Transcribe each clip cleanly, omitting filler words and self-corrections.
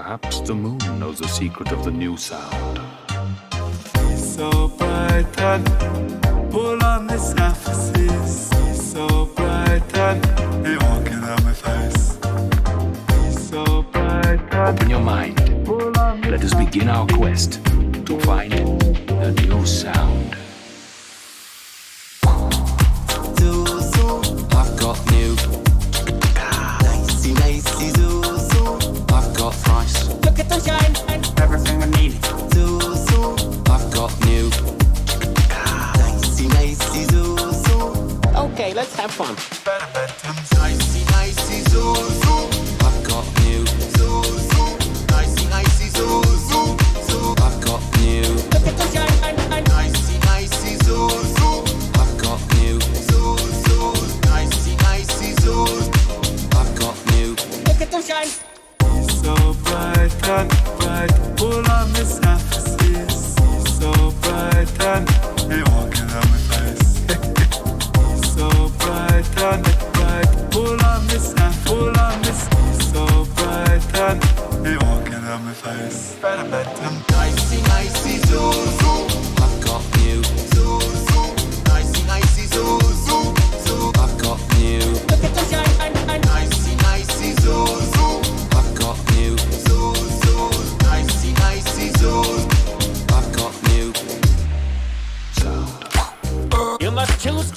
Perhaps the moon knows the secret of the new sound. He's so bright and pull on the surfaces. He's so bright and he walking on my face. He's so bright and Open your mind. Let us begin our quest to find the new sound. I've got new. Nicey, zoo. I've got thrice. Look at the shine, everything we need. I've got new. Nicey, zoo. Okay, let's have fun. Nicey, zoo. I've got new. Nicey, zoo. I've got new. Look at the shine, Nicey, zoo. I've got new. Nicey, zoo. I've got new. look at the shine. he's so bright and bright, pull on the surfaces. He's so bright and he walking on my face. He's so bright and bright, pull on the surface, pull on this. He's so bright and he walking on my face. Better bet him. Nicey, zoo. I've got new. Nicey, zoo. I've got new. Look at the shine, Nicey, zoo. I've got new. Nicey, zoo. I've got new. Sound. You must choose.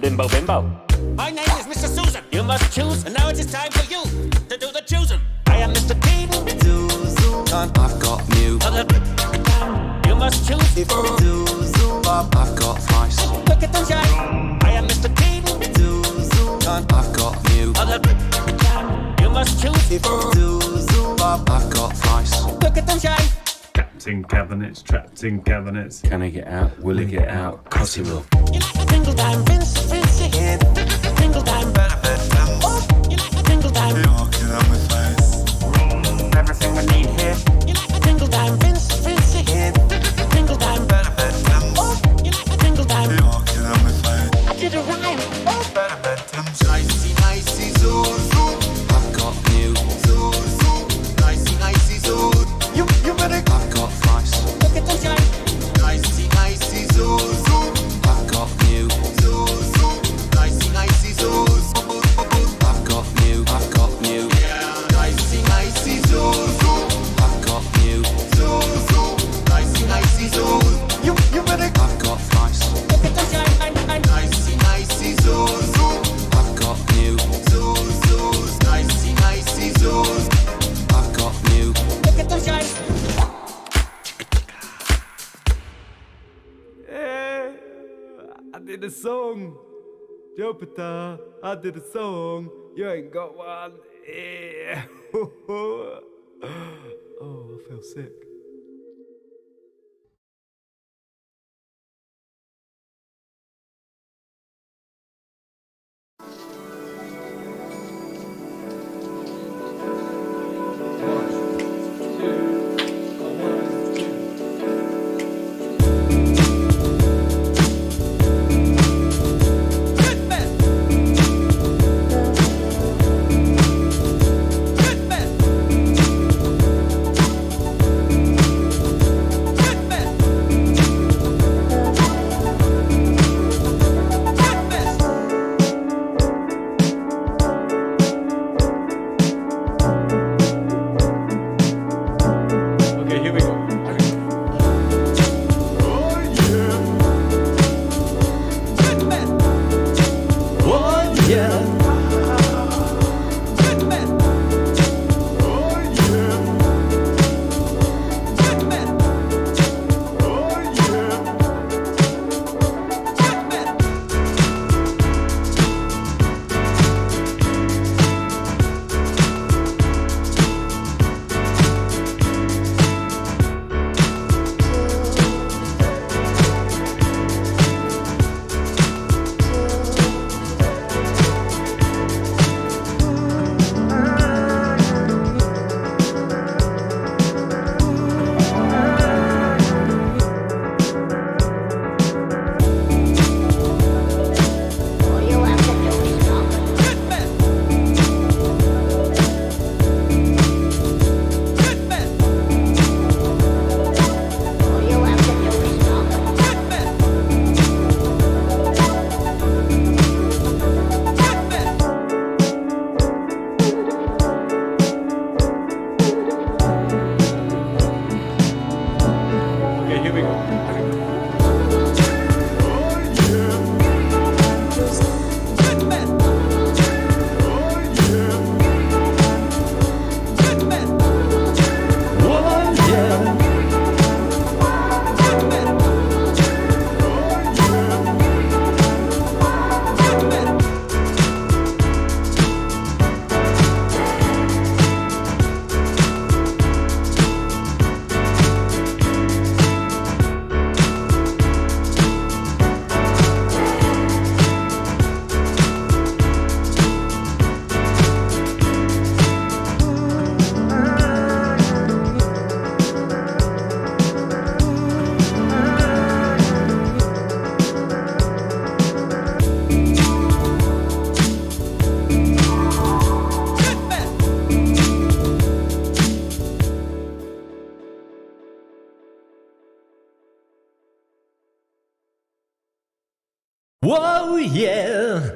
Bimbo, bimbo. My name is Mr. Susan. You must choose, and now it is time for you to do the choosing. I am Mr. Dean. I've got new. You must choose. I've got thrice. Look at the shine. I am Mr. Dean. I've got new. You must choose. I've got thrice. Look at the shine. Trapped in cabinets, trapped in cabinets. Can he get out? Will he get out? 'Cause he will. You like a single time, Vince, yeah. Single time. Better bet him. You like a single time. He walking on my face. Everything we need here. You like a single time, Vince, yeah. Single time. Better bet him. You like a single time. He walking on my face. I did a rhyme. Better bet him. Nicey, zoo. I've got new. Nicey, zoo. You better I've got thrice. Look at the shine. Nicey, zoo. I've got new. Nicey, zoo. I've got new. I've got new. Nicey, zoo. I've got new. Nicey, zoo. you better I've got thrice. Look at the shine. Nicey, zoo. I've got new. Nicey, zoo. I've got new. Look at the shine. Yeah, I did a song. Jupiter, I did a song. You ain't got one. Yeah. Oh, I feel sick. here we go. Whoa, yeah!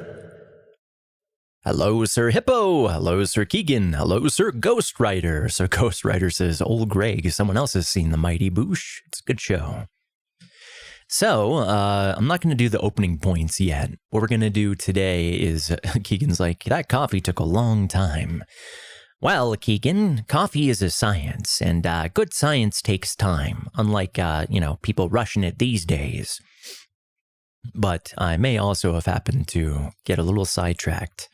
Hello, Sir Hippo. Hello, Sir Keegan. Hello, Sir Ghost Rider. Sir Ghost Rider says, Old Greg, someone else has seen The Mighty Boosh. It's a good show. So, I'm not going to do the opening points yet. What we're going to do today is, Keegan's like, that coffee took a long time. Well, Keegan, coffee is a science, and good science takes time, unlike, people rushing it these days. But I may also have happened to get a little sidetracked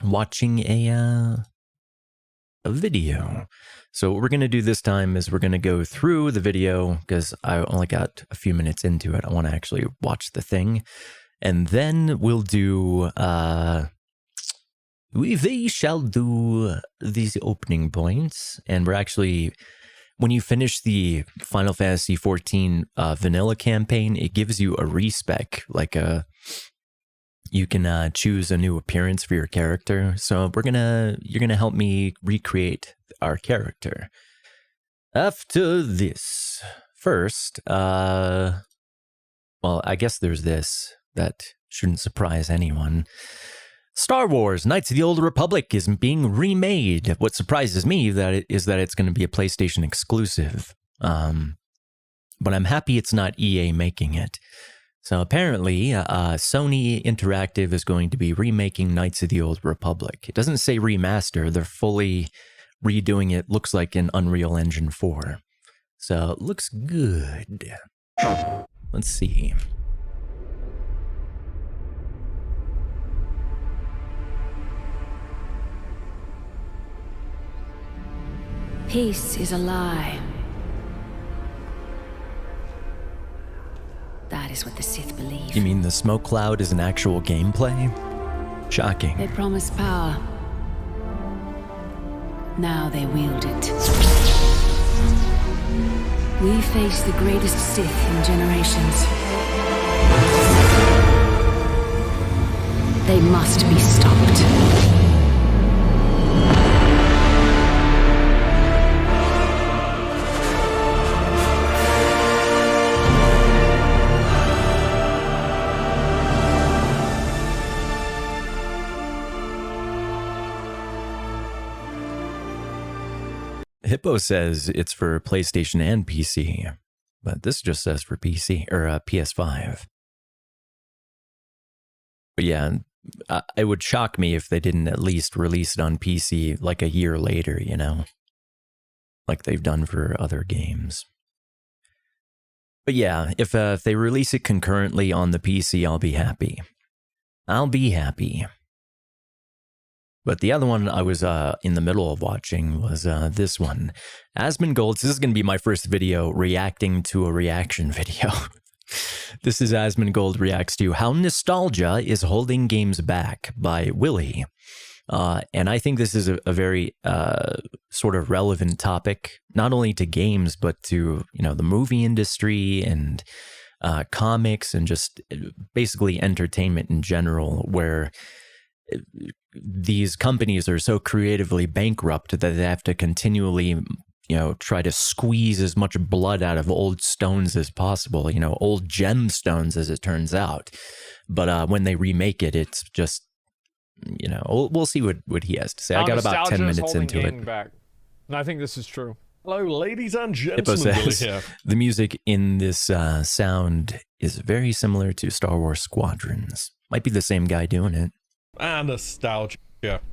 watching a video. So what we're going to do this time is we're going to go through the video because I only got a few minutes into it. I want to actually watch the thing. And then we'll do, we shall do these opening points. And we're actually... When you finish the Final Fantasy XIV vanilla campaign, it gives you a respec, you can choose a new appearance for your character. So you're gonna help me recreate our character. After this, first, well, I guess there's this that shouldn't surprise anyone. Star Wars Knights of the Old Republic is being remade. What surprises me is that it's going to be a PlayStation exclusive. But I'm happy it's not EA making it. So apparently, Sony Interactive is going to be remaking Knights of the Old Republic. It doesn't say remaster. They're fully redoing it. Looks like in Unreal Engine 4. So it looks good. Let's see. Peace is a lie. That is what the Sith believe. You mean the smoke cloud is an actual gameplay? Shocking. They promise power. Now they wield it. We face the greatest Sith in generations. They must be stopped. Hippo says it's for PlayStation and PC, but this just says for PC or PS5. But yeah, it would shock me if they didn't at least release it on PC like a year later, like they've done for other games. But yeah, if they release it concurrently on the PC, I'll be happy. I'll be happy. But the other one I was in the middle of watching was this one. Asmongold, this is going to be my first video reacting to a reaction video. This is Asmongold reacts to How Nostalgia is Holding Games Back by Willie. And I think this is a very sort of relevant topic, not only to games, but to, the movie industry and comics and just basically entertainment in general, where these companies are so creatively bankrupt that they have to continually, try to squeeze as much blood out of old stones as possible, old gemstones as it turns out. But when they remake it, it's just, we'll see what he has to say. I got about 10 minutes into it. Back. And I think this is true. Hello, ladies and Hippo gentlemen. Billy says here. the music in this sound is very similar to Star Wars Squadrons. Might be the same guy doing it. Ah, nostalgia.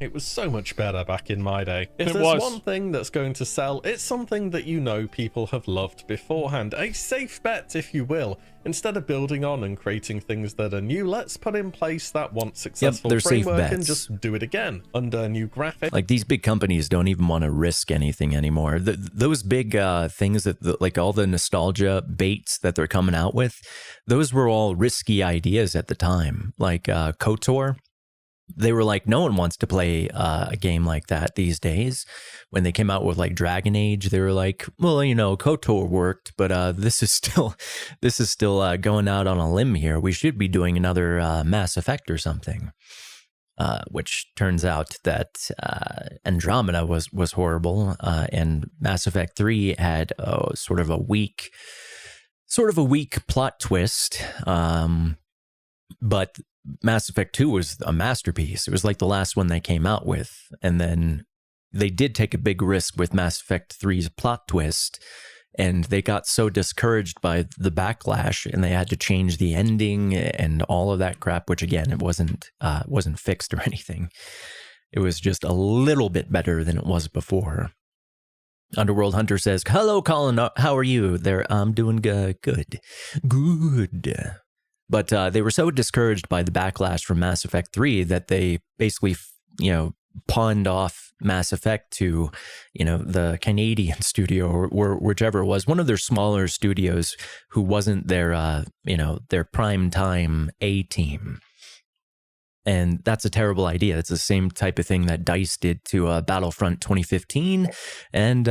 It was so much better back in my day. If It there's was. one thing that's going to sell, it's something that you know people have loved beforehand. A safe bet, if you will. Instead of building on and creating things that are new, let's put in place that once successful they're safe framework and bets. just do it again under new graphics. Like, these big companies don't even want to risk anything anymore. Those big things that, like all the nostalgia baits that they're coming out with, those were all risky ideas at the time. Like KOTOR. They were like, no one wants to play a game like that these days. When they came out with like Dragon Age, they were like, well, you know, KOTOR worked, but this is still going out on a limb here. We should be doing another Mass Effect or something. Which turns out that Andromeda was horrible, and Mass Effect 3 had sort of a weak plot twist. But Mass Effect 2 was a masterpiece. It was like the last one they came out with. And then they did take a big risk with Mass Effect 3's plot twist. And they got so discouraged by the backlash, and they had to change the ending and all of that crap, which again, it wasn't fixed or anything. It was just a little bit better than it was before. Underworld Hunter says, hello, Colin. How are you? I'm doing good. But they were so discouraged by the backlash from Mass Effect 3 that they basically, pawned off Mass Effect to, the Canadian studio or whichever it was, one of their smaller studios who wasn't their, their prime time A team. And that's a terrible idea. It's the same type of thing that DICE did to Battlefront 2015 and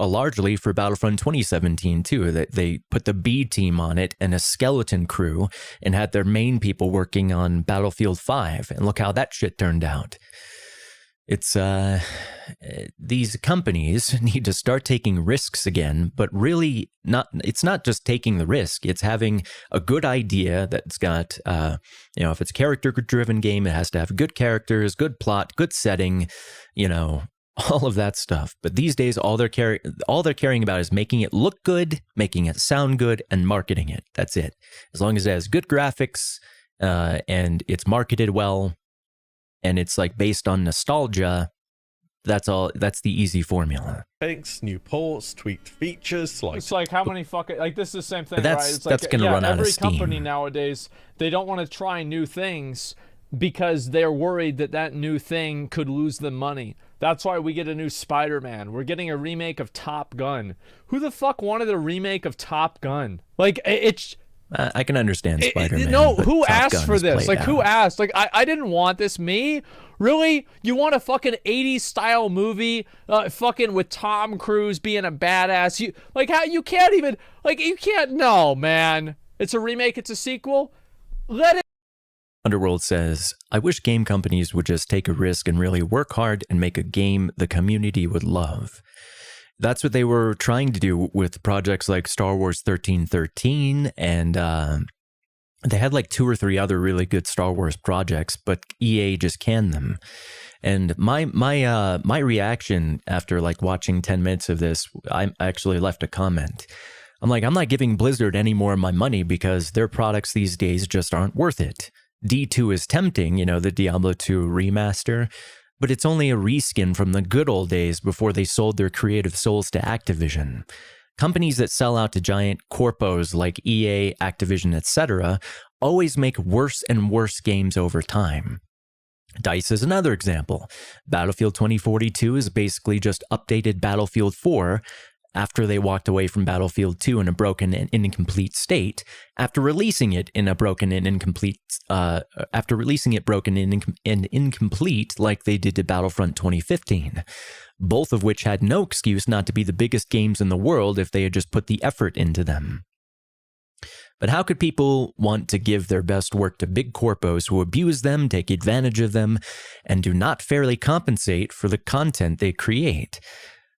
largely for Battlefront 2017 too. That they put the B team on it and a skeleton crew and had their main people working on Battlefield 5. And look how that shit turned out. It's these companies need to start taking risks again, but really it's not just taking the risk. It's having a good idea that's got, if it's a character-driven game, it has to have good characters, good plot, good setting, all of that stuff. But these days, all they're caring about is making it look good, making it sound good, and marketing it. That's it. As long as it has good graphics and it's marketed well, and it's like based on nostalgia, that's all. That's the easy formula. New ports, tweaked features. It's like how many fucking this is the same thing, But right? It's that's like gonna run out of every steam. company nowadays, they don't want to try new things because they're worried that new thing could lose them money. That's why we get a new Spider-Man. We're getting a remake of Top Gun. Who the fuck wanted a remake of Top Gun? Like it's. I can understand Spider-Man. No, but who Top asked Gun for is this? played Like, who out. asked? Like, I didn't want this. Me? Really? You want a fucking 80s style movie fucking with Tom Cruise being a badass? You can't, no, man. It's a remake, it's a sequel? Let it. Underworld says, I wish game companies would just take a risk and really work hard and make a game the community would love. That's what they were trying to do with projects like Star Wars 1313, and they had like 2 or 3 other really good Star Wars projects, but EA just canned them. And my reaction after like watching 10 minutes of this, I actually left a comment. I'm like, I'm not giving Blizzard any more of my money because their products these days just aren't worth it. D2 is tempting, the Diablo 2 remaster, but it's only a reskin from the good old days before they sold their creative souls to Activision. Companies that sell out to giant corpos like EA, Activision, etc. always make worse and worse games over time. DICE is another example. Battlefield 2042 is basically just updated Battlefield 4 after they walked away from Battlefield 2 in a broken and incomplete state, after releasing it broken and incomplete like they did to Battlefront 2015, both of which had no excuse not to be the biggest games in the world if they had just put the effort into them. But how could people want to give their best work to big corpos who abuse them, take advantage of them, and do not fairly compensate for the content they create?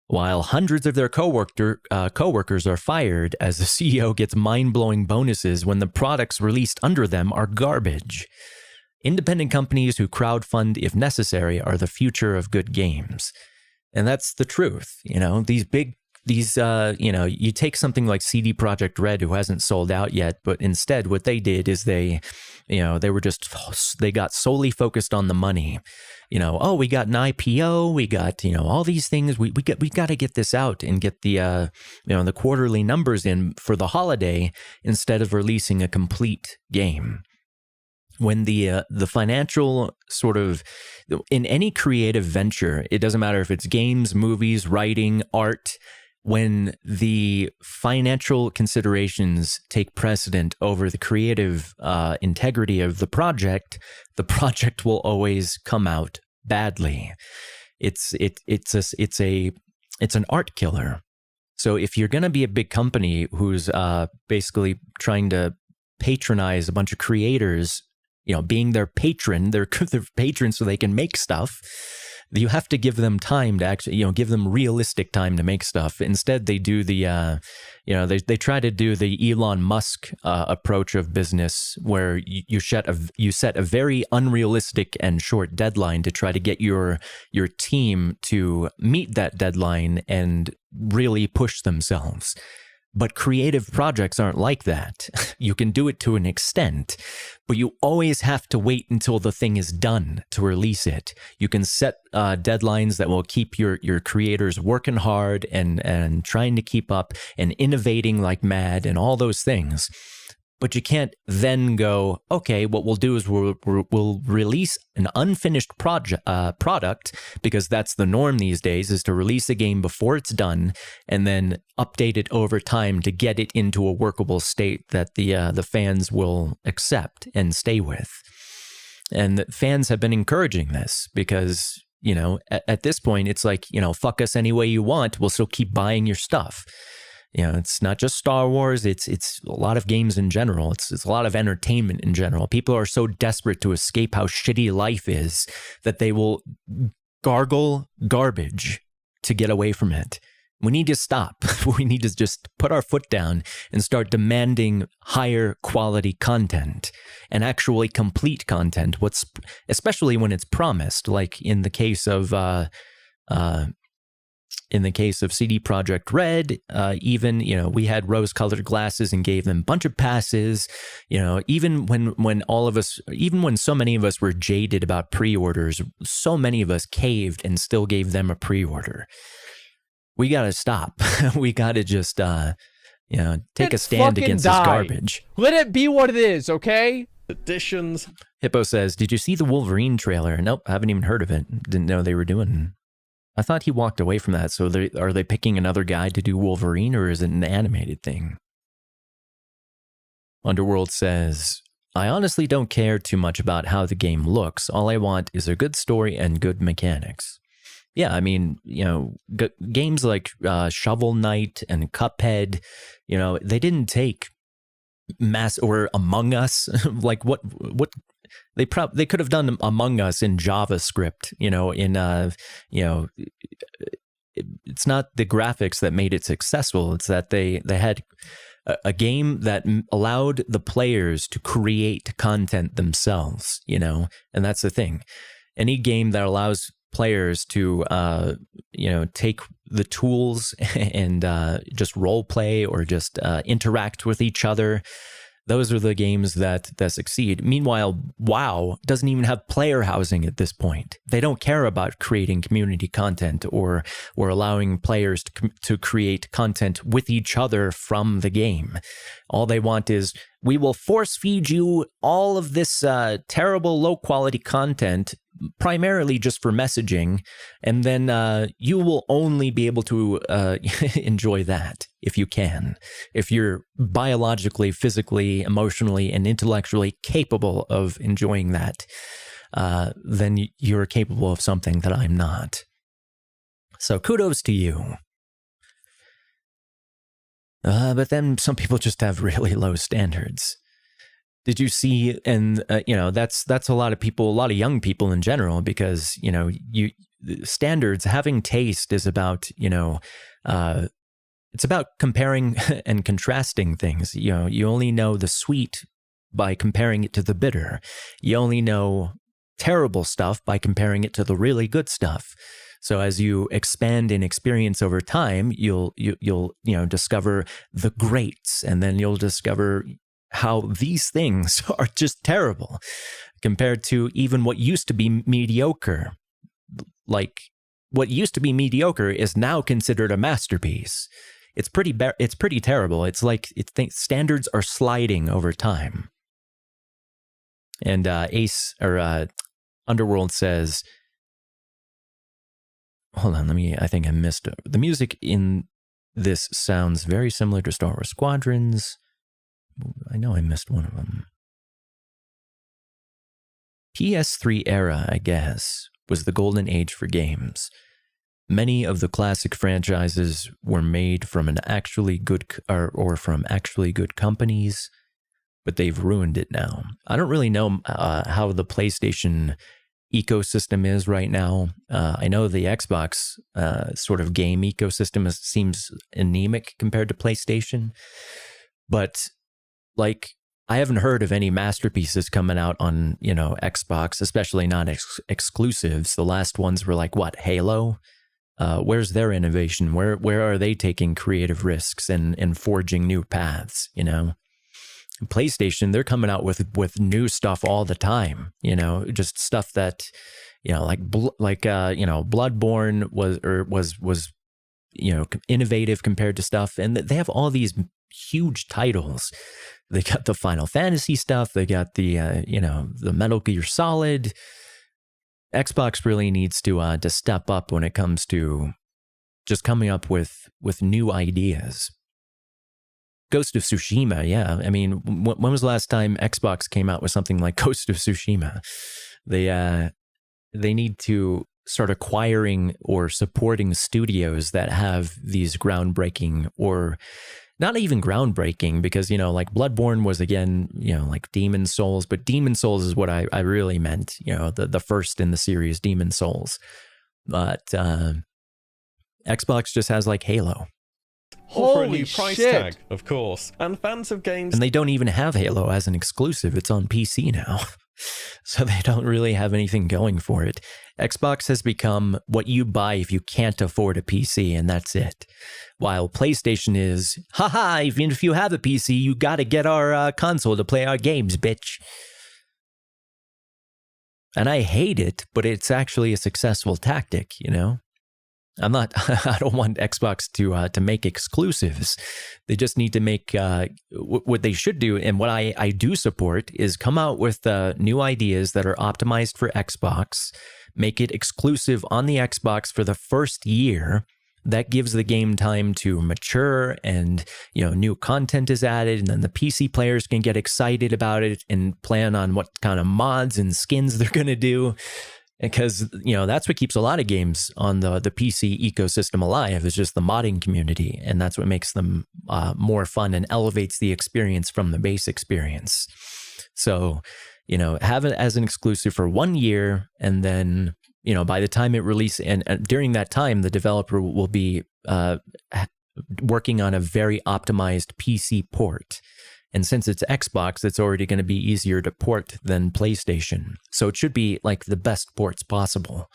While hundreds of their coworkers are fired as the CEO gets mind-blowing bonuses when the products released under them are garbage. Independent companies who crowdfund if necessary are the future of good games. And that's the truth. These big these, you take something like CD Projekt Red, who hasn't sold out yet, but instead what they did is they got solely focused on the money. We got an IPO, we got, all these things. We got to get this out and get the, the quarterly numbers in for the holiday instead of releasing a complete game. When the financial sort of, in any creative venture, it doesn't matter if it's games, movies, writing, art, when the financial considerations take precedent over the creative integrity of the project will always come out badly. It's an art killer. So if you're going to be a big company who's basically trying to patronize a bunch of creators, being their patron, their patrons so they can make stuff, you have to give them time to actually, give them realistic time to make stuff. Instead, they do the, they try to do the Elon Musk approach of business, where you set a very unrealistic and short deadline to try to get your team to meet that deadline and really push themselves. But creative projects aren't like that. You can do it to an extent, but you always have to wait until the thing is done to release it. You can set deadlines that will keep your creators working hard and trying to keep up and innovating like mad and all those things. But you can't then go, okay, what we'll do is we'll release an unfinished product, because that's the norm these days, is to release a game before it's done and then update it over time to get it into a workable state that the fans will accept and stay with. And fans have been encouraging this because, at this point, it's like, fuck us any way you want. We'll still keep buying your stuff. It's not just Star Wars. It's a lot of games in general. It's a lot of entertainment in general. People are so desperate to escape how shitty life is that they will gargle garbage to get away from it. We need to stop. We need to just put our foot down and start demanding higher quality content and actually complete content. Especially when it's promised, like in the case of CD Projekt Red, even, we had rose-colored glasses and gave them a bunch of passes, even when so many of us were jaded about pre-orders, so many of us caved and still gave them a pre-order. We got to stop. We got to just, take a stand against this garbage. Let it be what it is, okay? Editions. Hippo says, did you see the Wolverine trailer? Nope, haven't even heard of it. Didn't know they were doing. I thought he walked away from that. So are they picking another guy to do Wolverine, or is it an animated thing? Underworld says, I honestly don't care too much about how the game looks. All I want is a good story and good mechanics. Yeah, I mean, games like Shovel Knight and Cuphead, they didn't take or Among Us. Like what they could have done Among Us in JavaScript, it's not the graphics that made it successful. It's that they had a game that allowed the players to create content themselves, and that's the thing. Any game that allows players to, take the tools and just role play or just interact with each other, those are the games that succeed. Meanwhile, WoW doesn't even have player housing at this point. They don't care about creating community content or allowing players to create content with each other from the game. All they want is, we will force feed you all of this terrible low quality content, primarily just for messaging, and then you will only be able to enjoy that if you can. If you're biologically, physically, emotionally, and intellectually capable of enjoying that, then you're capable of something that I'm not. So kudos to you. But then some people just have really low standards. Did you see? And that's a lot of people, a lot of young people in general, because standards, having taste is about it's about comparing and contrasting things. You only know the sweet by comparing it to the bitter. You only know terrible stuff by comparing it to the really good stuff. So as you expand in experience over time, you'll discover the greats, and then you'll discover how these things are just terrible compared to even what used to be mediocre. Like what used to be mediocre is now considered a masterpiece. It's pretty terrible. It's like standards are sliding over time. And Underworld says, hold on, I think I missed it. The music in this sounds very similar to Star Wars Squadrons. I know I missed one of them. PS3 era, I guess, was the golden age for games. Many of the classic franchises were made from from actually good companies, but they've ruined it now. I don't really know how the PlayStation ecosystem is right now. I know the Xbox sort of game ecosystem seems anemic compared to PlayStation, but like I haven't heard of any masterpieces coming out on Xbox, especially not exclusives. The last ones were like what, Halo? Where's their innovation? Where are they taking creative risks and forging new paths? PlayStation, they're coming out with new stuff all the time, just stuff that, Bloodborne was innovative compared to stuff. And they have all these huge titles. They got the Final Fantasy stuff. They got the, the Metal Gear Solid. Xbox really needs to step up when it comes to just coming up with new ideas. Ghost of Tsushima, yeah. I mean, when was the last time Xbox came out with something like Ghost of Tsushima? They need to start acquiring or supporting studios that have these groundbreaking, or not even groundbreaking, because, like Bloodborne was, again, like Demon Souls, but Demon Souls is what I really meant, the first in the series, Demon Souls. But Xbox just has like Halo. Or for a Holy new price shit. tag, of course. And fans of games... And they don't even have Halo as an exclusive. It's on PC now. So they don't really have anything going for it. Xbox has become what you buy if you can't afford a PC, and that's it. While PlayStation is, haha, even if you have a PC, you gotta get our console to play our games, bitch. And I hate it, but it's actually a successful tactic, I don't want Xbox to make exclusives. They just need to make what they should do, and what I do support is come out with new ideas that are optimized for Xbox, make it exclusive on the Xbox for the first year. That gives the game time to mature, and new content is added, and then the PC players can get excited about it and plan on what kind of mods and skins they're going to do. Because, that's what keeps a lot of games on the PC ecosystem alive, is just the modding community. And that's what makes them more fun and elevates the experience from the base experience. So, have it as an exclusive for 1 year. And then, by the time it releases, and during that time, the developer will be working on a very optimized PC port. And since it's Xbox, it's already going to be easier to port than PlayStation. So it should be like the best ports possible.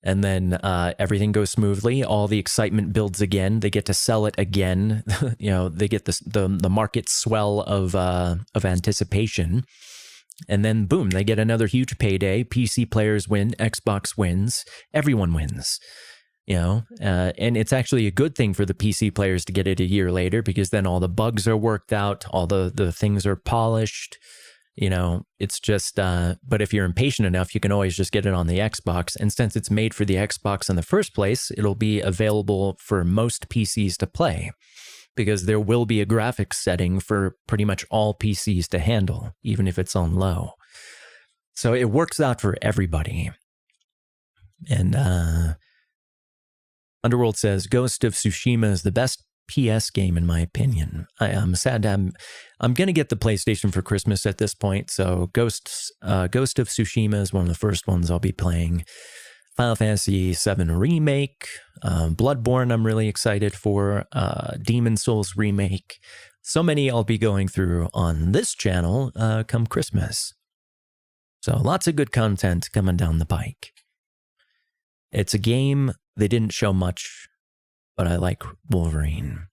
And then everything goes smoothly. All the excitement builds again. They get to sell it again. They get the market swell of anticipation. And then boom, they get another huge payday. PC players win, Xbox wins, everyone wins. And it's actually a good thing for the PC players to get it a year later, because then all the bugs are worked out, all the things are polished. It's just, but if you're impatient enough, you can always just get it on the Xbox. And since it's made for the Xbox in the first place, it'll be available for most PCs to play, because there will be a graphics setting for pretty much all PCs to handle, even if it's on low. So it works out for everybody. And, Underworld says, Ghost of Tsushima is the best PS game in my opinion. I'm sad. I'm going to get the PlayStation for Christmas at this point. So Ghost of Tsushima is one of the first ones I'll be playing. Final Fantasy VII Remake, Bloodborne I'm really excited for, Demon Souls Remake. So many I'll be going through on this channel come Christmas. So lots of good content coming down the pike. It's a game they didn't show much, but I like Wolverine.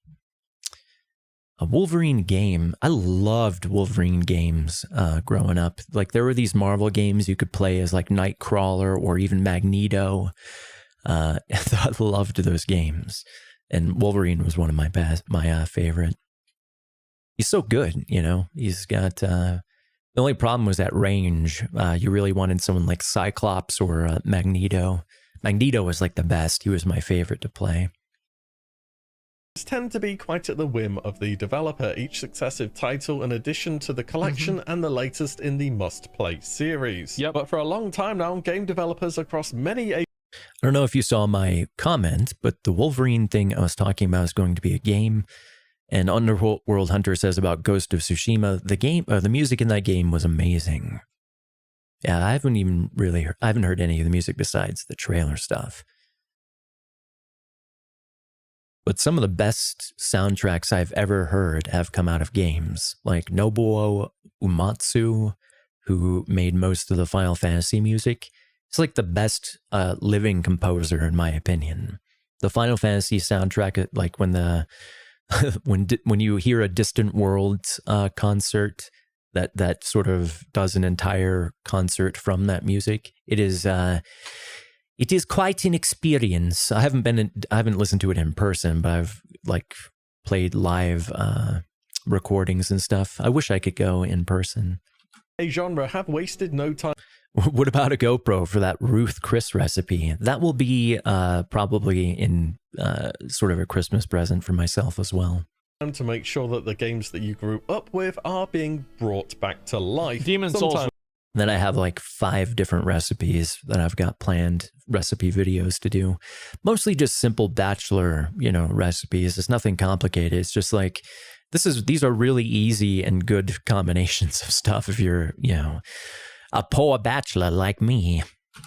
A Wolverine game. I loved Wolverine games growing up. Like there were these Marvel games you could play as like Nightcrawler or even Magneto. I loved those games, and Wolverine was one of my favorite. He's so good, you know. He's got the only problem was that range. You really wanted someone like Cyclops or Magneto. Magneto was like the best. He was my favorite to play. Tend to be quite at the whim of the developer, each successive title an addition to the collection and the latest in the must-play series. Yep. But for a long time now, game developers across many... I don't know if you saw my comment, but the Wolverine thing I was talking about is going to be a game. And Underworld Hunter says about Ghost of Tsushima, the music in that game was amazing. Yeah, I haven't heard any of the music besides the trailer stuff. But some of the best soundtracks I've ever heard have come out of games, like Nobuo Uematsu, who made most of the Final Fantasy music. He's like the best living composer, in my opinion. The Final Fantasy soundtrack, like when the when you hear a Distant Worlds concert that sort of does an entire concert from that music, it is quite an experience. I haven't listened to it in person, but I've like played live recordings and stuff. I wish I could go in person. A genre have wasted no time. What about a GoPro for that Ruth Chris recipe? That will be probably in sort of a Christmas present for myself as well. To make sure that the games that you grew up with are being brought back to life. Demon's Souls. Then I have like 5 different recipes that I've got planned, recipe videos to do. Mostly just simple bachelor, recipes. It's nothing complicated. It's just like, these are really easy and good combinations of stuff if you're, a poor bachelor like me.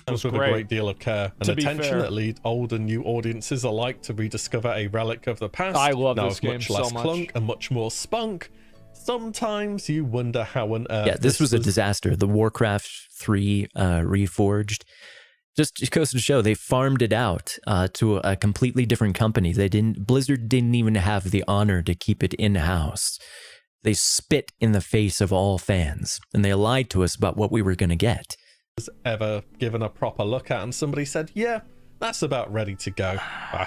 With a great deal of care and attention that lead old and new audiences alike to rediscover a relic of the past. I love now this game much less so much. clunk and much more spunk. Sometimes you wonder how on earth. Yeah, this was a disaster. The Warcraft 3 Reforged just goes to show they farmed it out to a completely different company. Blizzard didn't even have the honor to keep it in-house. They spit in the face of all fans, and they lied to us about what we were going to get. Ever given a proper look at, and somebody said, yeah, that's about ready to go.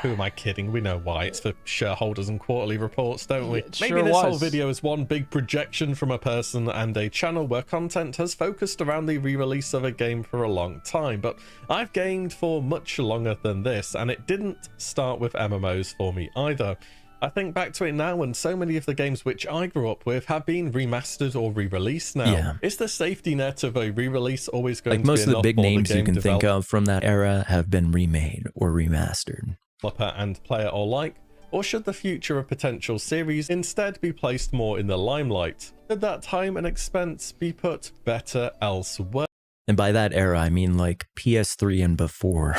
Who am I kidding? We know why. It's for shareholders and quarterly reports, don't we? Maybe this whole video is one big projection from a person and a channel where content has focused around the re-release of a game for a long time, but I've gamed for much longer than this, and it didn't start with MMOs for me either. I think back to it now, and so many of the games which I grew up with have been remastered or re-released now. Yeah. Is the safety net of a re-release always going to be most of the big names you can think developer of from that era have been remade or remastered. and player alike? Or should the future of potential series instead be placed more in the limelight? Should that time and expense be put better elsewhere? And by that era, I mean like PS3 and before.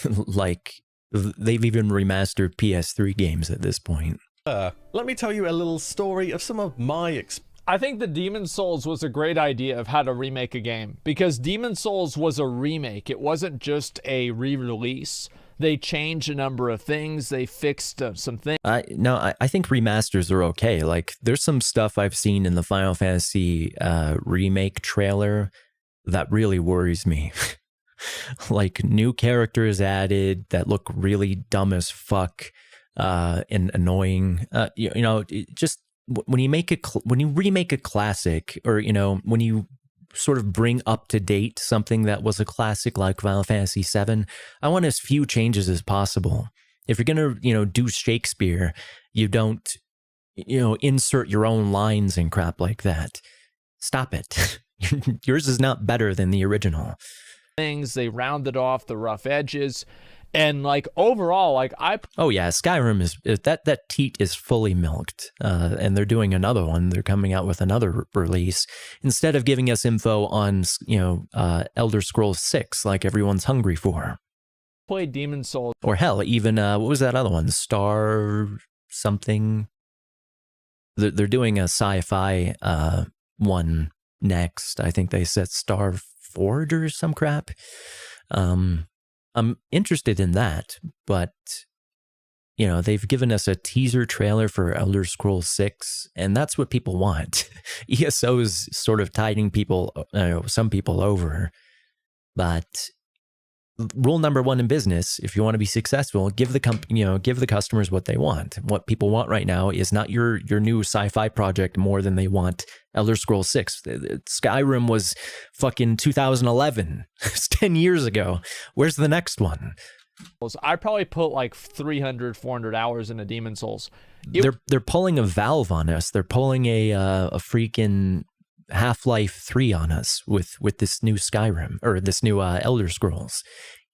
Like, they've even remastered PS3 games at this point. Let me tell you a little story of some of my I think the Demon's Souls was a great idea of how to remake a game, because Demon's Souls was a remake. It wasn't just a re-release. They changed a number of things. They fixed some things. I think remasters are okay. Like, there's some stuff I've seen in the Final Fantasy remake trailer that really worries me. Like new characters added that look really dumb as fuck and annoying. Just when you remake a classic, or when you sort of bring up to date something that was a classic like Final Fantasy VII, I want as few changes as possible. If you're gonna do Shakespeare, you don't insert your own lines and crap like that. Stop it. Yours is not better than the original. Things, they rounded off the rough edges, and like overall, like oh yeah, Skyrim is that teat is fully milked, and they're doing another one. They're coming out with another release instead of giving us info on Elder Scrolls 6 like everyone's hungry for. Played Demon's Souls, or hell, even what was that other one, Star something? They're doing a sci-fi one next. I think they said Star Forge or some crap. I'm I'm interested in that, but you know, they've given us a teaser trailer for Elder Scrolls 6, and that's what people want. ESO's sort of tiding people, some people over, but rule number one in business, if you want to be successful, give the customers what they want. What people want right now is not your new sci-fi project more than they want Elder Scrolls 6. Skyrim was fucking 2011. It's 10 years ago. Where's the next one? I probably put like 300, 400 hours into Demon Souls. They're pulling a Valve on us. They're pulling a freaking Half-Life 3 on us with this new Skyrim, or this new Elder Scrolls.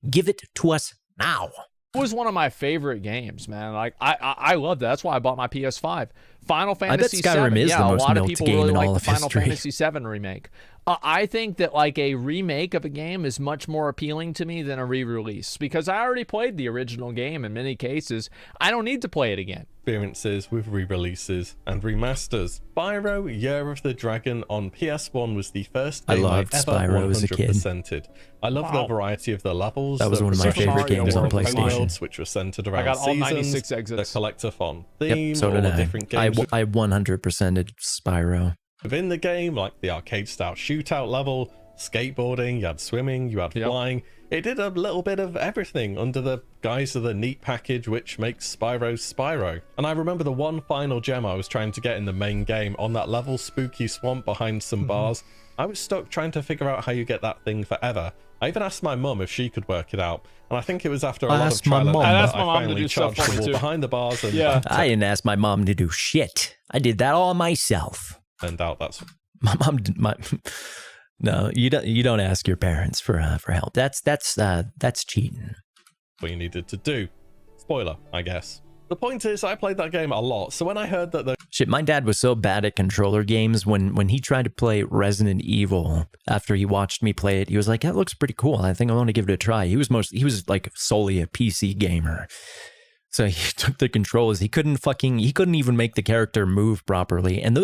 Give it to us now. It was one of my favorite games, man. Like I loved that. That's why I bought my PS5. Final Fantasy VII. I bet Skyrim is the most milked game in all of history. Final Fantasy VII remake. I think that like a remake of a game is much more appealing to me than a re-release, because I already played the original game in many cases. I don't need to play it again. Experiences with re-releases and remasters. Spyro Year of the Dragon on PS1 was the first game I ever Spyro as a kid. 100%ed. I love the variety of the levels. That was one of my favorite games on PlayStation. Worlds, which were centered around I got all seasons, 96 exits. the collectathon theme, Yep, so did I. different games. I 100%ed Spyro. Within the game, like the arcade-style shootout level, skateboarding, you had swimming, you had flying. It did a little bit of everything under the guise of the neat package which makes Spyro Spyro. And I remember the one final gem I was trying to get in the main game on that level, Spooky Swamp behind some bars. I was stuck trying to figure out how you get that thing forever. I even asked my mum if she could work it out. And I think it was after a lot of trial and error that I finally charged the wall behind the bars. And I didn't ask my mom to do shit. I did that all myself. Turned out that's my mom. No, you don't ask your parents for help. That's cheating. what you needed to do. Spoiler, I guess. The point is, I played that game a lot, so when I heard that the Shit, my dad was so bad at controller games, when he tried to play Resident Evil, after he watched me play it, he was like, that looks pretty cool. I think I want to give it a try. He was like solely a PC gamer. So he took the controls. He couldn't even make the character move properly. And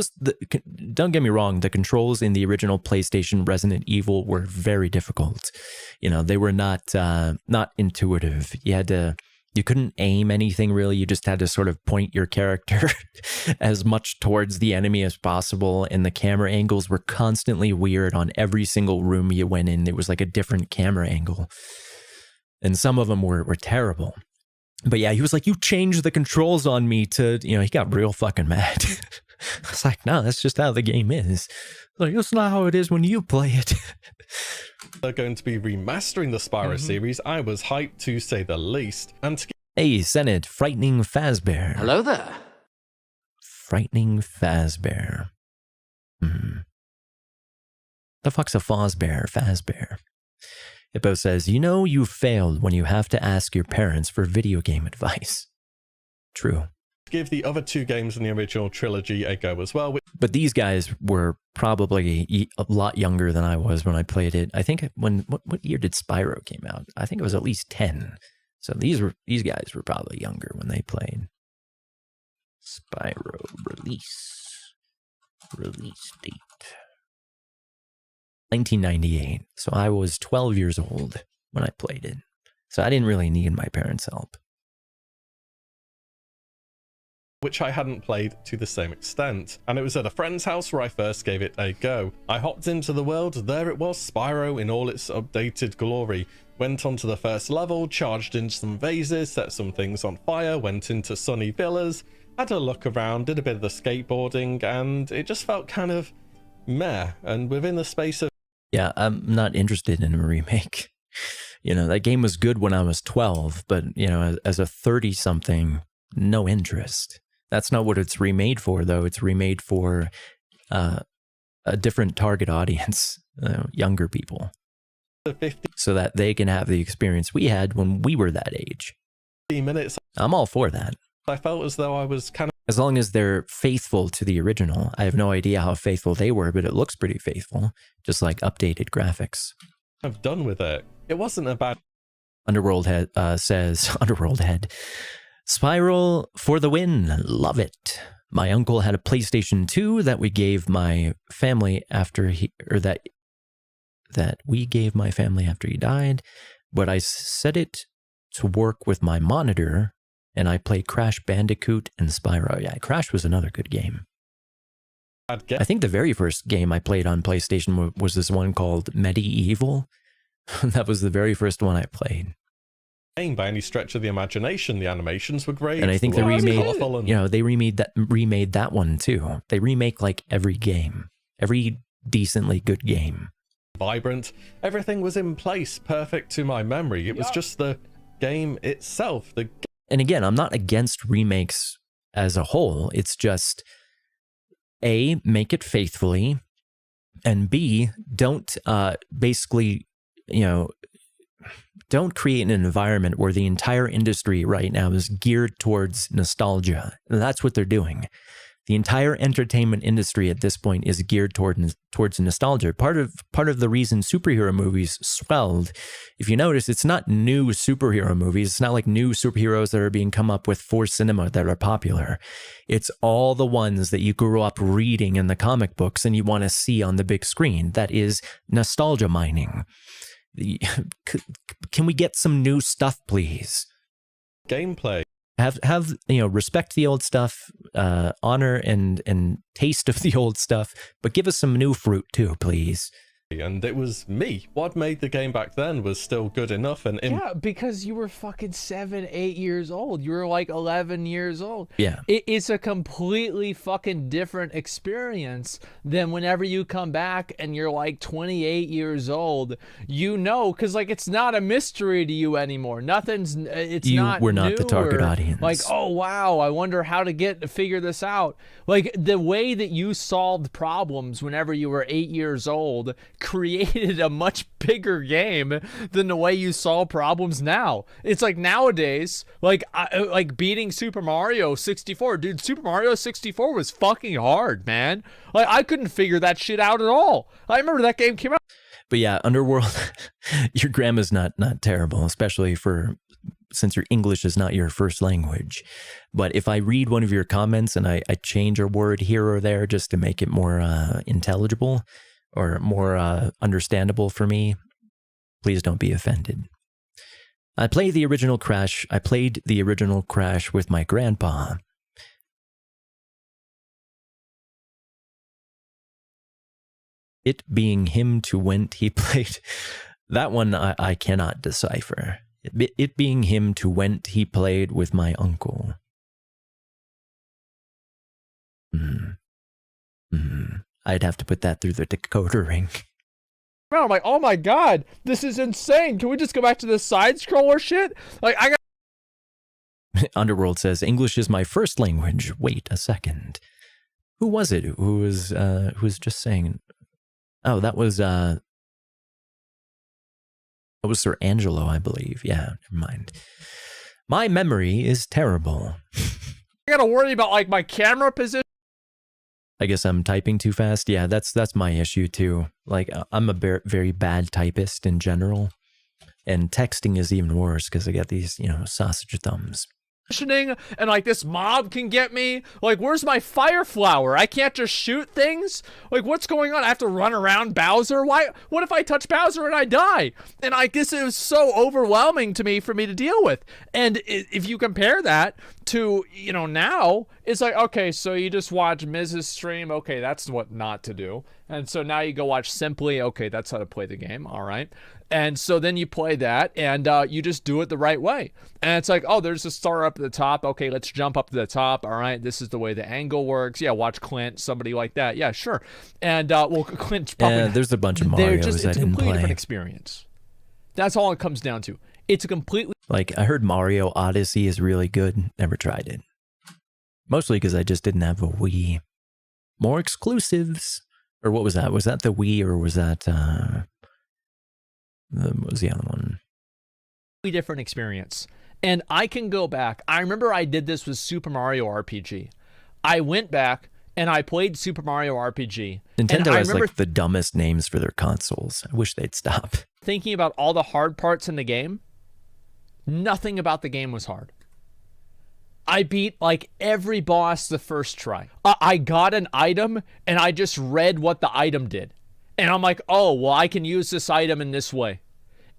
don't get me wrong, the controls in the original PlayStation Resident Evil were very difficult. You know, they were not intuitive. You couldn't aim anything really. You just had to sort of point your character as much towards the enemy as possible. And the camera angles were constantly weird on every single room you went in. It was like a different camera angle. And some of them were terrible. But yeah, he was like, you changed the controls on me to, he got real fucking mad. I was like, no, that's just how the game is. Like, that's not how it is when you play it. They're going to be remastering the Spyro series. I was hyped to say the least. And hey, Senate, Frightening Fazbear. Hello there. Frightening Fazbear. The fuck's a Fazbear? Hippo says, you failed when you have to ask your parents for video game advice. True. Give the other two games in the original trilogy a go as well. But these guys were probably a lot younger than I was when I played it. I think what year did Spyro came out? I think it was at least 10. So these guys were probably younger when they played. Spyro release date 1998. So I was 12 years old when I played it. So I didn't really need my parents' help. Which I hadn't played to the same extent. And it was at a friend's house where I first gave it a go. I hopped into the world, there it was, Spyro in all its updated glory. Went onto the first level, charged in some vases, set some things on fire, went into sunny villas, had a look around, did a bit of the skateboarding, and it just felt kind of meh. And within the space of... Yeah, I'm not interested in a remake. That game was good when I was 12, but, as a 30-something, no interest. That's not what it's remade for, though. It's remade for a different target audience, younger people, so that they can have the experience we had when we were that age. Minutes. I'm all for that. I felt as though I was kind of... As long as they're faithful to the original. I have no idea how faithful they were, but it looks pretty faithful, just like updated graphics. I've done with it. It wasn't a bad... Underworld Head says, Underworld Head, Spiral for the win. Love it. My uncle had a PlayStation 2 that we gave my family after he died. but I set it to work with my monitor, and I played Crash Bandicoot and Spyro. Yeah, Crash was another good game. I think the very first game I played on PlayStation was this one called Medieval. That was the very first one I played. By any stretch of the imagination, the animations were great. And I think they they remade that one too. They remake like every game, every decently good game. Vibrant, everything was in place, perfect to my memory. It was just the game itself. And again, I'm not against remakes as a whole. It's just A, make it faithfully, and B, don't basically, don't create an environment where the entire industry right now is geared towards nostalgia. And that's what they're doing. The entire entertainment industry at this point is geared towards nostalgia. Part of the reason superhero movies swelled, if you notice, it's not new superhero movies. It's not like new superheroes that are being come up with for cinema that are popular. It's all the ones that you grew up reading in the comic books and you want to see on the big screen. That is nostalgia mining. Can we get some new stuff, please? Gameplay. Have respect the old stuff, honor and taste of the old stuff, but give us some new fruit too, please. And it was me. What made the game back then was still good enough. And yeah, because you were fucking 7, 8 years old. You were like 11 years old. Yeah. It's a completely fucking different experience than whenever you come back and you're like 28 years old. Because like it's not a mystery to you anymore. We're not the target audience. Like, oh wow, I wonder how to figure this out. Like the way that you solved problems whenever you were 8 years old created a much bigger game than the way you solve problems now. It's like nowadays, like beating Super Mario 64. Dude, Super Mario 64 was fucking hard, man. Like I couldn't figure that shit out at all. I remember that game came out. But yeah, Underworld, your grammar's not terrible, especially since your English is not your first language. But if I read one of your comments and I change a word here or there just to make it more intelligible or more understandable for me, please don't be offended. I played the original Crash with my grandpa. It being him to went he played, that one I cannot decipher. It being him to went he played with my uncle. I'd have to put that through the decoder ring. I'm like, oh my god, this is insane. Can we just go back to the side scroller shit? Like I got Underworld says English is my first language. Wait a second. Who was it who was just saying? Oh, that was Sir Angelo, I believe. Yeah, never mind. My memory is terrible. I gotta worry about like my camera position. I guess I'm typing too fast. Yeah, that's my issue too. Like I'm a very bad typist in general, and texting is even worse because I got these sausage thumbs. And like this mob can get me. Like where's my fire flower? I can't just shoot things. Like what's going on? I have to run around Bowser. Why? What if I touch Bowser and I die? And I guess it was so overwhelming to me for me to deal with. And if you compare that to now, it's like, okay, so you just watch Mrs. stream. Okay, that's what not to do. And so now you go watch Simply. Okay, that's how to play the game. All right. And so then you play that and you just do it the right way. And it's like, oh, there's a star up at the top. Okay, let's jump up to the top. All right, this is the way the angle works. Yeah, watch Clint, somebody like that. Yeah, sure. And Clint probably... there's a bunch of Marios it's a completely different experience. That's all it comes down to. It's a completely... Like, I heard Mario Odyssey is really good. Never tried it. Mostly because I just didn't have a Wii. More exclusives. Or what was that? Was that the Wii or was that... what was the other one? Different experience. And I can go back. I remember I did this with Super Mario RPG. I went back and I played Super Mario RPG. Nintendo has like the dumbest names for their consoles. I wish they'd stop. Thinking about all the hard parts in the game, nothing about the game was hard. I beat like every boss the first try. I got an item and I just read what the item did. And I'm like, oh, well, I can use this item in this way.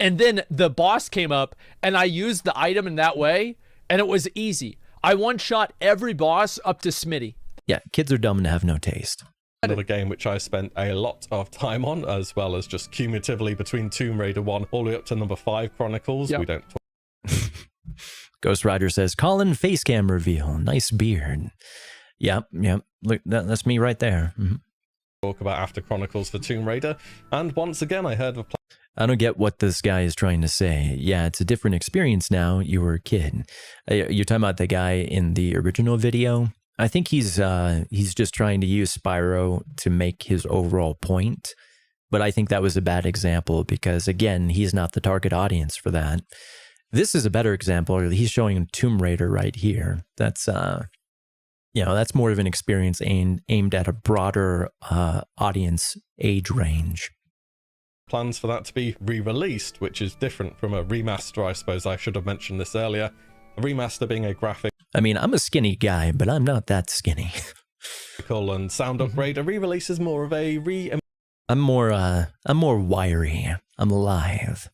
And then the boss came up, and I used the item in that way, and it was easy. I one-shot every boss up to Smitty. Yeah, kids are dumb and have no taste. Another game which I spent a lot of time on, as well as just cumulatively between Tomb Raider 1 all the way up to number 5 Chronicles. Yep. We don't talk. Ghost Rider says, Colin face cam reveal. Nice beard. Yep. Look, that's me right there. Talk about after Chronicles for Tomb Raider. And once again, I heard of... I don't get what this guy is trying to say. Yeah, it's a different experience now. You were a kid. You're talking about the guy in the original video? I think he's just trying to use Spyro to make his overall point. But I think that was a bad example because, again, he's not the target audience for that. This is a better example. He's showing Tomb Raider right here. That's, that's more of an experience aimed at a broader audience age range. Plans for that to be re-released, which is different from a remaster. I suppose I should have mentioned this earlier. A remaster being a graphic... I mean, I'm a skinny guy, but I'm not that skinny. and sound upgrade. A re-release is more of a I'm more wiry. I'm alive.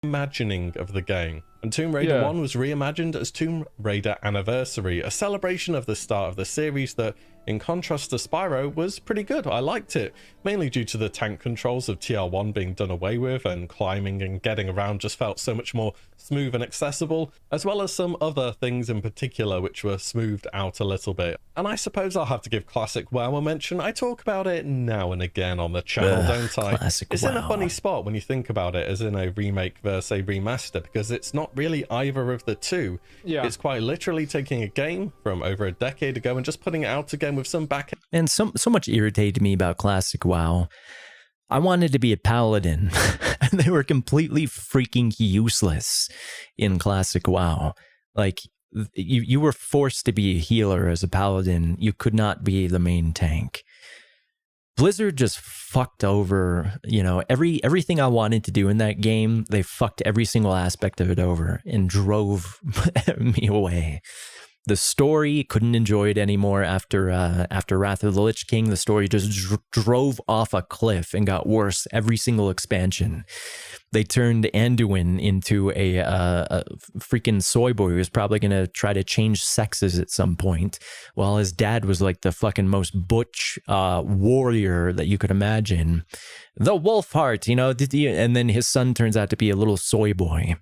Imagining of the game. And Tomb Raider 1 was reimagined as Tomb Raider Anniversary, a celebration of the start of the series that, in contrast to Spyro, was pretty good. I liked it, mainly due to the tank controls of TR1 being done away with, and climbing and getting around just felt so much more smooth and accessible, as well as some other things in particular which were smoothed out a little bit. And I suppose I'll have to give Classic WoW a mention. I talk about it now and again on the channel, don't I? It's in a funny spot when you think about it as in a remake versus a remaster, because it's not really either of the two. Yeah. It's quite literally taking a game from over a decade ago and just putting it out again with some back. And so much irritated me about Classic WoW. I wanted to be a paladin, and they were completely freaking useless in Classic WoW. Like, you were forced to be a healer as a paladin. You could not be the main tank. Blizzard just fucked over, everything I wanted to do in that game. They fucked every single aspect of it over and drove me away. The story, couldn't enjoy it anymore after Wrath of the Lich King. The story just drove off a cliff and got worse every single expansion. They turned Anduin into a freaking soy boy who was probably going to try to change sexes at some point, while his dad was like the fucking most butch warrior that you could imagine. The Wolfheart, and then his son turns out to be a little soy boy.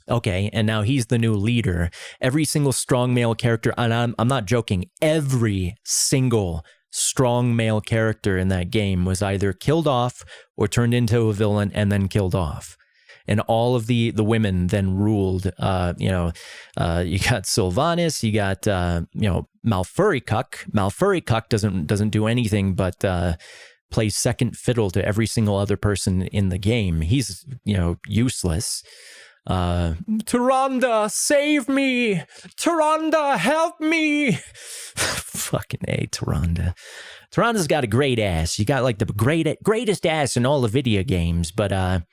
Okay, and now he's the new leader. Every single strong male character, and I'm not joking, every single strong male character in that game was either killed off or turned into a villain and then killed off. And all of the women then ruled. You got Sylvanas, you got Malfurikuk. Malfurikuk doesn't do anything but plays second fiddle to every single other person in the game. He's useless. Tyrande, save me! Tyrande, help me! Fucking A, Tyrande. Tyrande's got a great ass. You got like the greatest ass in all the video games, but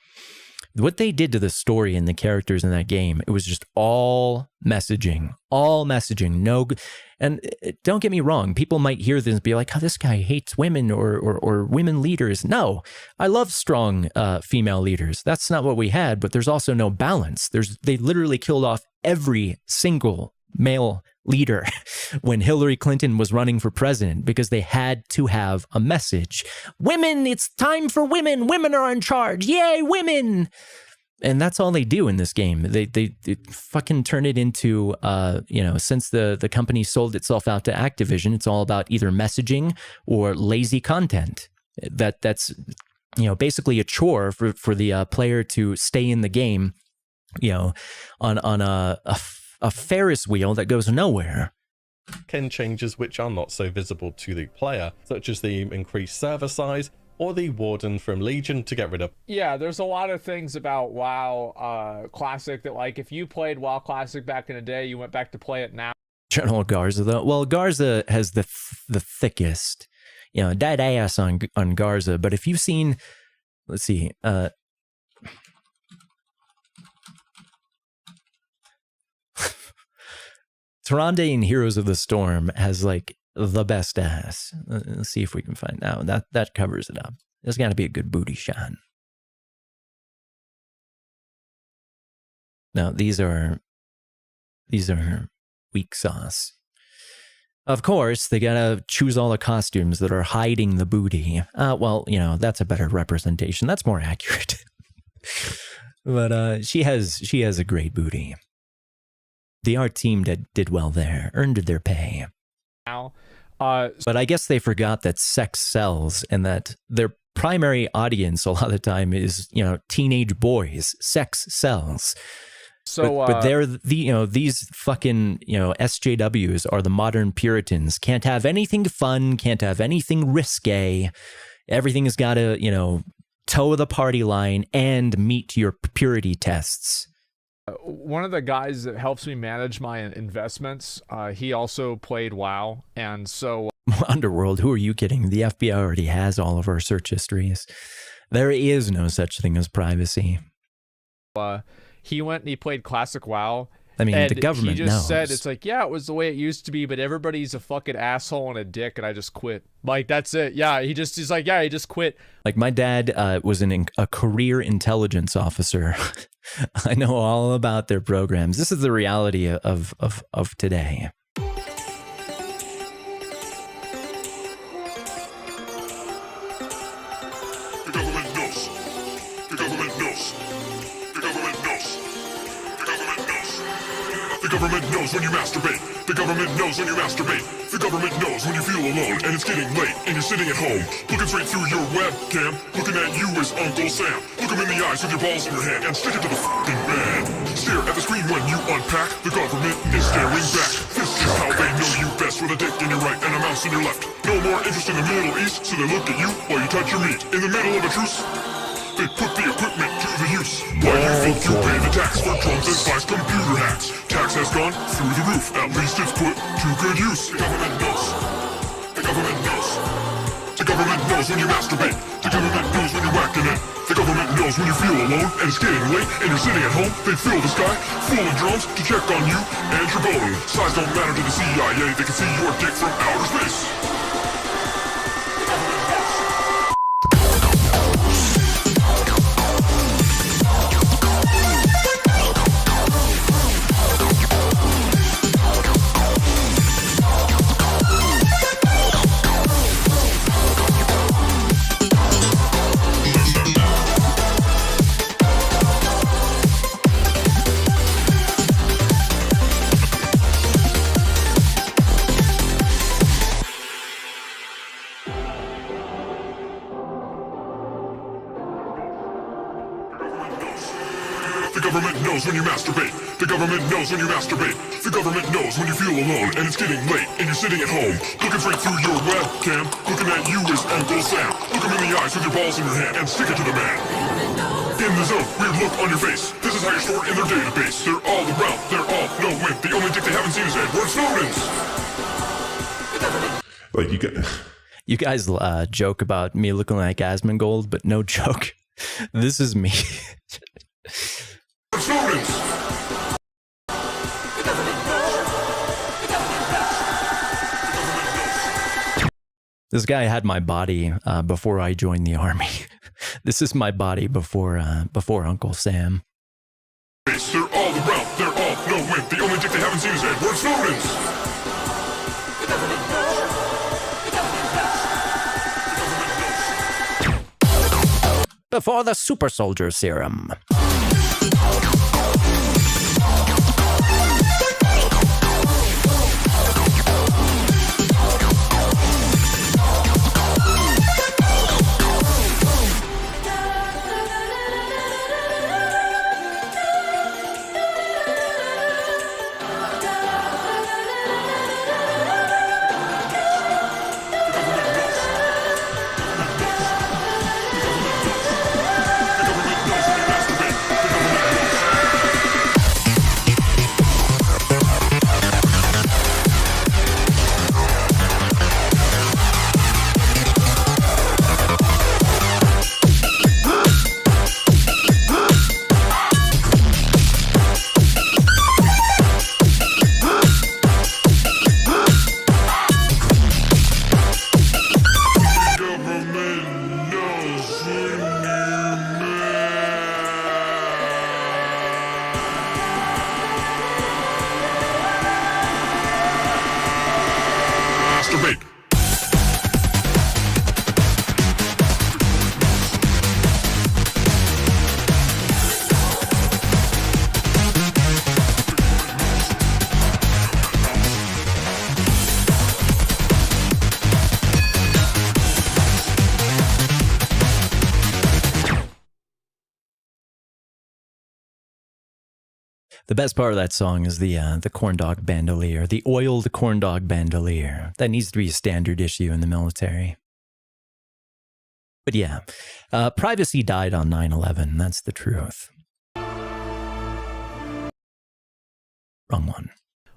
what they did to the story and the characters in that game, it was just all messaging. No, and don't get me wrong, people might hear this and be like, oh, this guy hates women or women leaders. No, I love strong female leaders. That's not what we had, but there's also no balance. They literally killed off every single male leader when Hillary Clinton was running for president because they had to have a message. Women, it's time for women. Women are in charge. Yay, women. And that's all they do in this game. They fucking turn it into, since the company sold itself out to Activision, it's all about either messaging or lazy content. That's basically a chore for the player to stay in the game, on a Ferris wheel that goes nowhere. Changes which are not so visible to the player, such as the increased server size or the Warden from Legion to get rid of. Yeah, there's a lot of things about WoW Classic that, like, if you played WoW Classic back in the day, you went back to play it now. General Garza, though. Well, Garza has the thickest, dead ass on Garza. But if you've seen, let's see, Tyrande in Heroes of the Storm has like the best ass. Let's see if we can find out. That covers it up. There's got to be a good booty shot. No, these are weak sauce. Of course, they gotta choose all the costumes that are hiding the booty. Well, you know, that's a better representation. That's more accurate. But she has a great booty. The art team did well there, earned their pay. Now, but I guess they forgot that sex sells and that their primary audience a lot of the time is, you know, teenage boys. Sex sells. So, but they're these fucking, SJWs are the modern Puritans. Can't have anything fun, can't have anything risque. Everything has got to, toe the party line and meet your purity tests. One of the guys that helps me manage my investments, he also played WoW, and so... Underworld, who are you kidding? The FBI already has all of our search histories. There is no such thing as privacy. He went and he played classic WoW. I mean, the government knows. He just said, it's like, yeah, it was the way it used to be, but everybody's a fucking asshole and a dick, and I just quit. Like, that's it. Yeah, he just quit. Like, my dad was a career intelligence officer. I know all about their programs. This is the reality of today. The government knows. The government knows. The government knows. The government knows. The government knows when you masturbate. The government knows when you masturbate. The government knows when you feel alone and it's getting late and you're sitting at home, looking straight through your webcam, looking at you as Uncle Sam. Look him in the eyes with your balls in your hand and stick it to the fucking man. Stare at the screen when you unpack. The government is staring back. This is how they know you best, with a dick in your right and a mouse in your left. No more interest in the Middle East, so they look at you while you touch your meat. In the middle of a truce, they put the equipment to the use. Why do you think you pay the tax for drones and spies computer hacks? Tax has gone through the roof, at least it's put to good use. The government knows. The government knows. The government knows when you masturbate. The government knows when you're whacking it. The government knows when you feel alone and it's getting late and you're sitting at home. They fill the sky full of drones to check on you and your bone. Size don't matter to the CIA, they can see your dick from outer space. The government knows when you masturbate. The government knows when you masturbate. The government knows when you feel alone and it's getting late and you're sitting at home, looking straight through your webcam, looking at you as Uncle Sam. Look him in the eyes with your balls in your hand and stick it to the man. In the zone, weird look on your face. This is how you're stored in their database. They're all around, they're all no win. The only dick they haven't seen is Edward Snowden's. Like you guys joke about me looking like Asmongold, but no joke. This is me. This guy had my body before I joined the army. This is my body before Uncle Sam. They're all around, they're all no win. The only dick they haven't seen is Edward Snowden's. Before the super soldier serum. The best part of that song is the corn dog bandolier, the oiled corn dog bandolier. That needs to be a standard issue in the military. But yeah, privacy died on 9/11. That's the truth. Wrong one.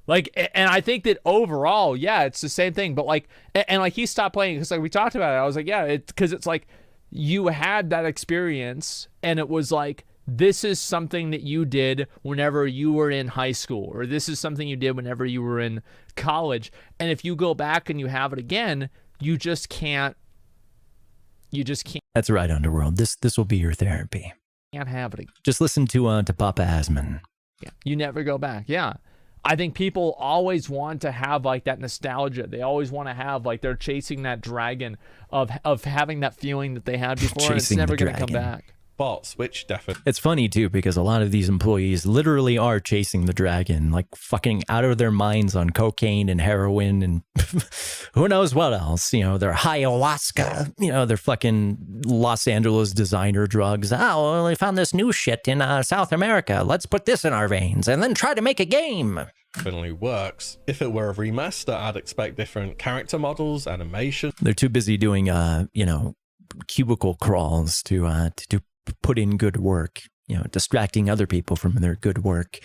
Like, and I think that overall, yeah, it's the same thing. But like, and like he stopped playing because like we talked about it. I was like, yeah, because it's like you had that experience, and it was like, this is something that you did whenever you were in high school, or this is something you did whenever you were in college. And if you go back and you have it again, you just can't. You just can't. That's right, Underworld. This will be your therapy. Can't have it again. Just listen to Papa Asman. Yeah, you never go back. Yeah. I think people always want to have like that nostalgia. They always want to have like they're chasing that dragon of having that feeling that they had before, and it's never going to come back. Bots, which definitely. It's funny too, because a lot of these employees literally are chasing the dragon, like fucking out of their minds on cocaine and heroin and who knows what else. You know, they're ayahuasca, you know, they're fucking Los Angeles designer drugs. Oh, well, we found this new shit in South America. Let's put this in our veins and then try to make a game. Definitely works. If it were a remaster, I'd expect different character models, animation. They're too busy doing, you know, cubicle crawls to put in good work, you know, distracting other people from their good work.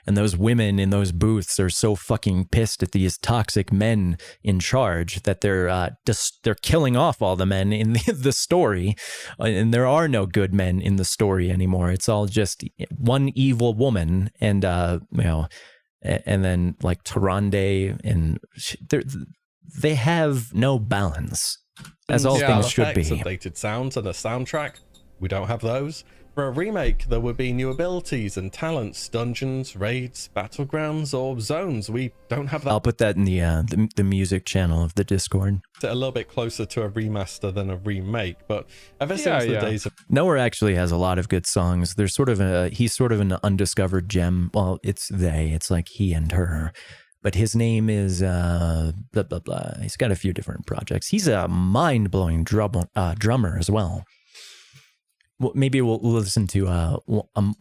And those women in those booths are so fucking pissed at these toxic men in charge that they're killing off all the men in the story. And there are no good men in the story anymore. It's all just one evil woman and, you know, and then like Tarande, and they have no balance, as all things should be. Updated sounds and a soundtrack. We don't have those. For a remake, there would be new abilities and talents, dungeons, raids, battlegrounds, or zones. We don't have that. I'll put that in the music channel of the Discord. It's a little bit closer to a remaster than a remake, but ever since the days of... Nowhere actually has a lot of good songs. There's sort of he's sort of an undiscovered gem. Well, it's like he and her. But his name is blah, blah, blah. He's got a few different projects. He's a mind-blowing drummer as well. Well, maybe we'll listen to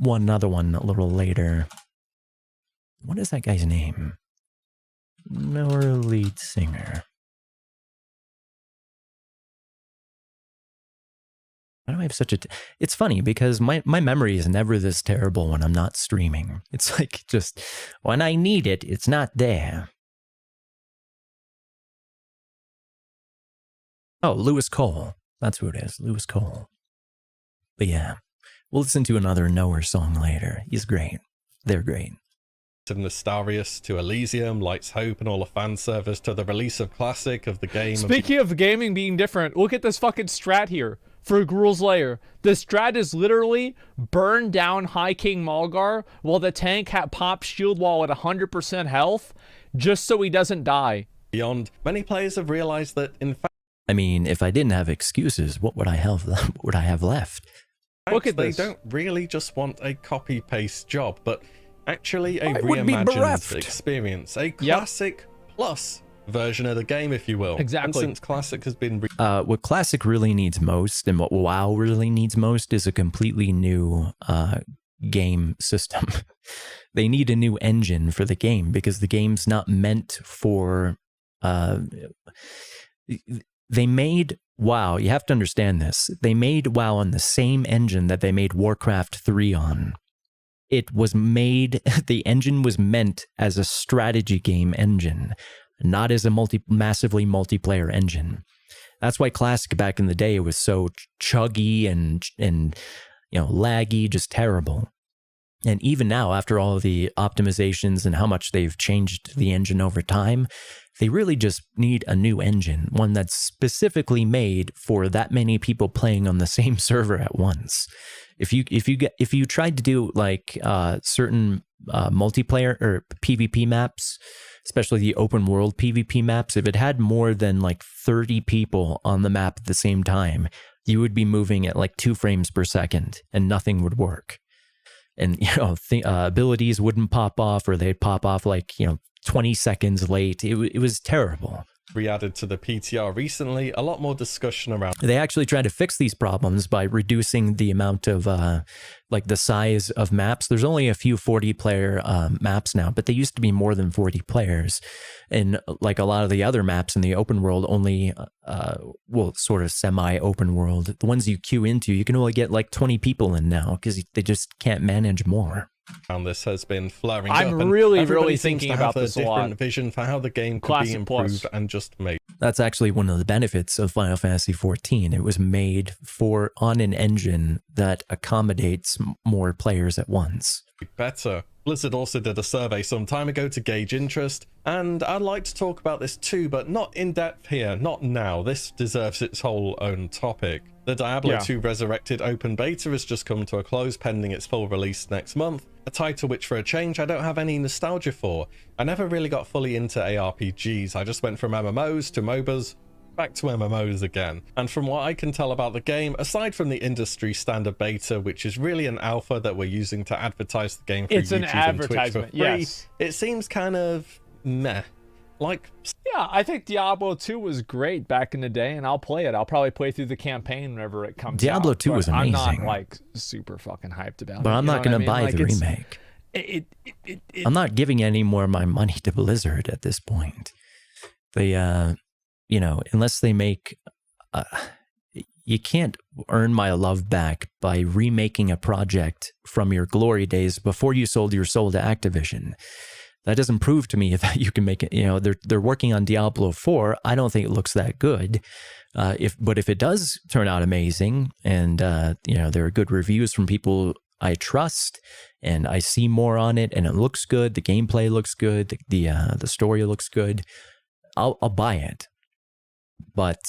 another one a little later. What is that guy's name? Our lead singer. Why do I have such a... It's funny because my memory is never this terrible when I'm not streaming. It's like just when I need it, it's not there. Oh, Lewis Cole. That's who it is, Lewis Cole. But yeah, we'll listen to another Knower song later. He's great. They're great. From Nostarius to Elysium, Lights Hope, and all the fan service to the release of Classic of the game. Speaking of gaming being different, look at this fucking strat here for Gruul's Lair. The strat is literally burn down High King Malgar while the tank pops shield wall at 100% health just so he doesn't die. Beyond, many players have realized that in fact... I mean, if I didn't have excuses, what would I have left? Look at this. They don't really just want a copy-paste job, but actually a reimagined experience. A classic plus version of the game, if you will. Exactly. And since Classic has been... what Classic really needs most, and what WoW really needs most, is a completely new game system. They need a new engine for the game, because the game's not meant for... They made WoW, you have to understand this, they made WoW on the same engine that they made Warcraft 3 on. It was made, the engine was meant as a strategy game engine, not as a massively multiplayer engine. That's why Classic back in the day was so chuggy and you know, laggy, just terrible. And even now, after all of the optimizations and how much they've changed the engine over time, they really just need a new engine, one that's specifically made for that many people playing on the same server at once. If you tried to do like certain multiplayer or PvP maps, especially the open world PvP maps, if it had more than like 30 people on the map at the same time, you would be moving at like 2 frames per second and nothing would work. And, you know, abilities wouldn't pop off, or they'd pop off like, you know, 20 seconds late. It was terrible. re-added to the PTR recently, a lot more discussion around. They actually tried to fix these problems by reducing the amount of, like the size of maps. There's only a few 40-player maps now, but they used to be more than 40 players. And like a lot of the other maps in the open world only, well, sort of semi-open world, the ones you queue into, you can only get like 20 people in now because they just can't manage more. And this has been flaring up. I'm really thinking about this a lot. Different vision for how the game could be improved and just made. That's actually one of the benefits of Final Fantasy XIV. It was made on an engine that accommodates more players at once. Better. Blizzard also did a survey some time ago to gauge interest, and I'd like to talk about this too, but not in depth here, not now. This deserves its whole own topic. The Diablo 2 Resurrected open beta has just come to a close pending its full release next month, a title which for a change I don't have any nostalgia for. I never really got fully into ARPGs, I just went from MMOs to MOBAs, back to MMOs again. And from what I can tell about the game, aside from the industry standard beta, which is really an alpha that we're using to advertise the game through YouTube and Twitch for free, it seems kind of meh. Like, yeah, I think Diablo 2 was great back in the day, and I'll play it. I'll probably play through the campaign whenever it comes out. Diablo 2 was amazing. I'm not like super fucking hyped about it. But I'm not going to buy the remake. I'm not giving any more of my money to Blizzard at this point. They, you know, unless they make, you can't earn my love back by remaking a project from your glory days before you sold your soul to Activision. That doesn't prove to me that you can make it. You know, they're working on Diablo 4. I don't think it looks that good. But if it does turn out amazing, and you know, there are good reviews from people I trust, and I see more on it, and it looks good, the gameplay looks good, the story looks good, I'll buy it. But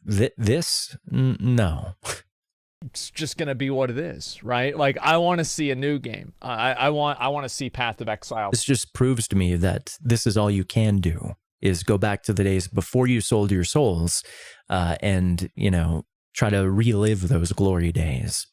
this, no. It's just gonna be what it is, right? Like, I want to see a new game. I want to see Path of Exile. This just proves to me that this is all you can do, is go back to the days before you sold your souls, and, you know, try to relive those glory days.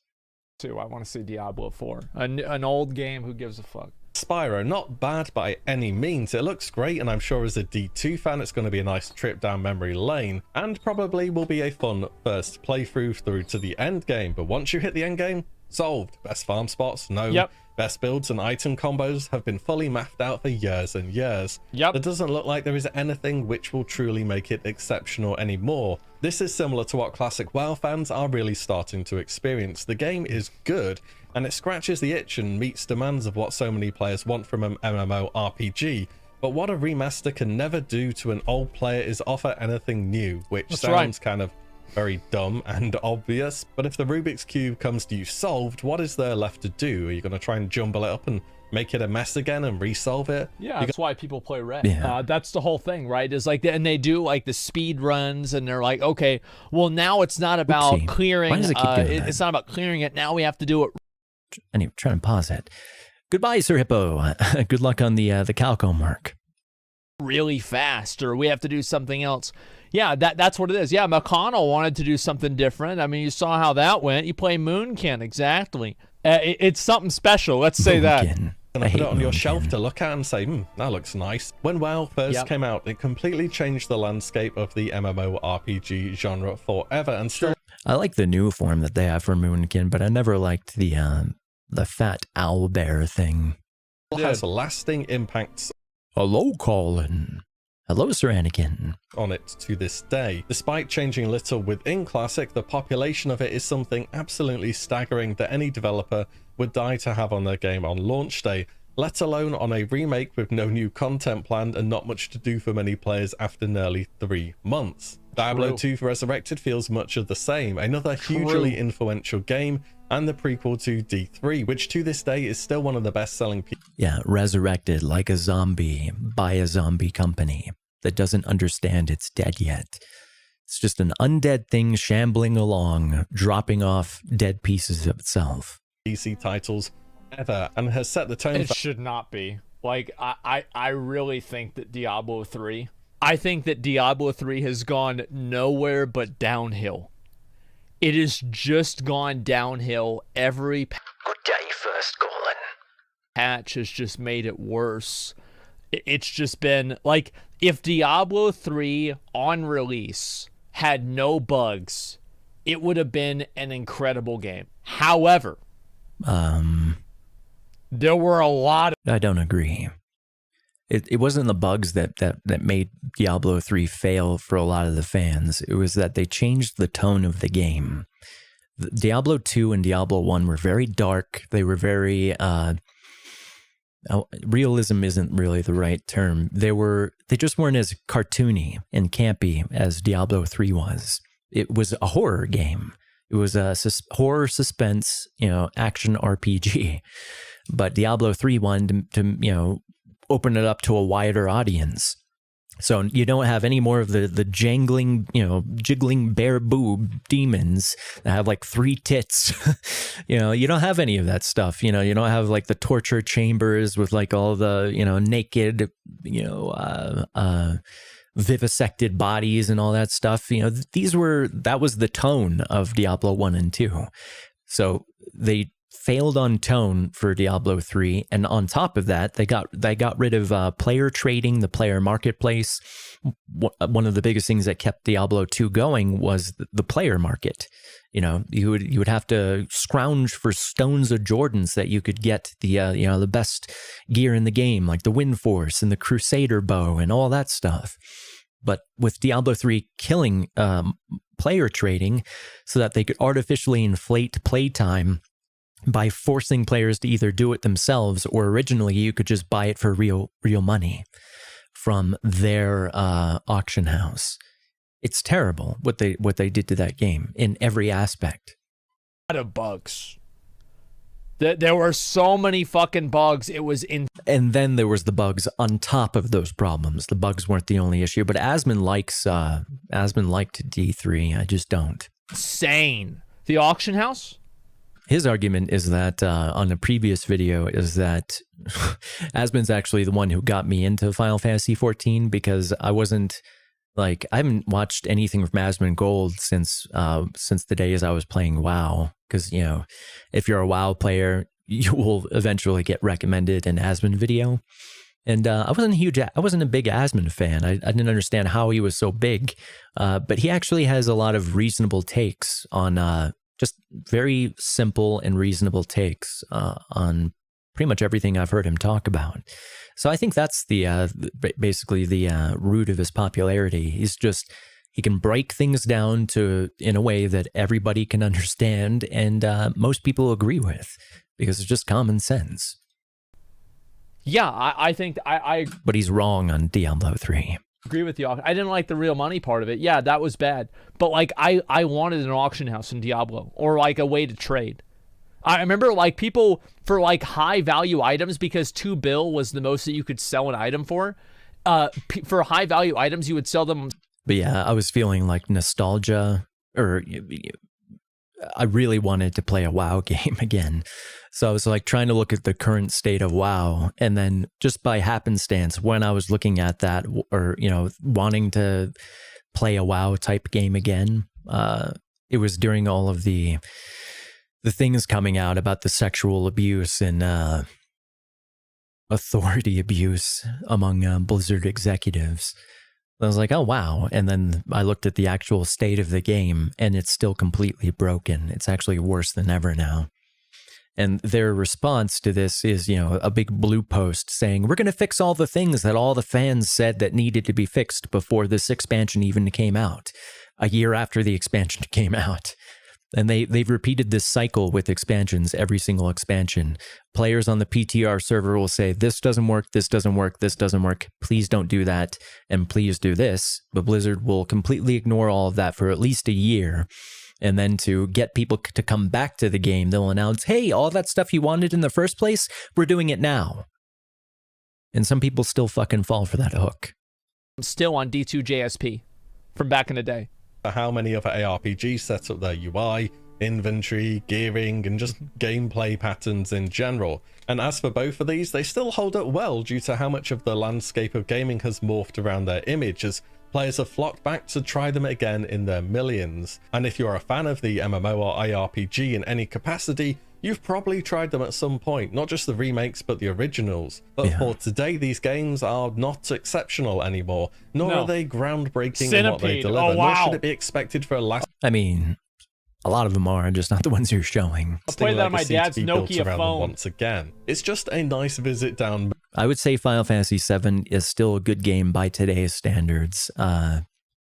I want to see Diablo 4, an old game. Who gives a fuck? Spyro, not bad by any means. It looks great, and I'm sure as a D2 fan it's going to be a nice trip down memory lane, and probably will be a fun first playthrough through to the end game. But once you hit the end game, solved. Best farm spots, no. Yep. Best builds and item combos have been fully mapped out for years and years. Yep. It doesn't look like there is anything which will truly make it exceptional anymore. This is similar to what classic WoW fans are really starting to experience. The game is good, and it scratches the itch and meets demands of what so many players want from an MMORPG. But what a remaster can never do to an old player is offer anything new, which sounds kind of very dumb and obvious. But if the Rubik's Cube comes to you solved, what is there left to do? Are you going to try and jumble it up and make it a mess again and resolve it? Yeah, that's why people play Red. Yeah. That's the whole thing, right? Is like, and they do like the speed runs, and they're like, okay, well, now it's not about clearing. It's not about clearing it. Now we have to do it. Anyway, trying to pause it. Goodbye, Sir Hippo. Good luck on the Calco mark. Really fast, or we have to do something else. Yeah, that's what it is. Yeah, McConnell wanted to do something different. I mean, you saw how that went. You play Moonkin, exactly. It's something special. Let's say that. And put it on your shelf to look at and say, that looks nice. When WoW first came out, it completely changed the landscape of the MMORPG genre forever, and still. I like the new form that they have for Moonkin, but I never liked the fat owl bear thing. It has lasting impacts. Hello, Colin. Hello, Sir Anakin. On it to this day. Despite changing little within Classic, the population of it is something absolutely staggering that any developer would die to have on their game on launch day, let alone on a remake with no new content planned and not much to do for many players after nearly 3 months. Diablo 2 Resurrected feels much of the same, another hugely influential game, and the prequel to D3, which to this day is still one of the best-selling pieces. Yeah, resurrected like a zombie by a zombie company that doesn't understand it's dead yet. It's just an undead thing shambling along, dropping off dead pieces of itself. PC titles ever, and has set the tone. It should not be. Like, I really think that Diablo 3... I think that Diablo 3 has gone nowhere but downhill. It has just gone downhill. Every good day first, Colin. patch has just made it worse. It's just been like, if Diablo 3 on release had no bugs, it would have been an incredible game. However, there were a lot of... I don't agree. It wasn't the bugs that made Diablo 3 fail for a lot of the fans. It was that they changed the tone of the game. Diablo 2 and Diablo 1 were very dark. They were very... realism isn't really the right term. They just weren't as cartoony and campy as Diablo 3 was. It was a horror game. It was a horror suspense, action RPG. But Diablo 3 wanted to open it up to a wider audience. So you don't have any more of the jangling, jiggling bare boob demons that have like 3 tits. You don't have any of that stuff. You don't have like the torture chambers with like all the, naked, vivisected bodies and all that stuff. That was the tone of Diablo 1 and 2. So they failed on tone for Diablo 3, and on top of that, they got rid of player trading, the player marketplace. One of the biggest things that kept Diablo 2 going was the player market. You would have to scrounge for stones of Jordans that you could get the best gear in the game, like the Wind Force and the Crusader bow and all that stuff. But with Diablo 3 killing player trading so that they could artificially inflate playtime by forcing players to either do it themselves, or originally you could just buy it for real money from their auction house. It's terrible what they did to that game in every aspect. A lot of bugs. There were so many fucking bugs. It was And then there was the bugs on top of those problems. The bugs weren't the only issue, but Asmon liked D3. I just don't. Insane. The auction house? His argument is that on a previous video is that Asmon's actually the one who got me into Final Fantasy XIV, because I haven't watched anything from Asmon Gold since the days I was playing WoW. Because, if you're a WoW player, you will eventually get recommended an Asmon video. And I wasn't a big Asmon fan. I didn't understand how he was so big. But he actually has a lot of reasonable takes on just very simple and reasonable takes on pretty much everything I've heard him talk about. So I think that's basically the root of his popularity. He can break things down in a way that everybody can understand, and most people agree with, because it's just common sense. Yeah, I think I But he's wrong on Diablo 3. Agree with you. I didn't like the real money part of it. Yeah, that was bad. But like I wanted an auction house in Diablo, or like a way to trade. I remember like people for like high value items, because 2 bill was the most that you could sell an item for. For high value items, you would sell them. But yeah, I was feeling like nostalgia, or I really wanted to play a WoW game again. So I was like trying to look at the current state of WoW, and then just by happenstance, when I was looking at that, or wanting to play a WoW type game again, it was during all of the things coming out about the sexual abuse and authority abuse among Blizzard executives. I was like, oh, wow. And then I looked at the actual state of the game, and it's still completely broken. It's actually worse than ever now. And their response to this is, a big blue post saying, we're going to fix all the things that all the fans said that needed to be fixed before this expansion even came out, a year after the expansion came out. And they've repeated this cycle with expansions, every single expansion. Players on the PTR server will say, this doesn't work, this doesn't work, this doesn't work. Please don't do that, and please do this. But Blizzard will completely ignore all of that for at least a year. And then to get people to come back to the game, they'll announce, hey, all that stuff you wanted in the first place, we're doing it now. And some people still fucking fall for that hook. I'm still on D2 JSP from back in the day. How many other ARPGs set up their UI, inventory, gearing, and just gameplay patterns in general. And as for both of these, they still hold up well due to how much of the landscape of gaming has morphed around their image, as players have flocked back to try them again in their millions. And if you're a fan of the MMO or ARPG in any capacity, You've probably tried them at some point, not just the remakes, but the originals. But for today, these games are not exceptional anymore, nor are they groundbreaking in what they deliver, nor should it be expected for a last... I mean, a lot of them are, just not the ones you're showing. I played that on my dad's Nokia phone. Once again, it's just a nice visit down. I would say Final Fantasy VII is still a good game by today's standards.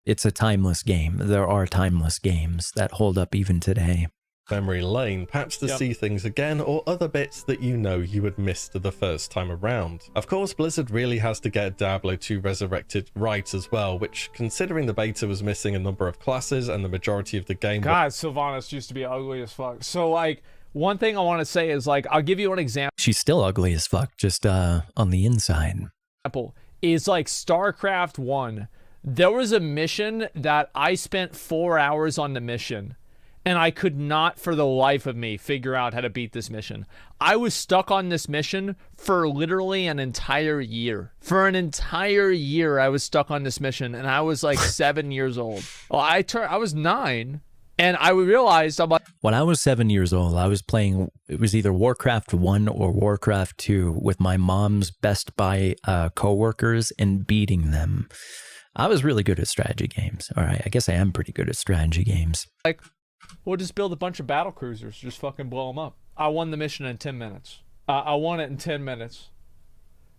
It's a timeless game. There are timeless games that hold up even today. Memory lane, perhaps to see things again, or other bits that you know you had missed the first time around. Of course, Blizzard really has to get Diablo 2 Resurrected right as well, which, considering the beta was missing a number of classes and the majority of the game... God, Sylvanas used to be ugly as fuck. So, like, one thing I want to say is, like, I'll give you an example. She's still ugly as fuck, just on the inside. Is like StarCraft 1. There was a mission that I spent 4 hours on the mission, and I could not for the life of me figure out how to beat this mission. I was stuck on this mission for literally an entire year. For an entire year, I was stuck on this mission, and I was like 7 years old. Well, I was 9, and I realized I'm like... When I was 7 years old, I was playing, it was either Warcraft 1 or Warcraft 2 with my mom's Best Buy co-workers and beating them. I was really good at strategy games. All right, I guess I am pretty good at strategy games. Like, we'll just build a bunch of battle cruisers, just fucking blow them up. I won the mission in 10 minutes. I won it in 10 minutes.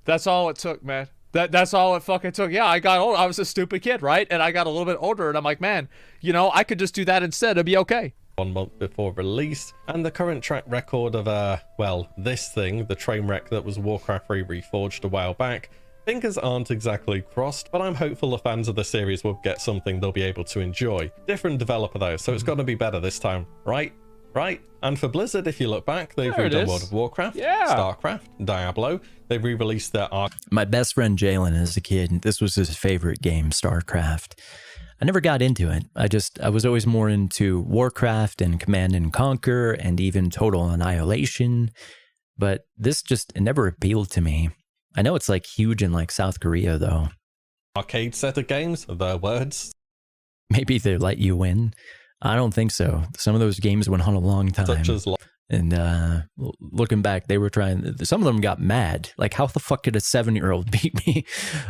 That's all it took, man. That's all it fucking took. Yeah, I got old. I was a stupid kid, right? And I got a little bit older, and I'm like, man, you know, I could just do that instead. It'd be okay. 1 month before release, and the current track record of, well, this thing, the train wreck that was Warcraft 3 Reforged a while back, fingers aren't exactly crossed, but I'm hopeful the fans of the series will get something they'll be able to enjoy. Different developer though, so it's got to be better this time, right? Right? And for Blizzard, if you look back, they've redone World of Warcraft, StarCraft, Diablo. They've re-released their art. My best friend Jalen, as a kid, this was his favorite game, StarCraft. I never got into it. I was always more into Warcraft and Command and Conquer and even Total Annihilation. But this just, it never appealed to me. I know it's like huge in like South Korea though. Arcade set of games, their words. Maybe they let you win. I don't think so. Some of those games went on a long time. Such as and looking back, they were trying, some of them got mad. Like, how the fuck could a 7-year-old beat me?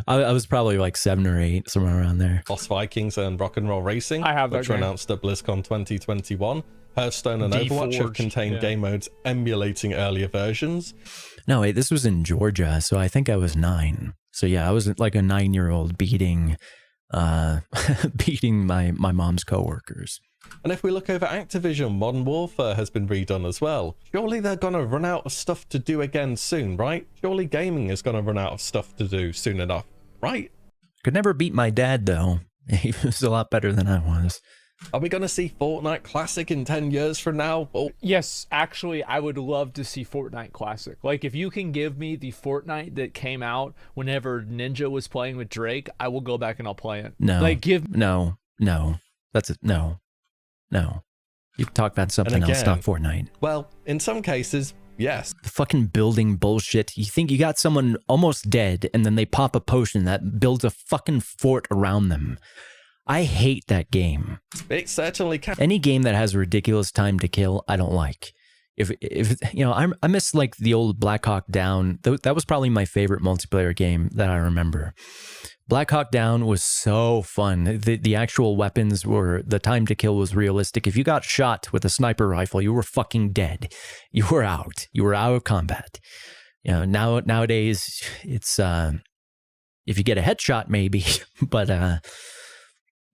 I was probably like 7 or 8, somewhere around there. Lost Vikings and Rock and Roll Racing, I have that which were announced at BlizzCon 2021. Hearthstone and Overwatch have contained game modes emulating earlier versions. No, wait, this was in Georgia, so I think I was 9. So yeah, I was like a 9-year-old beating beating my mom's coworkers. And if we look over Activision, Modern Warfare has been redone as well. Surely they're gonna run out of stuff to do again soon, right? Surely gaming is gonna run out of stuff to do soon enough, right? Could never beat my dad though. He was a lot better than I was. Are we going to see Fortnite Classic in 10 years from now? Oh. Yes, actually, I would love to see Fortnite Classic. Like, if you can give me the Fortnite that came out whenever Ninja was playing with Drake, I will go back and I'll play it. No. Like, No. That's it. No. You talk about something else, not Fortnite. Well, in some cases, yes. The fucking building bullshit. You think you got someone almost dead, and then they pop a potion that builds a fucking fort around them. I hate that game. It certainly can. Any game that has ridiculous time to kill, I don't like. If you know, I miss like the old Black Hawk Down. That was probably my favorite multiplayer game that I remember. Black Hawk Down was so fun. The actual weapons were, the time to kill was realistic. If you got shot with a sniper rifle, you were fucking dead. You were out. You were out of combat. You know, nowadays it's if you get a headshot maybe, but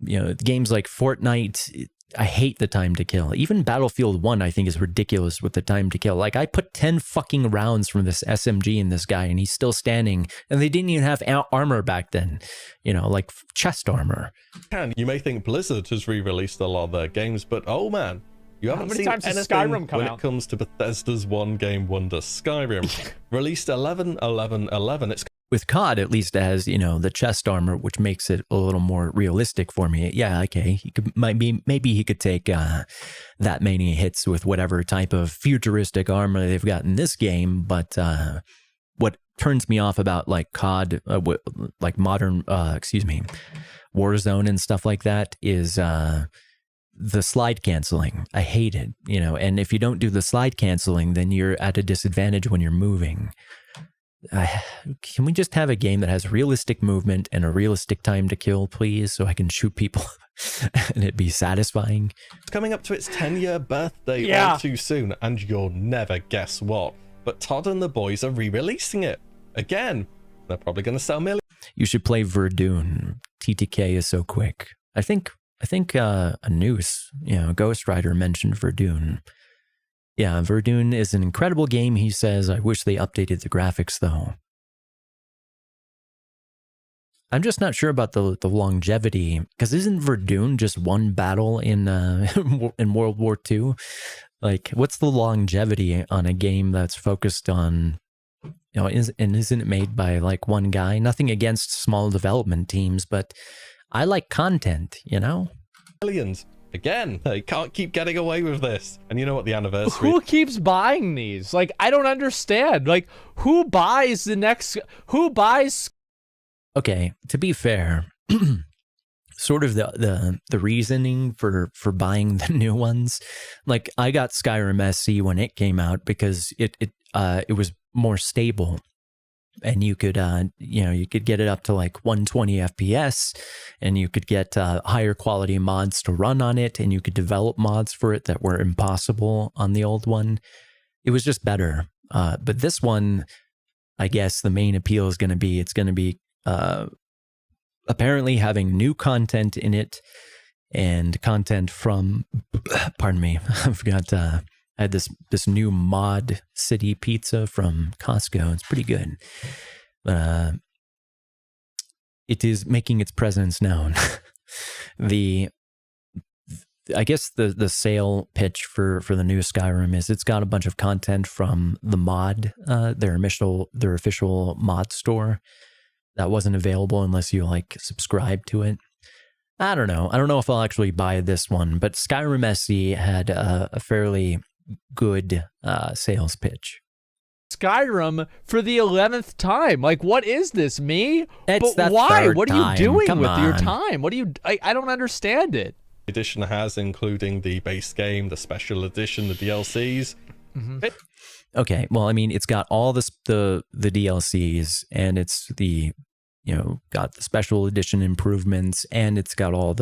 you know, games like Fortnite, I hate the time to kill. Even Battlefield 1, I think, is ridiculous with the time to kill. Like, I put 10 fucking rounds from this SMG in this guy, and he's still standing. And they didn't even have armor back then, you know, like chest armor. You may think Blizzard has re-released a lot of their games, but oh man, you haven't seen anything Skyrim when it comes to Bethesda's one-game wonder, Skyrim. Released 11/11/11. It's with COD, at least, it has, you know, the chest armor, which makes it a little more realistic for me. Yeah, okay, he could maybe he could take that many hits with whatever type of futuristic armor they've got in this game. But what turns me off about like COD, like modern, Warzone and stuff like that is the slide canceling. I hate it, you know, and if you don't do the slide canceling, then you're at a disadvantage when you're moving. Can we just have a game that has realistic movement and a realistic time to kill, please, so I can shoot people and it'd be satisfying? It's coming up to its 10-year birthday all too soon, and you'll never guess what. But Todd and the boys are re-releasing it. Again, they're probably going to sell millions. You should play Verdun. TTK is so quick. I think a Noose, you know, Ghost Rider mentioned Verdun. Yeah, Verdun is an incredible game, he says. I wish they updated the graphics, though. I'm just not sure about the longevity, because isn't Verdun just one battle in in World War II? Like, what's the longevity on a game that's focused on, you know, isn't it made by like one guy? Nothing against small development teams, but I like content, you know? Millions. Again, they can't keep getting away with this. And you know what the anniversary... Who keeps buying these? Like, I don't understand. Like, who buys the next... Who buys... Okay, to be fair, sort of the reasoning for buying the new ones, like, I got Skyrim SC when it came out because it was more stable. And you could, you know, you could get it up to like 120 FPS, and you could get higher quality mods to run on it, and you could develop mods for it that were impossible on the old one. It was just better. But this one, I guess the main appeal is going to be, it's going to be apparently having new content in it, and content from, pardon me, I've got... I had this new mod city pizza from Costco. It's pretty good. It is making its presence known. I guess the sale pitch for the new Skyrim is it's got a bunch of content from the mod, their official mod store that wasn't available unless you like subscribe to it. I don't know. I don't know if I'll actually buy this one, but Skyrim SC had a fairly good sales pitch. Skyrim for the 11th time. Like, what is this, me? But why? What are you doing Come with on. your time? What do you... I don't understand it. Edition has, including the base game, the special edition, the DLCs. Mm-hmm. Okay, well, I mean, it's got all the DLCs, and it's the, you know, got the special edition improvements, and it's got all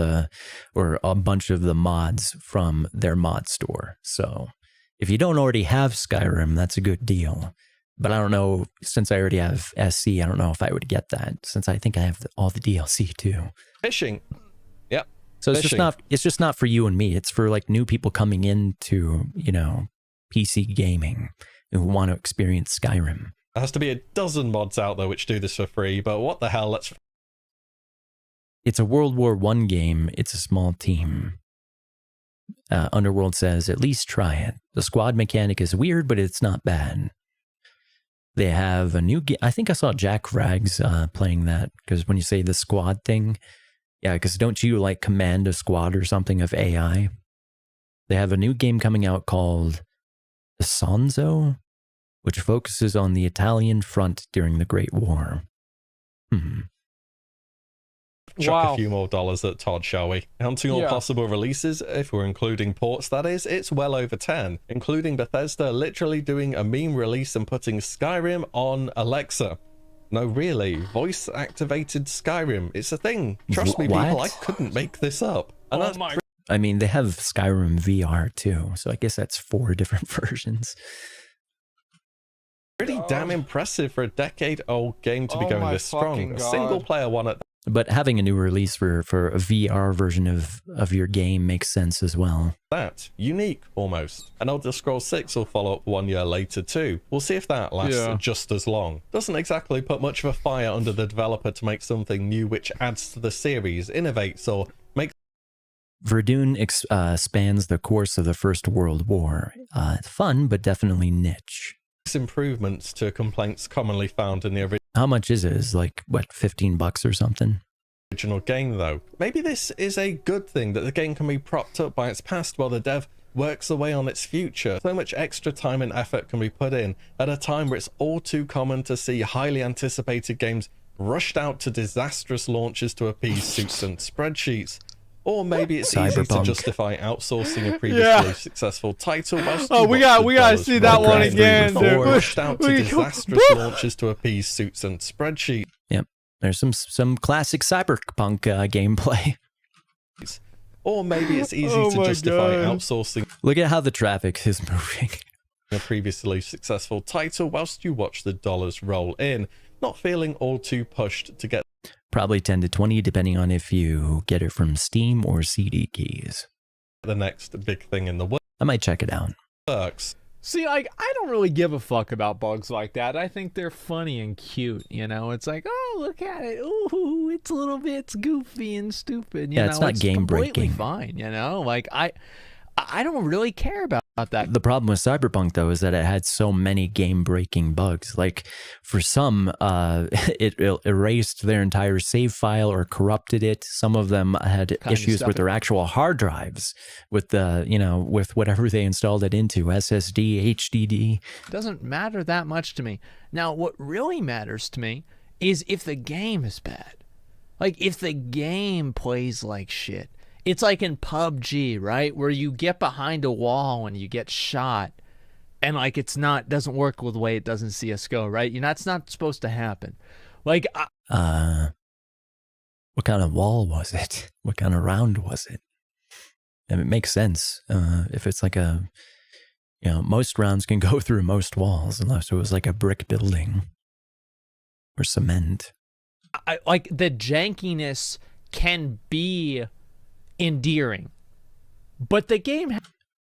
or a bunch of the mods from their mod store. So if you don't already have Skyrim, that's a good deal. But I don't know, since I already have SC, I don't know if I would get that, since I think I have all the DLC too. Fishing. Yep. So it's just not for you and me. It's for like new people coming into, you know, PC gaming who want to experience Skyrim. There has to be a dozen mods out there which do this for free, but what the hell, It's a World War I game. It's a small team. Underworld says, at least try it. The squad mechanic is weird, but it's not bad. They have a new game. I think I saw Jack Rags playing that, because when you say the squad thing, yeah, because don't you like command a squad or something of AI? They have a new game coming out called Sonzo, which focuses on the front during the Great War. Chuck Wow. a few more dollars at Todd, shall we? Counting all possible releases, if we're including ports, that is, it's well over 10, including Bethesda literally doing a meme release and putting Skyrim on Alexa. No, really, voice-activated Skyrim. It's a thing. Trust me, people, I couldn't make this up. And I mean, they have Skyrim VR too, so I guess that's 4 different versions. pretty damn impressive for a decade-old game to be going this strong. A single-player one at But having a new release for a VR version of your game makes sense as well. that. Unique, almost. And Elder Scrolls 6 will follow up 1 year later too. We'll see if that lasts just as long. Doesn't exactly put much of a fire under the developer to make something new which adds to the series, innovates, or makes Verdun spans the course of the First World War. Fun, but definitely niche. improvements to complaints commonly found in the How much is it? Is like, what, $15 or something? original game, though. Maybe this is a good thing, that the game can be propped up by its past while the dev works away on its future. So much extra time and effort can be put in at a time where it's all too common to see highly anticipated games rushed out to disastrous launches to appease suits and spreadsheets. Or maybe it's easy to Cyberpunk. justify outsourcing a previously successful title. Oh, we gotta see that one again, dude. Rushed out to disastrous launches to appease suits and spreadsheets. Yep. There's some classic cyberpunk gameplay. Or maybe it's easy to justify outsourcing Look at how the traffic is moving. a previously successful title whilst you watch the dollars roll in, not feeling all too pushed to get Probably 10 to 20, depending on if you get it from Steam or CD keys. the next big thing in the I might check it out. works. See, like, I don't really give a fuck about bugs like that. I think they're funny and cute, you know? It's like, oh, look at it. Ooh, it's a little bit goofy and stupid, you know? It's not game completely breaking. fine, you know? Like, I don't really care about that. The problem with Cyberpunk, though, is that it had so many game-breaking bugs. Like, for some, it erased their entire save file or corrupted it. Some of them had issues with their actual hard drives, with the, with whatever they installed it into, SSD, HDD. Doesn't matter that much to me. Now, what really matters to me is if the game is bad. Like, if the game plays like shit. It's like in PUBG, right? Where you get behind a wall and you get shot and like doesn't work with the way it does in CSGO, right? That's not supposed to happen. Like, What kind of wall was it? What kind of round was it? And it makes sense. If it's like most rounds can go through most walls unless it was like a brick building or cement. like the jankiness can be endearing, but the game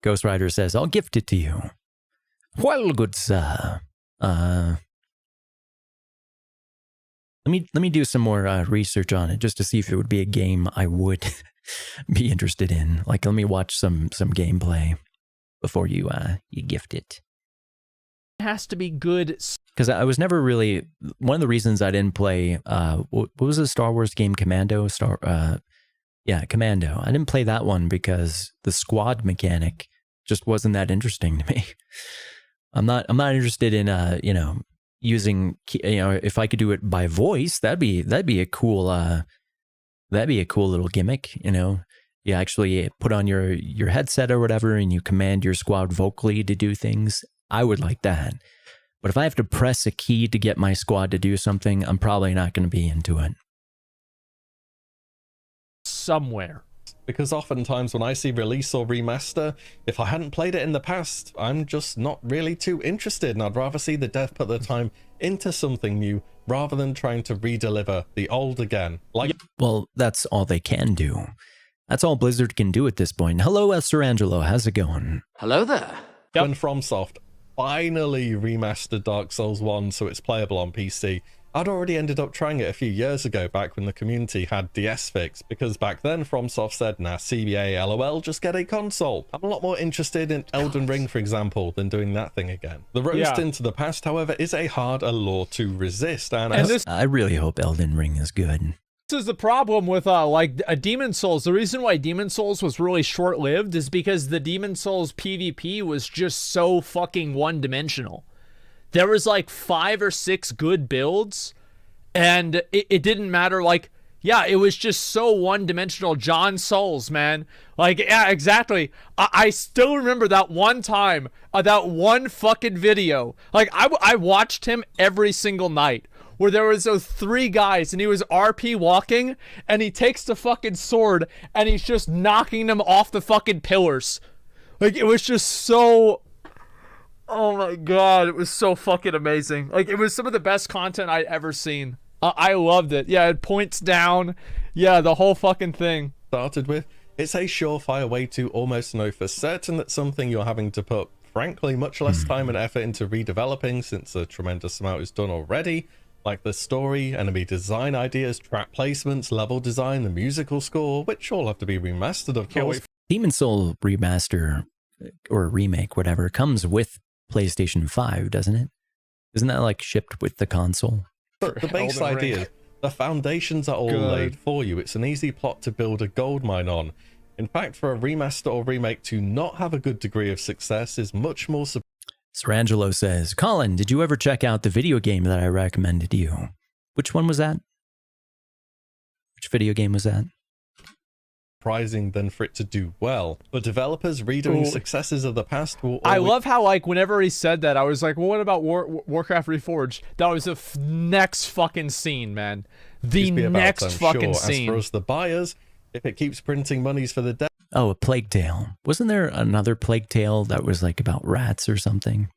Ghost Rider says, I'll gift it to you. Well, good sir. Let me do some more research on it just to see if it would be a game I would be interested in. Like, let me watch some gameplay before you gift it. has to be good. Because I was never really, one of the reasons I didn't play, what was the Star Wars game, Commando? Commando. I didn't play that one because the squad mechanic just wasn't that interesting to me. I'm not interested in, using, if I could do it by voice, that'd be a cool little gimmick. You actually put on your headset or whatever and you command your squad vocally to do things. I would like that. But if I have to press a key to get my squad to do something, I'm probably not going to be into it. Somewhere. Because oftentimes when I see release or remaster, if I hadn't played it in the past, I'm just not really too interested, and I'd rather see the dev put their time into something new rather than trying to re-deliver the old again. Well, that's all they can do. That's all Blizzard can do at this point. Hello, Sir Angelo. How's it going? Hello there. When FromSoft finally remastered Dark Souls 1 so it's playable on PC, I'd already ended up trying it a few years ago back when the community had DS fix, because back then FromSoft said, nah, CBA, LOL, just get a console. I'm a lot more interested in Elden Ring, for example, than doing that thing again. The roast into the past, however, is a hard allure to resist, and I really hope Elden Ring is good. This is the problem with Demon Souls. The reason why Demon Souls was really short-lived is because the Demon Souls PvP was just so fucking one-dimensional. There was like 5 or 6 good builds, and it didn't matter. Like, yeah, it was just so one-dimensional. John Souls, man. Like, yeah, exactly. I still remember that one time, that one fucking video. Like, I watched him every single night, where there was those 3 guys, and he was RP walking, and he takes the fucking sword, and he's just knocking them off the fucking pillars. Like, it was just so... Oh my god, it was so fucking amazing. Like, it was some of the best content I'd ever seen. I loved it. Yeah, it points down. Yeah, the whole fucking thing. Started with, it's a surefire way to almost know for certain that something you're having to put, frankly, much less time and effort into redeveloping, since a tremendous amount is done already. Like the story, enemy design ideas, track placements, level design, the musical score, which all have to be remastered, of course. Demon Soul remaster, or remake, whatever, comes with PlayStation 5, doesn't it? Isn't that like shipped with the console? But the base idea, the foundations are all laid for you. It's an easy plot to build a gold mine on. In fact, for a remaster or remake to not have a good degree of success is much more... Sir Angelo says, Colin, did you ever check out the video game that I recommended you? Which one was that? Which video game was that? surprising than for it to do well. But developers redoing successes of the past will always... I love how, like, whenever he said that, I was like, well, what about Warcraft Reforged? That was the next fucking scene, man. The next fucking scene. As for us, the buyers, if it keeps printing monies for the dev... Oh, a Plague Tale. Wasn't there another Plague Tale that was, like, about rats or something?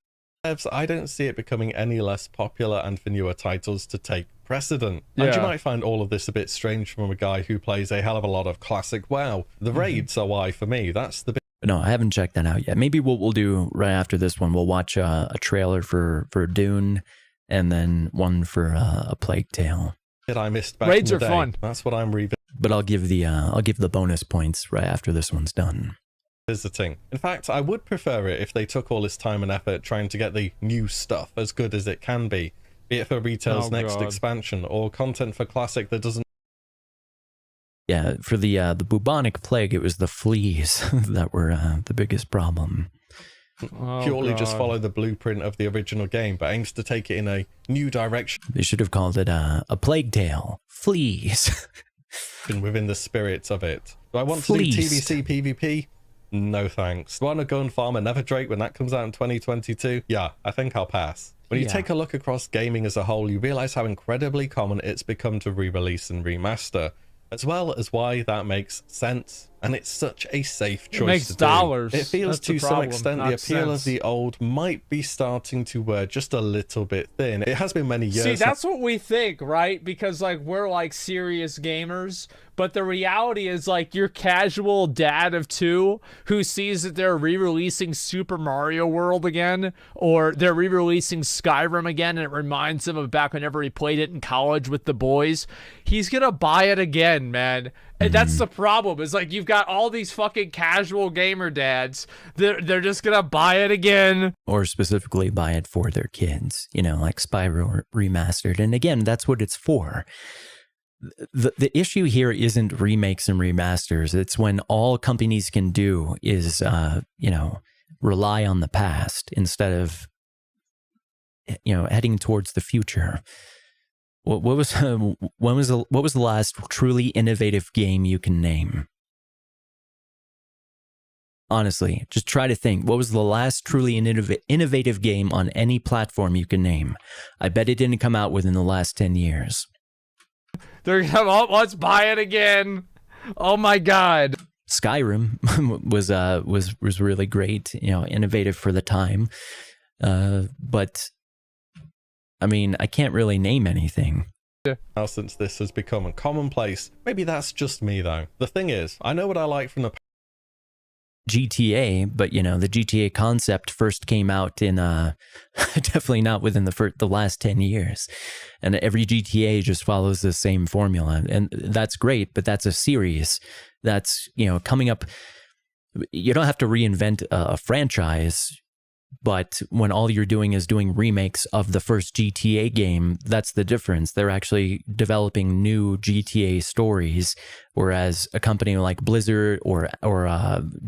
I don't see it becoming any less popular and for newer titles to take precedent. Yeah. And you might find all of this a bit strange from a guy who plays a hell of a lot of classic WoW. The raids are why for me. That's the bit. No, I haven't checked that out yet. Maybe what we'll do right after this one, we'll watch a trailer for Dune and then one for a Plague Tale. That I missed back Raids in the are day. fun. That's what I'm revisiting. But I'll give the bonus points right after this one's done. In fact, I would prefer it if they took all this time and effort trying to get the new stuff as good as it can be it for retail's next expansion or content for classic that doesn't. Yeah, for the bubonic plague, it was the fleas that were the biggest problem. Purely just follow the blueprint of the original game, but aims to take it in a new direction. They should have called it a Plague Tale. Fleas. Within the spirit of it. Do I want Fleas. to do TVC PvP? No thanks. Do I want to go and farm a Nether Drake when that comes out in 2022? Yeah, I think I'll pass. When you take a look across gaming as a whole, you realize how incredibly common it's become to re-release and remaster, as well as why that makes sense. And it's such a safe choice. It makes to dollars. Do. It feels That's to the some problem, extent not the appeal sense. of the old might be starting to wear just a little bit thin. It has been many years. See, that's what we think, right? Because, like, we're, like, serious gamers. But the reality is, like, your casual dad of two who sees that they're re-releasing Super Mario World again, or they're re-releasing Skyrim again, and it reminds him of back whenever he played it in college with the boys, he's gonna buy it again, man. And that's the problem, is, like, you've got all these fucking casual gamer dads, they're just gonna buy it again. Or specifically buy it for their kids, you know, like Spyro Remastered. And again, that's what it's for. The issue here isn't remakes and remasters. It's when all companies can do is, you know, rely on the past instead of, you know, heading towards the future. What was the last truly innovative game you can name? Honestly, just try to think. What was the last truly innovative game on any platform you can name? I bet it didn't come out within the last 10 years. They're gonna, oh, let's buy it again. Oh my god. Skyrim was really great, you know, innovative for the time. But I mean, I can't really name anything. Now, since this has become a commonplace, maybe that's just me though. The thing is, I know what I like from the GTA, but you know, the GTA concept first came out in definitely not within the last 10 years, and every GTA just follows the same formula, and that's great, but that's a series that's, you know, coming up. You don't have to reinvent a franchise, but when all you're doing is doing remakes of the first GTA game, that's the difference. They're actually developing new GTA stories, whereas a company like Blizzard or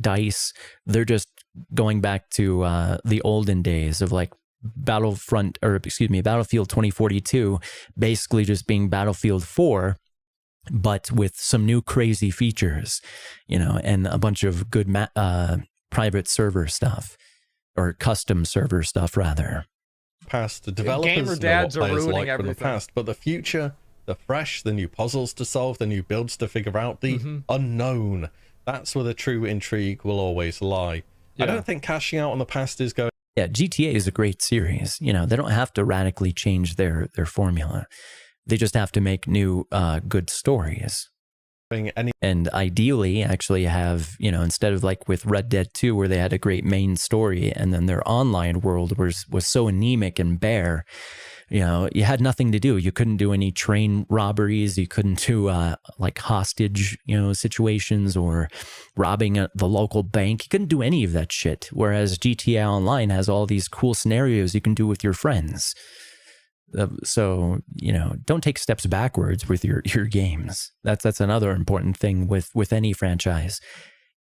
DICE, they're just going back to the olden days of like Battlefield 2042, basically just being Battlefield 4, but with some new crazy features, you know, and a bunch of good private server stuff. Or custom server stuff, rather. Past, the developers gamer dads know what are players ruining like from the everything. past, but the future, the fresh, the new puzzles to solve, the new builds to figure out, the unknown. That's where the true intrigue will always lie. Yeah. I don't think cashing out on the past is going. Yeah, GTA is a great series. You know, they don't have to radically change their formula. They just have to make new good stories. And ideally actually have, you know, instead of like with Red Dead 2 where they had a great main story and then their online world was so anemic and bare, you know, you had nothing to do. You couldn't do any train robberies. You couldn't do like hostage, you know, situations or robbing the local bank. You couldn't do any of that shit. Whereas GTA Online has all these cool scenarios you can do with your friends. So, you know, don't take steps backwards with your games. That's another important thing with any franchise.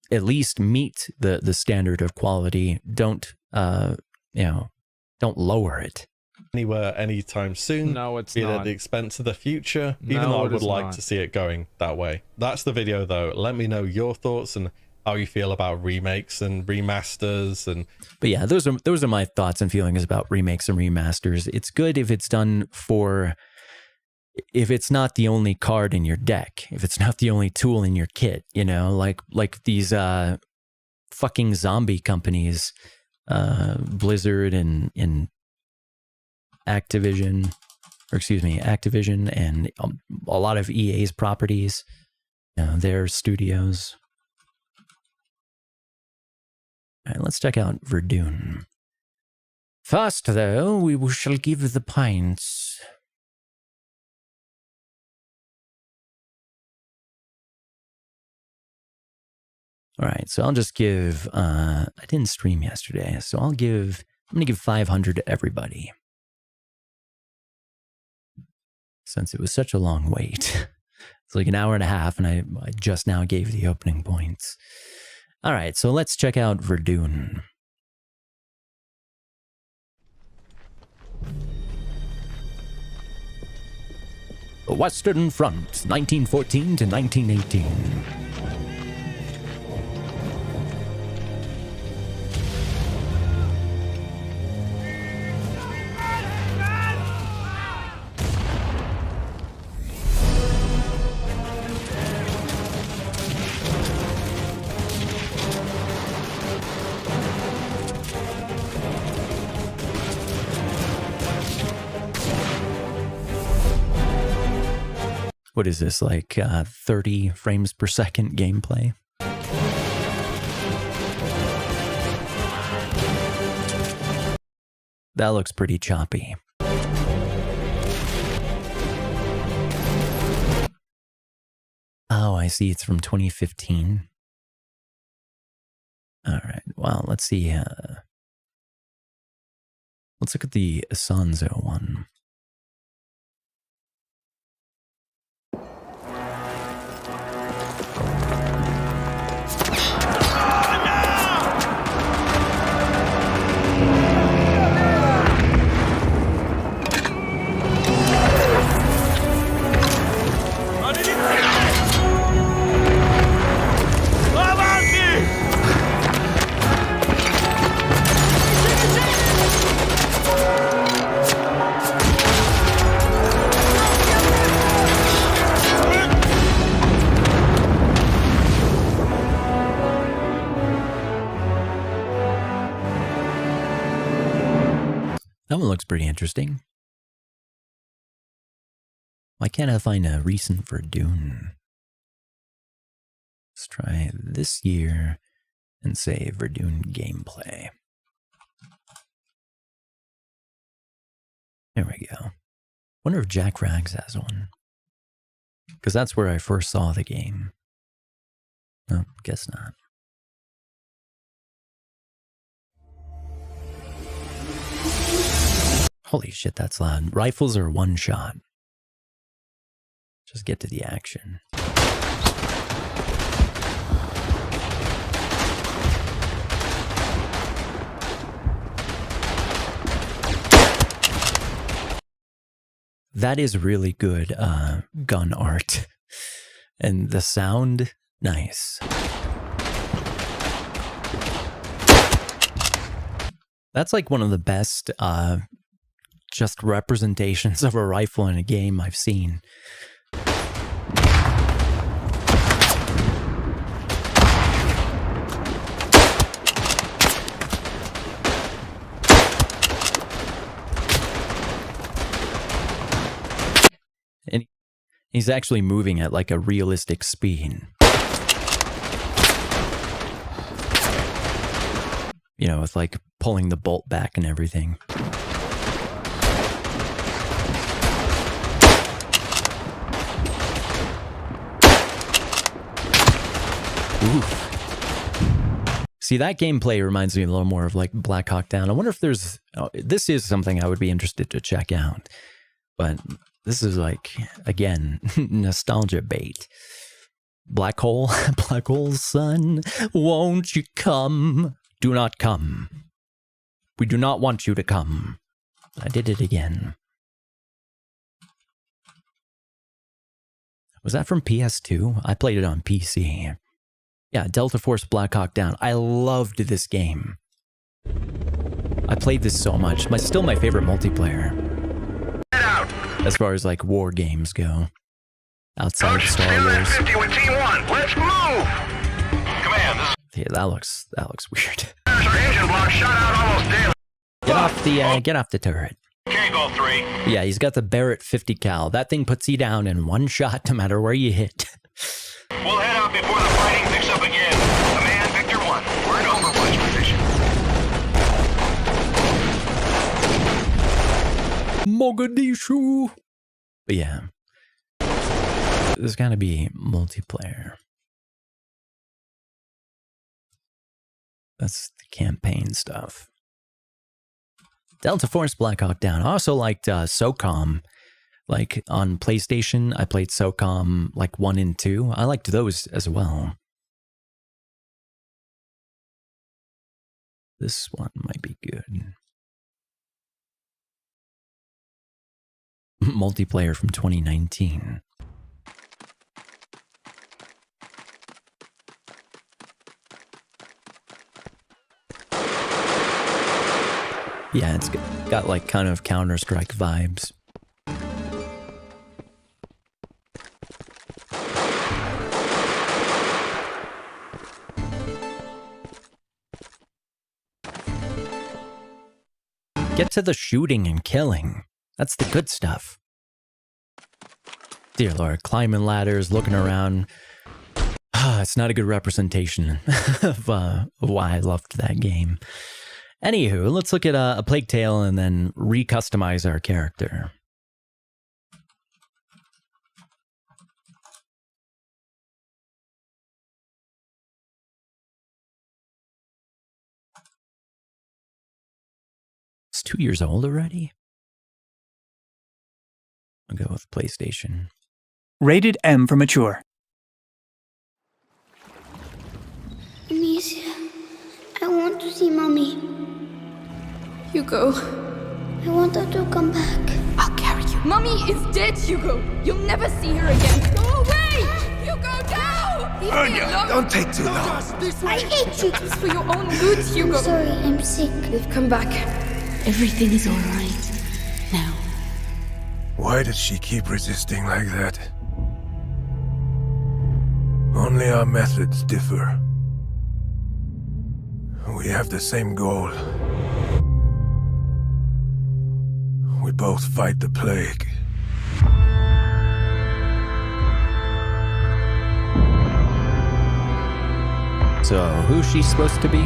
At least meet the standard of quality. Don't, you know, don't lower it. anywhere anytime soon. No, it's be it not. at the expense of the future, even No, though I it would is like not. to see it going that way. That's the video though. Let me know your thoughts and how you feel about remakes and remasters. And but yeah, those are my thoughts and feelings about remakes and remasters. It's good if it's done for, if it's not the only card in your deck, if it's not the only tool in your kit, you know, like these fucking zombie companies, Blizzard and Activision, and a lot of EA's properties, their studios. All right, let's check out Verdun. First, though, we shall give the pints. All right, so I'll just give, I didn't stream yesterday, so I'm going to give 500 to everybody. Since it was such a long wait. It's like an hour and a half, and I just now gave the opening points. All right, so let's check out Verdun. The Western Front, 1914 to 1918. What is this, like 30 frames per second gameplay? That looks pretty choppy. Oh, I see. It's from 2015. All right. Well, let's see. Let's look at the Asanzo one. That one looks pretty interesting. Why can't I find a recent Verdun? Let's try this year and say Verdun gameplay. There we go. Wonder if Jack Rags has one. Because that's where I first saw the game. No, guess not. Holy shit, that's loud. Rifles are one shot. Just get to the action. That is really good gun art. And the sound, nice. That's like one of the best just representations of a rifle in a game I've seen. And he's actually moving at like a realistic speed. You know, with like pulling the bolt back and everything. Oof. See, that gameplay reminds me a little more of like Black Hawk Down. I wonder if there's... Oh, this is something I would be interested to check out. But this is like, again, nostalgia bait. Black hole, black hole sun, won't you come? Do not come. We do not want you to come. I did it again. Was that from PS2? I played it on PC. Yeah, Delta Force Black Hawk Down. I loved this game. I played this so much. Still my favorite multiplayer. As far as like war games go. Outside of Star Wars. 50 with Team 1. Let's move! Command, Yeah, that looks weird. this is our engine block shot out almost daily. Get off the turret. Tango 3. Yeah, he's got the Barrett 50 cal. That thing puts you down in one shot no matter where you hit. We'll head out before the fighting picks up again. Command, Victor 1. We're in Overwatch position. Mogadishu! But yeah. There's gotta be multiplayer. That's the campaign stuff. Delta Force Black Hawk Down. I also liked SOCOM. Like on PlayStation, I played SOCOM like 1 and 2. I liked those as well. This one might be good. Multiplayer from 2019. Yeah, it's got like kind of Counter-Strike vibes. Get to the shooting and killing. That's the good stuff. Dear Lord, climbing ladders, looking around. It's not a good representation of why I loved that game. Anywho, let's look at a Plague Tale and then recustomize our character. It's 2 years old already? I'll go with PlayStation. Rated M for mature. Amicia, I want to see Mommy. Hugo, I want her to come back. I'll carry you. Mommy is dead, Hugo. You'll never see her again. Go away! Hugo, no! Leave me alone. Don't take too long. I hate you. It's for your own good, Hugo. I'm sorry, I'm sick. They've come back. Everything is all right now. Why did she keep resisting like that? Only our methods differ. We have the same goal. We both fight the plague. So, who's she supposed to be?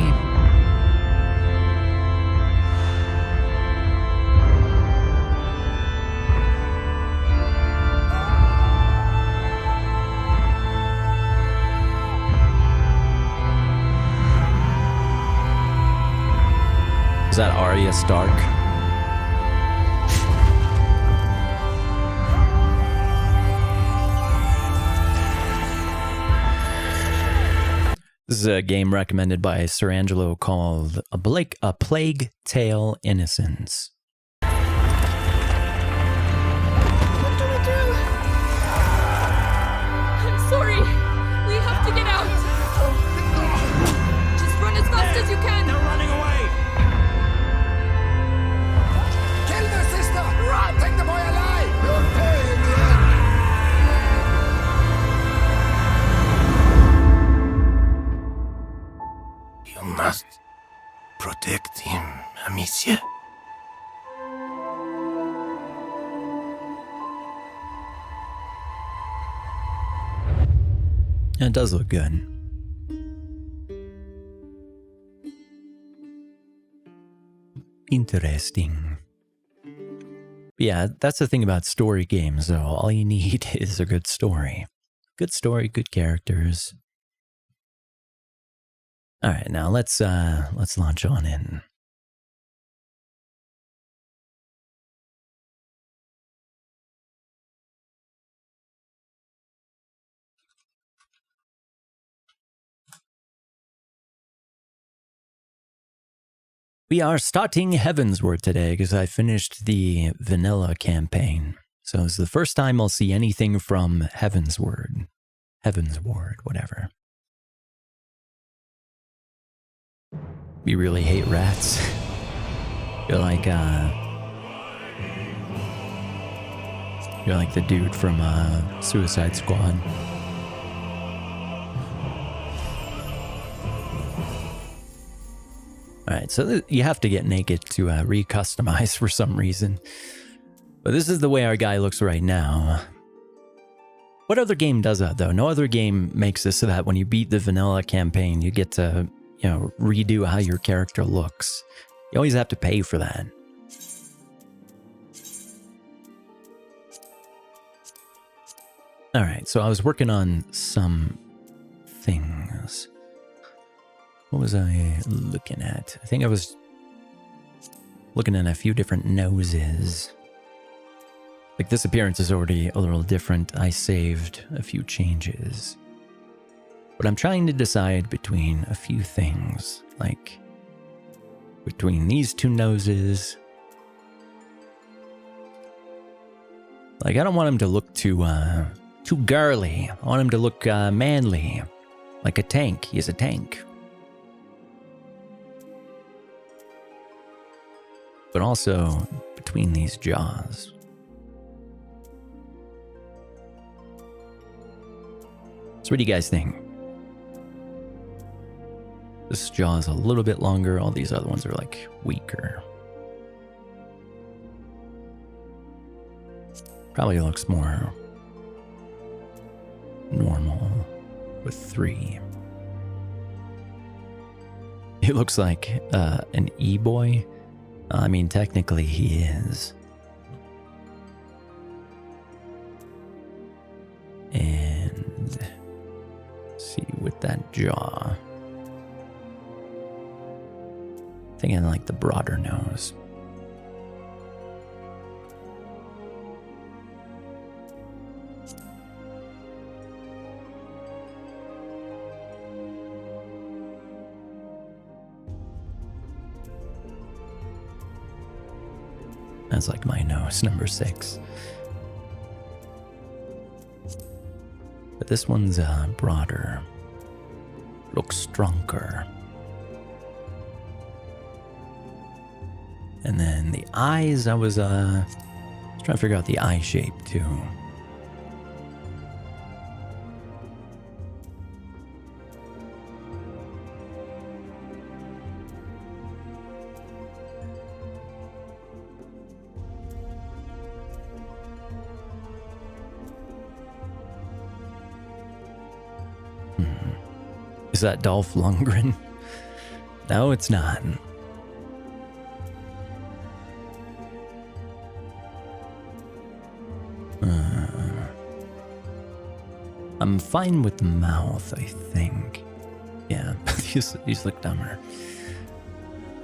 Is that Arya Stark? This is a game recommended by Sir Angelo called A Plague Tale Innocence. What do we do? I'm sorry. We have to get out. Just run as fast as you can. They're running away. Kill their sister! Run! Take the boy alive! You'll pay in the end! You must protect him, Amicia. Yeah, it does look good. Interesting. Yeah, that's the thing about story games, though. All you need is a good story. Good story, good characters. All right, now let's launch on in. We are starting Heavensward today because I finished the vanilla campaign. So it's the first time I'll see anything from Heavensward. Heavensward, whatever. We really hate rats. You're like the dude from Suicide Squad. Alright, so you have to get naked to re-customize for some reason. But this is the way our guy looks right now. What other game does that, though? No other game makes this so that when you beat the vanilla campaign, you get to, you know, redo how your character looks. You always have to pay for that. Alright, so I was working on some things. What was I looking at? I think I was looking at a few different noses. Like, this appearance is already a little different. I saved a few changes. But I'm trying to decide between a few things. Like, between these two noses. Like, I don't want him to look too girly. I want him to look manly. Like a tank. He's a tank. But also between these jaws. So what do you guys think? This jaw is a little bit longer. All these other ones are like weaker. Probably looks more normal with 3. It looks like an e-boy. I mean, technically he is. And let's see, with that jaw, thinking like the broader nose. That's like my nose, number 6. But this one's broader. Looks stronger. And then the eyes, I was trying to figure out the eye shape too. Is that Dolph Lundgren? No, it's not. I'm fine with the mouth, I think. Yeah, these look dumber.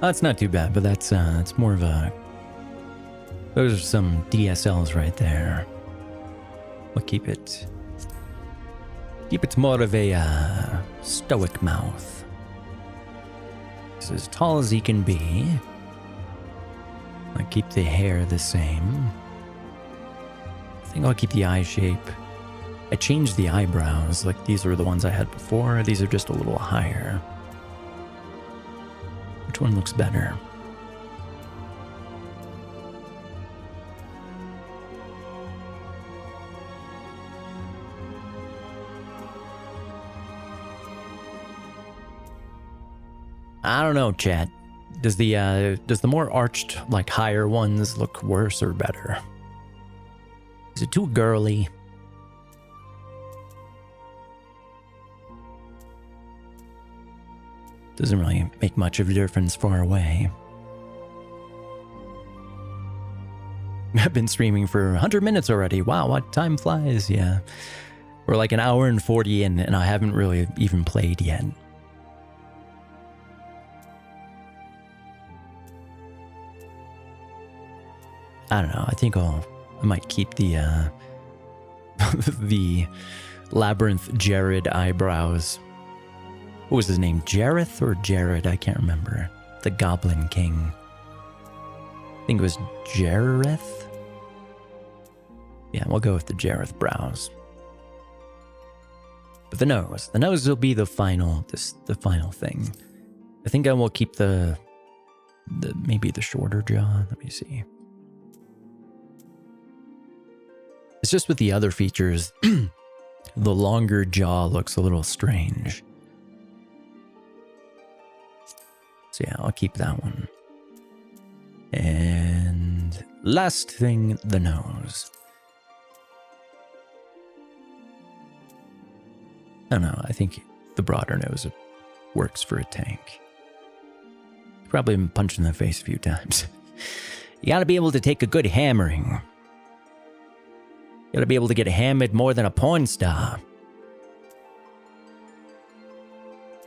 That's not too bad, but that's it's more of a... Those are some DSLs right there. We'll keep it more of a stoic mouth. It's as tall as he can be. I'll keep the hair the same. I think I'll keep the eye shape. I changed the eyebrows. Like, these are the ones I had before. These are just a little higher. Which one looks better? I don't know, chat. Does the more arched, like, higher ones look worse or better? Is it too girly? Doesn't really make much of a difference far away. I've been streaming for 100 minutes already. Wow, what time flies, yeah. We're like an hour and 40 in, and I haven't really even played yet. I don't know, I think I might keep the the Labyrinth Jared eyebrows. What was his name? Jareth or Jared? I can't remember. the Goblin King. I think it was Jareth? Yeah, we'll go with the Jareth brows. But the nose will be the final thing. I think I will keep maybe the shorter jaw. Let me see. It's just with the other features, the longer jaw looks a little strange. So yeah, I'll keep that one. And last thing, the nose. I don't know, I think the broader nose works for a tank. Probably been punched in the face a few times. You gotta be able to take a good hammering. You gotta be able to get hammered more than a porn star.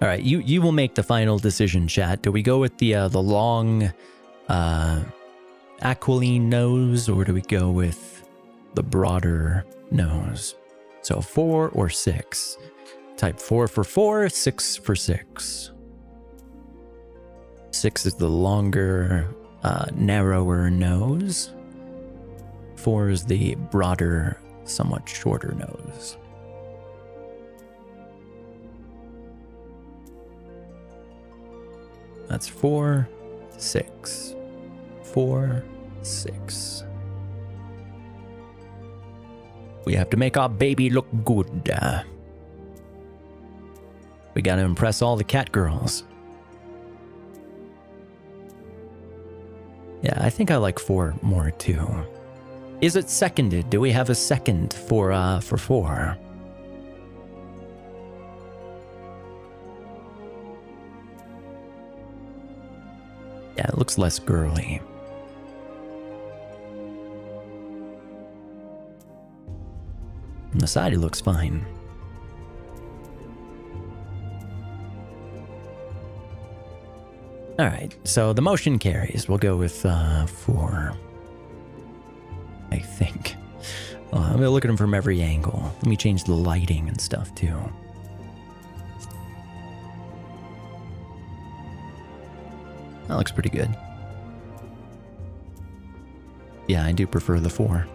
All right, you will make the final decision, chat. Do we go with the long aquiline nose, or do we go with the broader nose? So 4 or 6. Type 4 for 4, 6 for 6. 6 is the longer, narrower nose. 4 is the broader, somewhat shorter nose. That's 4, 6. 4, 6. We have to make our baby look good. We gotta impress all the cat girls. Yeah, I think I like 4 more too. Is it seconded? Do we have a second for 4? Yeah, it looks less girly. On the side, it looks fine. All right, so the motion carries. We'll go with 4. I think. I'm gonna look at them from every angle. Let me change the lighting and stuff too. That looks pretty good. Yeah, I do prefer the 4.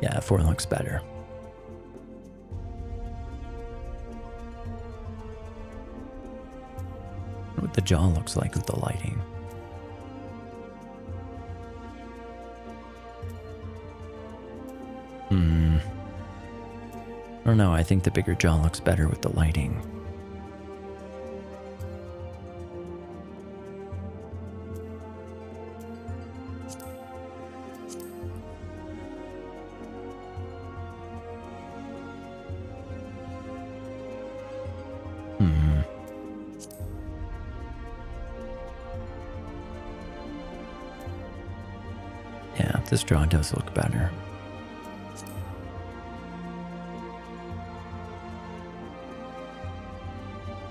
Yeah, 4 looks better. What the jaw looks like with the lighting. I don't know, I think the bigger jaw looks better with the lighting. Yeah, this jaw does look better.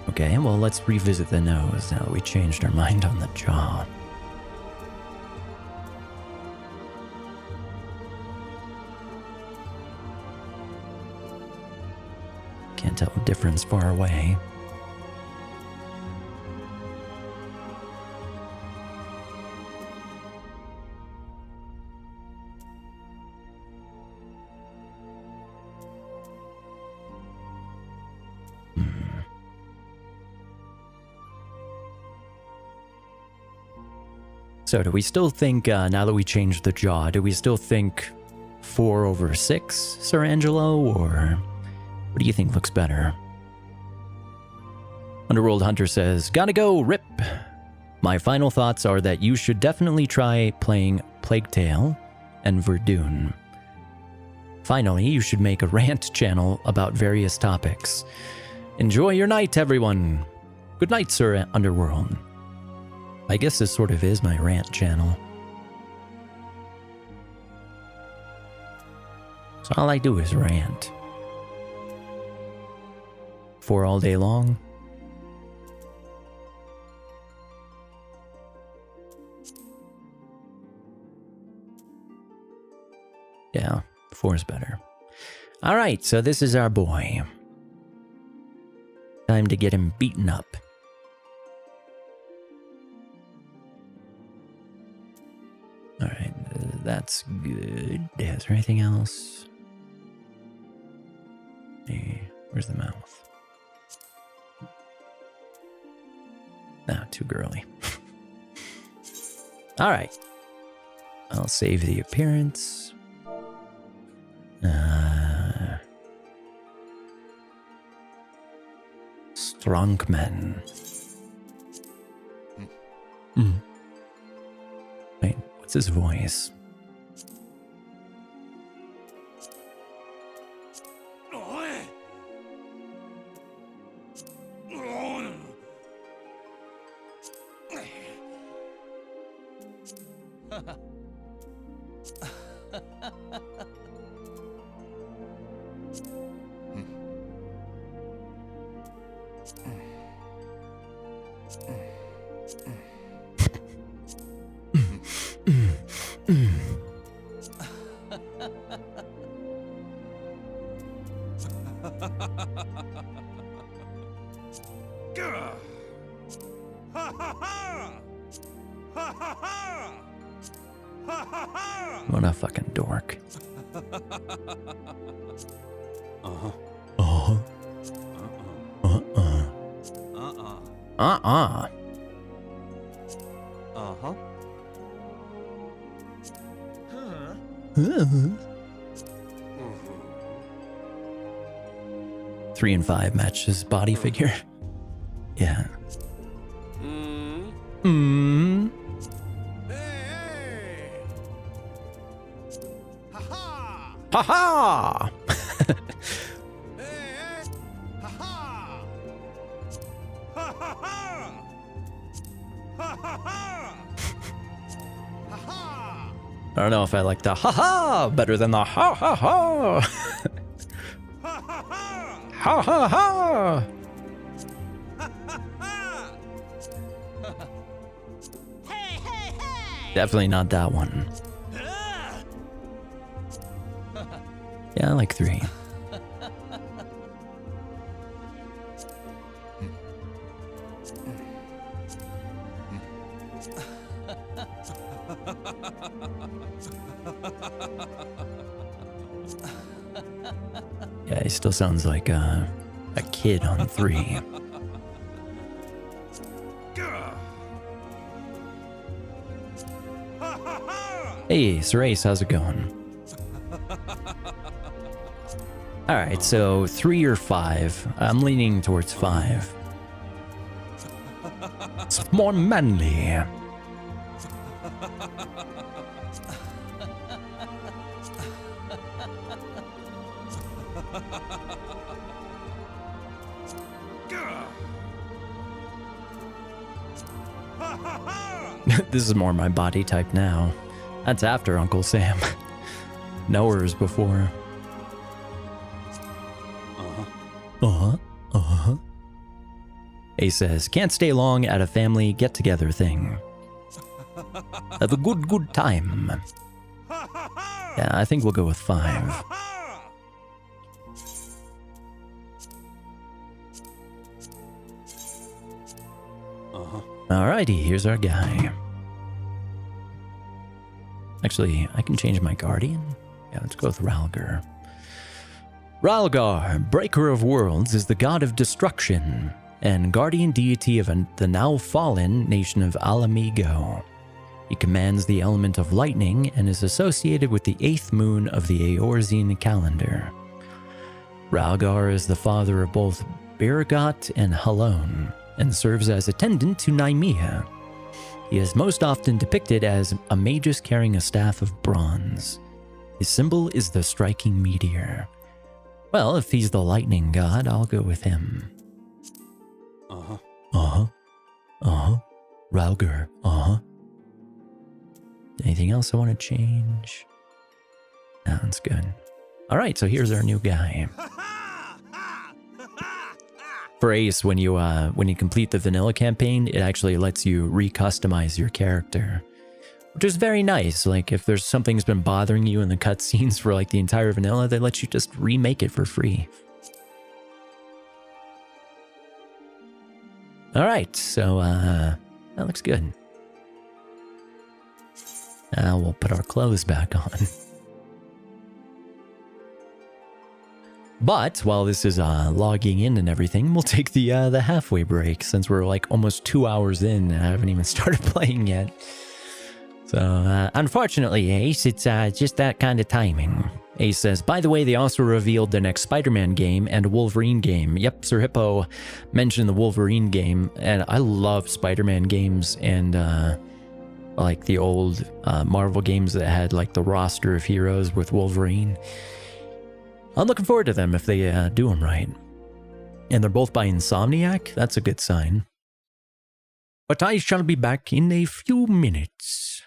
Okay, well, let's revisit the nose now that we changed our mind on the jaw. Can't tell the difference far away. So do we still think, now that we changed the jaw, do we still think 4 over 6, Sir Angelo, or what do you think looks better? Underworld Hunter says, gotta go, rip. My final thoughts are that you should definitely try playing Plague Tale and Verdun. Finally, you should make a rant channel about various topics. Enjoy your night, everyone. Good night, Sir Underworld. I guess this sort of is my rant channel. So all I do is rant. 4 all day long. Yeah, 4 is better. All right, so this is our boy. Time to get him beaten up. that's good. Is there anything else? Hey, where's the mouth? No, too girly. All right. I'll save the appearance. Strongman. Wait, what's his voice? What a fucking dork. Three and five match his body figure. Yeah. Ha ha! I don't know if I like the ha ha better than the ha ha ha. Ha ha ha. Definitely not that one. Yeah, I like 3. Yeah, he still sounds like a kid on 3. Hey, Serace, how's it going? Alright, so 3 or 5. I'm leaning towards 5. It's more manly. This is more my body type now. That's after Uncle Sam. Knowers before. Ace says, can't stay long at a family get-together thing. Have a good time. Yeah, I think we'll go with 5. Alrighty, here's our guy. Actually, I can change my guardian. Yeah, let's go with Ralgar. Ralgar, Breaker of Worlds, is the god of destruction and guardian deity of the now fallen nation of Alamigo. He commands the element of lightning and is associated with the 8th moon of the Eorzean calendar. Ralgar is the father of both Birgot and Halon, and serves as attendant to Nymea. He is most often depicted as a magus carrying a staff of bronze. His symbol is the striking meteor. Well, if he's the lightning god, I'll go with him. Ralgar, Anything else I want to change? No, that's good. All right, so here's our new guy. For Ace, when you complete the vanilla campaign, it actually lets you recustomize your character, which is very nice. Like, if there's something's been bothering you in the cutscenes for like the entire vanilla, they let you just remake it for free. All right, so that looks good. We'll put our clothes back on. But while this is logging in and everything, we'll take the halfway break since we're like almost 2 hours in and I haven't even started playing yet. So unfortunately, Ace, it's just that kind of timing. Ace says, by the way, they also revealed the next Spider-Man game and Wolverine game. Yep, Sir Hippo mentioned the Wolverine game, and I love Spider-Man games and like the old Marvel games that had like the roster of heroes with Wolverine. I'm looking forward to them if they do them right. And they're both by Insomniac. That's a good sign. But I shall be back in a few minutes.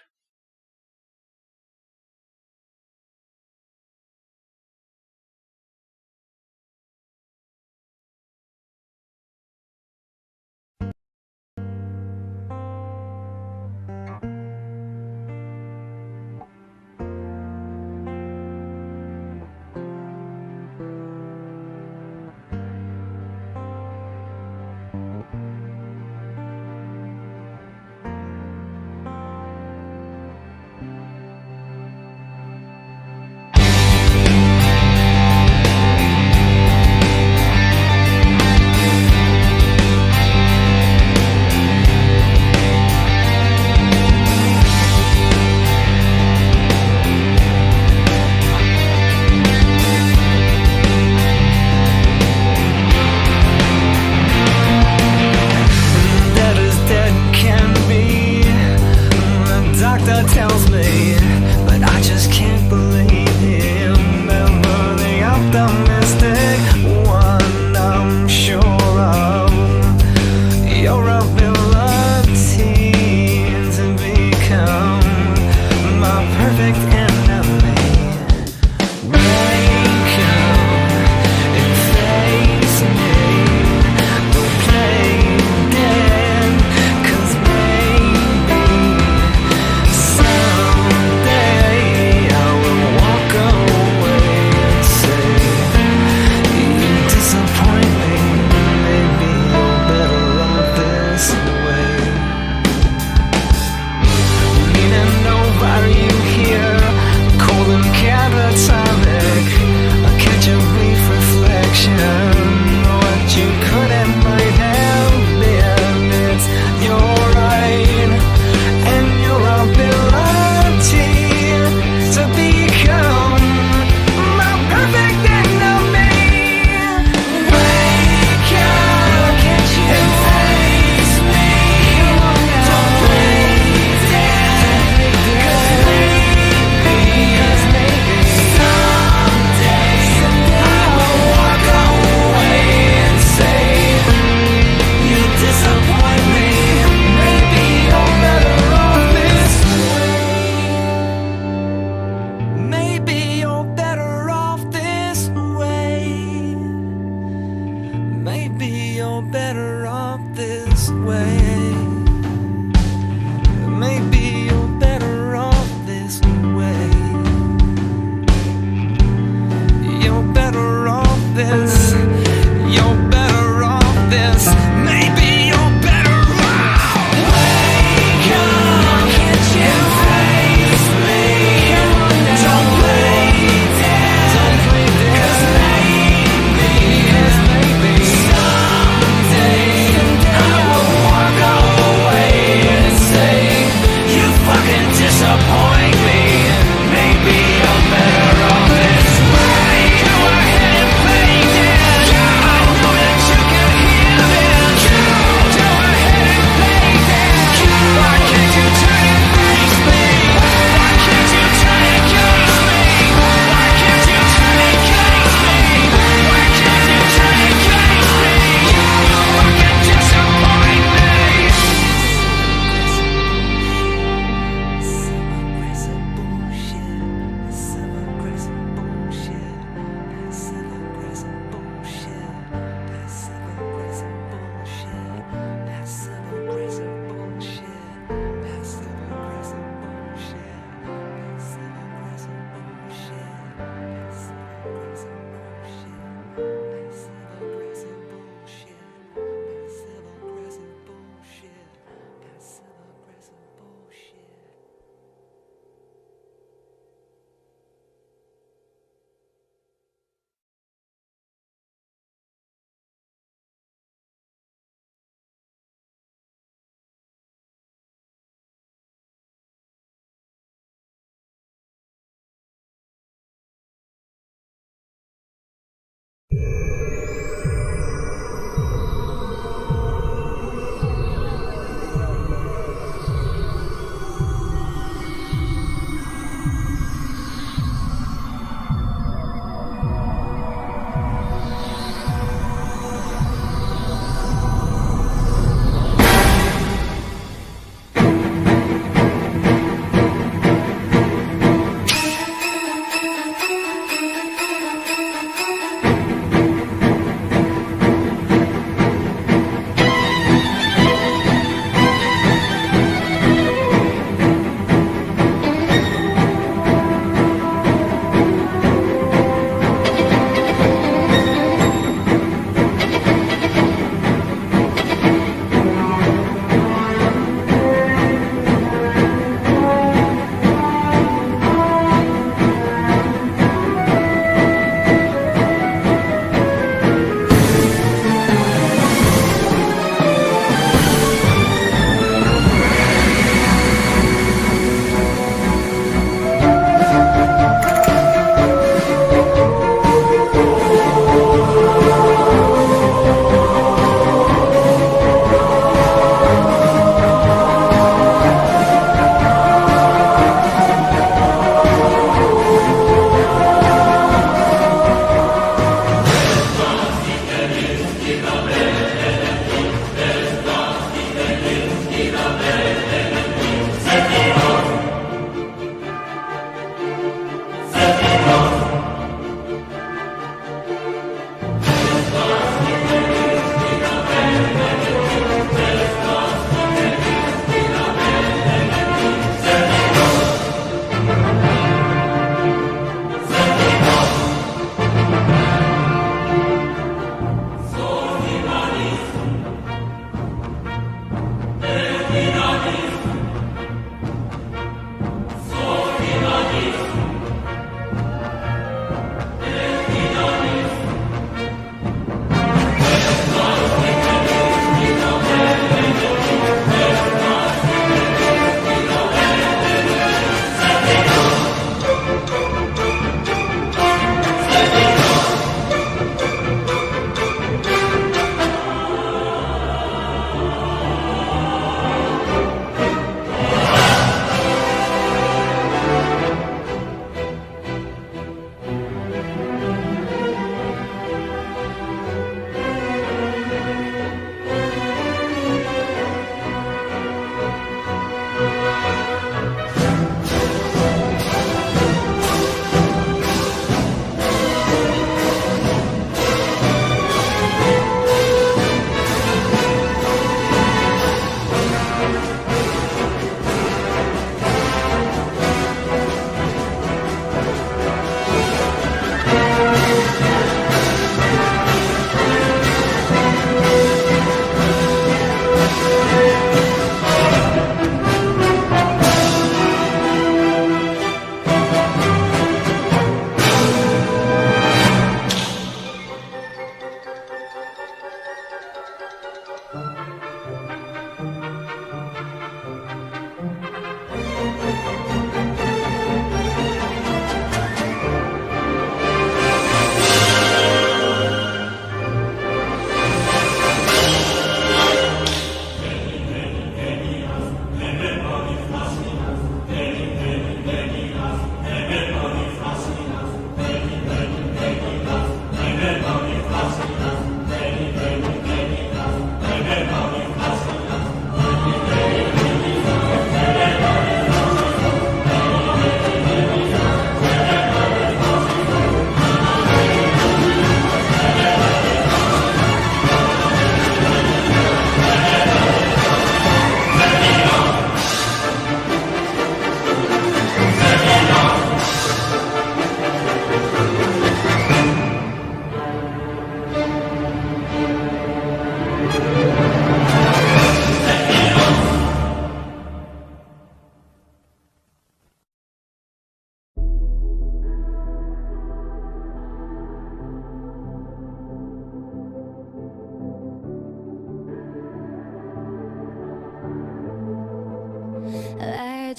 Walk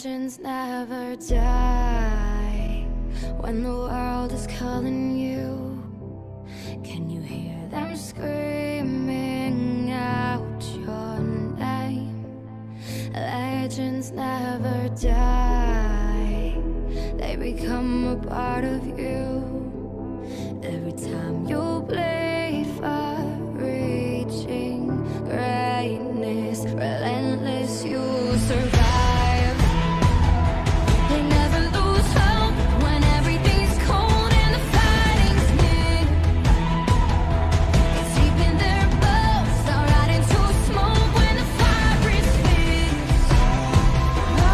Legends never die. When the world is calling you, can you hear them screaming out your name? Legends never die. They become a part of you. Every time you bleed for reaching greatness, relentless, you survive. They never lose hope when everything's cold and the fighting's near. It's deep in their bones, they'll ride into smoke when the fire is fierce. No,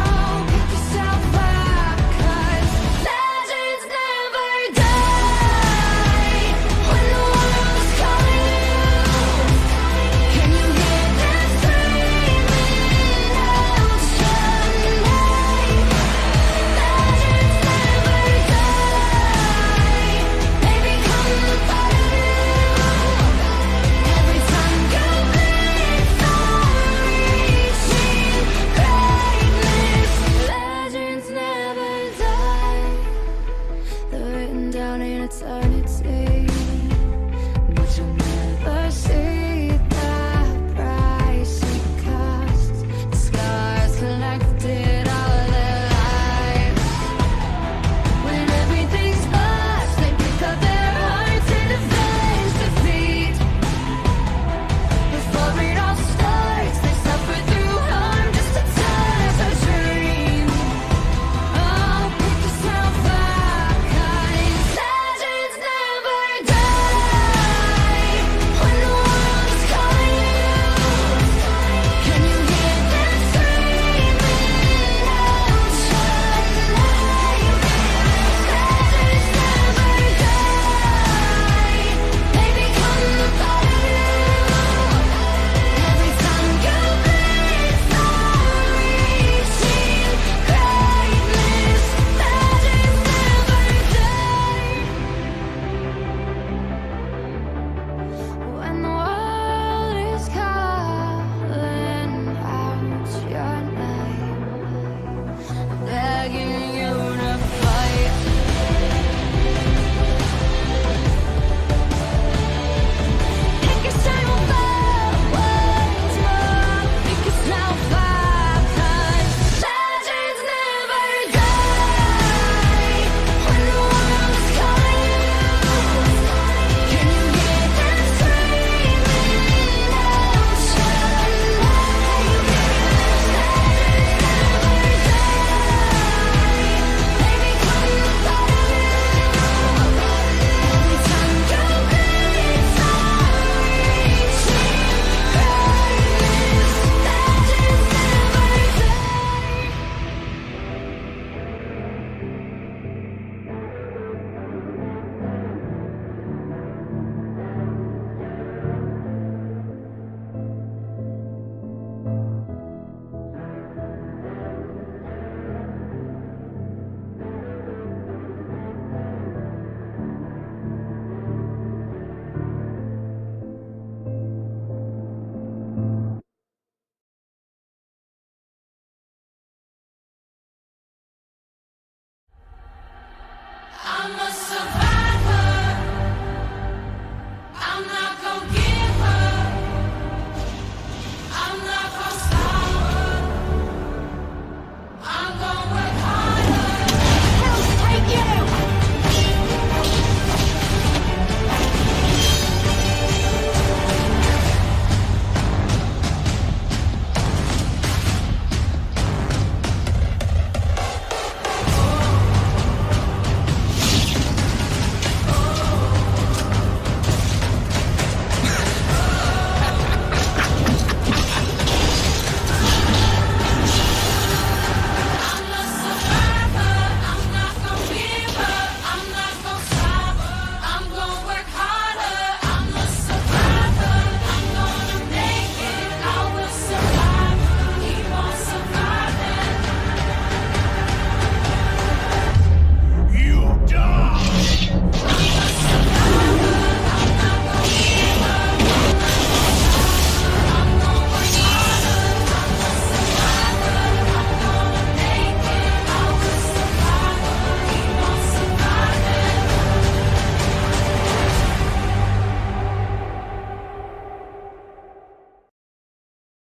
pick yourself up, 'cause legends never die.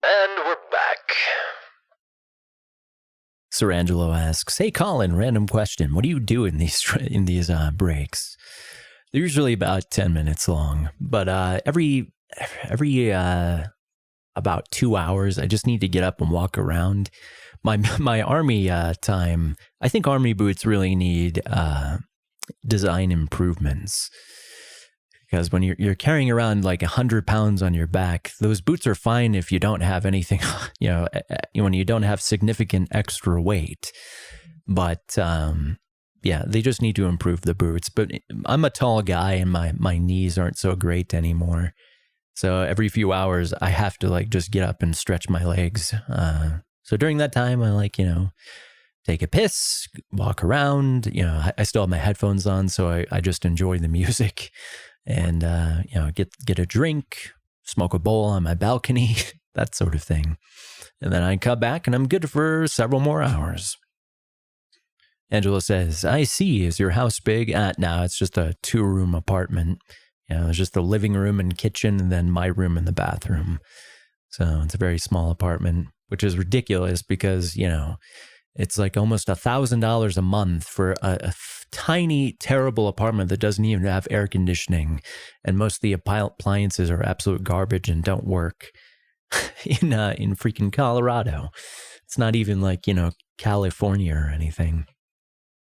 And we're back. Sir Angelo asks, "Hey Colin, random question. What do you do in these breaks?" They're usually about 10 minutes long, but every about 2 hours, I just need to get up and walk around. My army time, I think army boots really need design improvements. Because when you're carrying around like 100 pounds on your back, those boots are fine if you don't have anything, when you don't have significant extra weight. But yeah, they just need to improve the boots. But I'm a tall guy and my knees aren't so great anymore. So every few hours, I have to like just get up and stretch my legs. So during that time, I take a piss, walk around. I still have my headphones on, so I just enjoy the music. And, get a drink, smoke a bowl on my balcony, that sort of thing. And then I come back and I'm good for several more hours. Angela says, "I see. Is your house big?" No, it's just a 2-room apartment. It's just the living room and kitchen and then my room and the bathroom. So it's a very small apartment, which is ridiculous because, it's like almost $1,000 a month for a tiny, terrible apartment that doesn't even have air conditioning. And most of the appliances are absolute garbage and don't work in freaking Colorado. It's not even like, California or anything.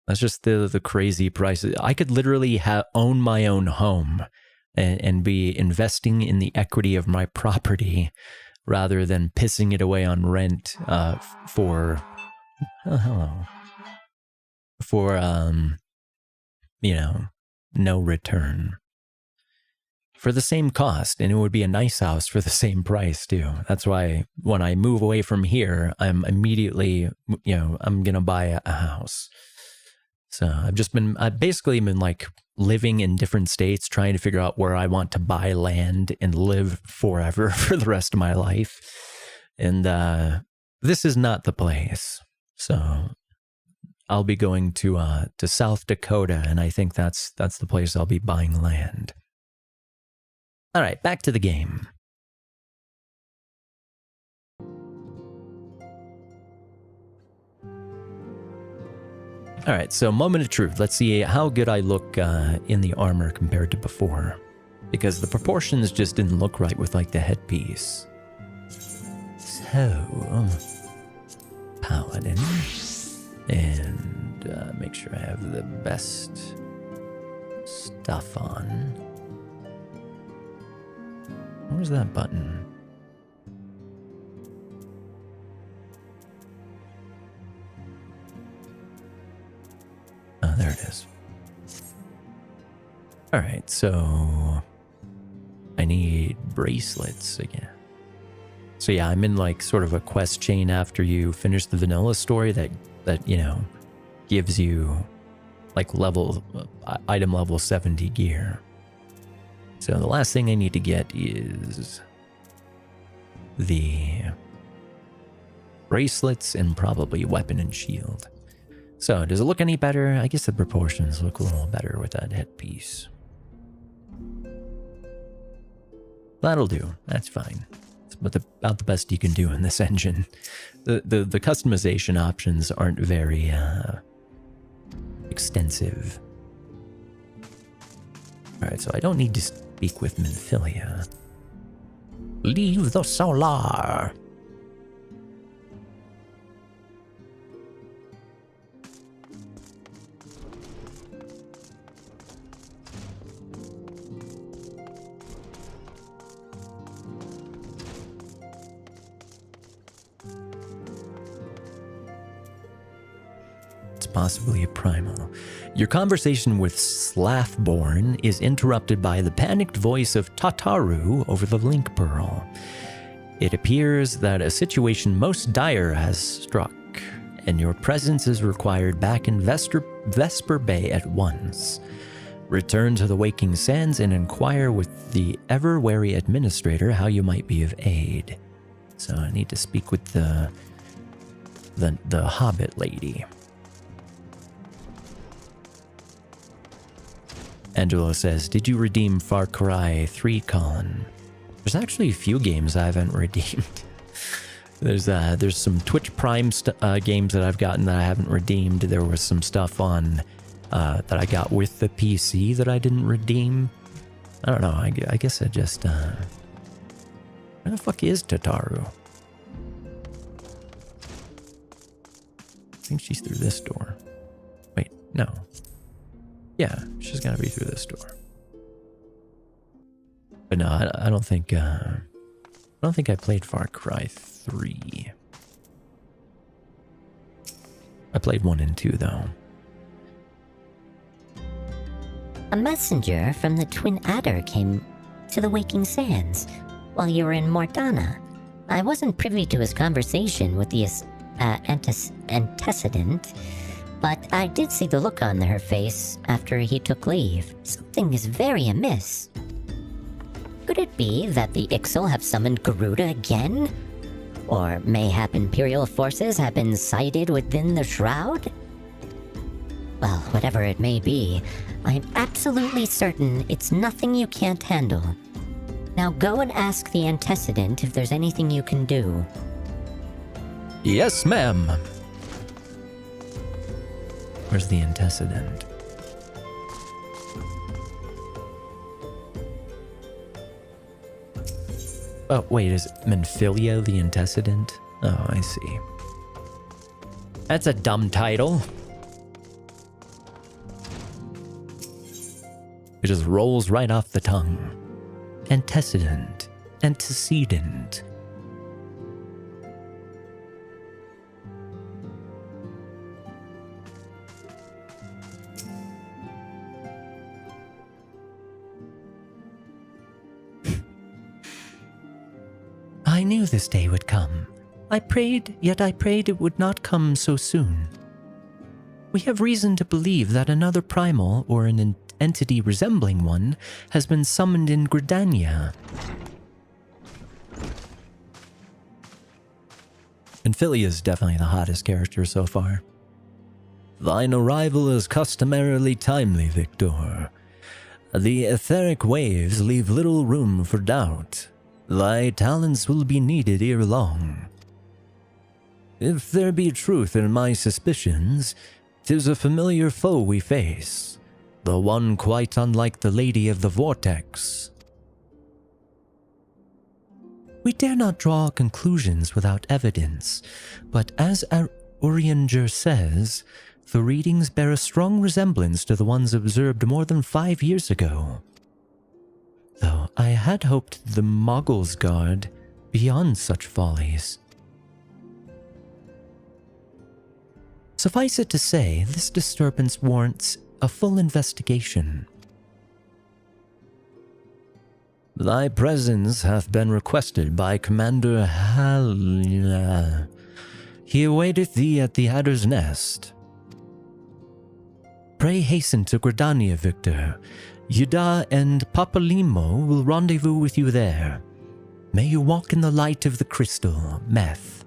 That's just the crazy prices. I could literally own my own home and be investing in the equity of my property rather than pissing it away on rent for no return for the same cost. And it would be a nice house for the same price too. That's why when I move away from here, I'm immediately, I'm going to buy a house. So I've basically been like living in different states, trying to figure out where I want to buy land and live forever for the rest of my life. And this is not the place. So I'll be going to South Dakota, and I think that's the place I'll be buying land. All right, back to the game. All right, so moment of truth. Let's see how good I look in the armor compared to before, because the proportions just didn't look right with like the headpiece. So, Paladin. And make sure I have the best stuff on. Where's that button? Oh, there it is. All right, so I need bracelets again. So yeah, I'm in like sort of a quest chain after you finish the vanilla story that gives you like item level 70 gear. So the last thing I need to get is the bracelets and probably weapon and shield. So does it look any better? I guess the proportions look a little better with that headpiece. That'll do. That's fine. It's about the best you can do in this engine. The customization options aren't very extensive. All right, so I don't need to speak with Minfilia. Leave the solar. Possibly a primal. Your conversation with Slathborn is interrupted by the panicked voice of Tataru over the link pearl. It appears that a situation most dire has struck, and your presence is required back in Vesper Bay at once. Return to the Waking Sands and inquire with the ever-wary administrator how you might be of aid. So I need to speak with the Hobbit lady. Angelo says, "Did you redeem Far Cry 3, Colin?" There's actually a few games I haven't redeemed. There's some Twitch Prime games that I've gotten that I haven't redeemed. There was some stuff on that I got with the PC that I didn't redeem. I don't know. I guess I just where the fuck is Tataru? I think she's through this door. Wait, no. Yeah, she's gotta be through this door. But no, I don't think I played Far Cry 3. I played 1 and 2 though. A messenger from the Twin Adder came to the Waking Sands while you were in Mortana. I wasn't privy to his conversation with the antecedent, but I did see the look on her face after he took leave. Something is very amiss. Could it be that the Ixal have summoned Garuda again? Or mayhap Imperial forces have been sighted within the Shroud? Well, whatever it may be, I'm absolutely certain it's nothing you can't handle. Now go and ask the antecedent if there's anything you can do. Yes, ma'am. Where's the antecedent? Oh, wait, is Menphilia the antecedent? Oh, I see. That's a dumb title. It just rolls right off the tongue. Antecedent. Antecedent. I knew this day would come. I prayed, yet I prayed it would not come so soon. We have reason to believe that another primal, or an entity resembling one, has been summoned in Gridania. And Philia is definitely the hottest character so far. Thine arrival is customarily timely, Victor. The etheric waves leave little room for doubt. Thy talents will be needed ere long. If there be truth in my suspicions, 'tis a familiar foe we face, the one quite unlike the Lady of the Vortex. We dare not draw conclusions without evidence, but as Urianger says, the readings bear a strong resemblance to the ones observed more than 5 years ago. Though I had hoped the Moggles guard beyond such follies. Suffice it to say, this disturbance warrants a full investigation. Thy presence hath been requested by Commander Hal. He awaiteth thee at the Adder's Nest. Pray hasten to Gridania, Victor. Yuda and Papalimo will rendezvous with you there. May you walk in the light of the crystal, Meth.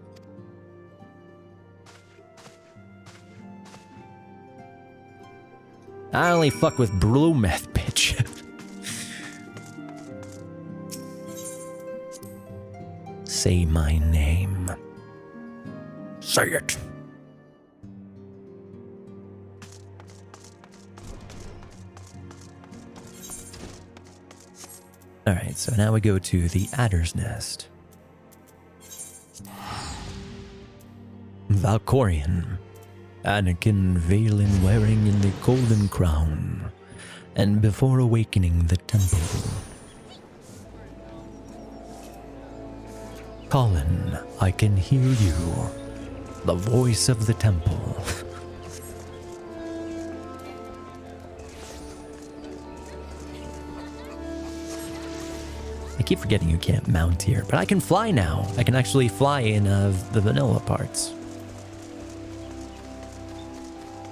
I only fuck with blue meth, bitch. Say my name. Say it. Alright, so now we go to the Adder's Nest. Valkorion. Anakin Valen wearing in the golden crown, and before awakening the temple. Colin, I can hear you, the voice of the temple. I keep forgetting you can't mount here, but I can fly now. I can actually fly in the vanilla parts.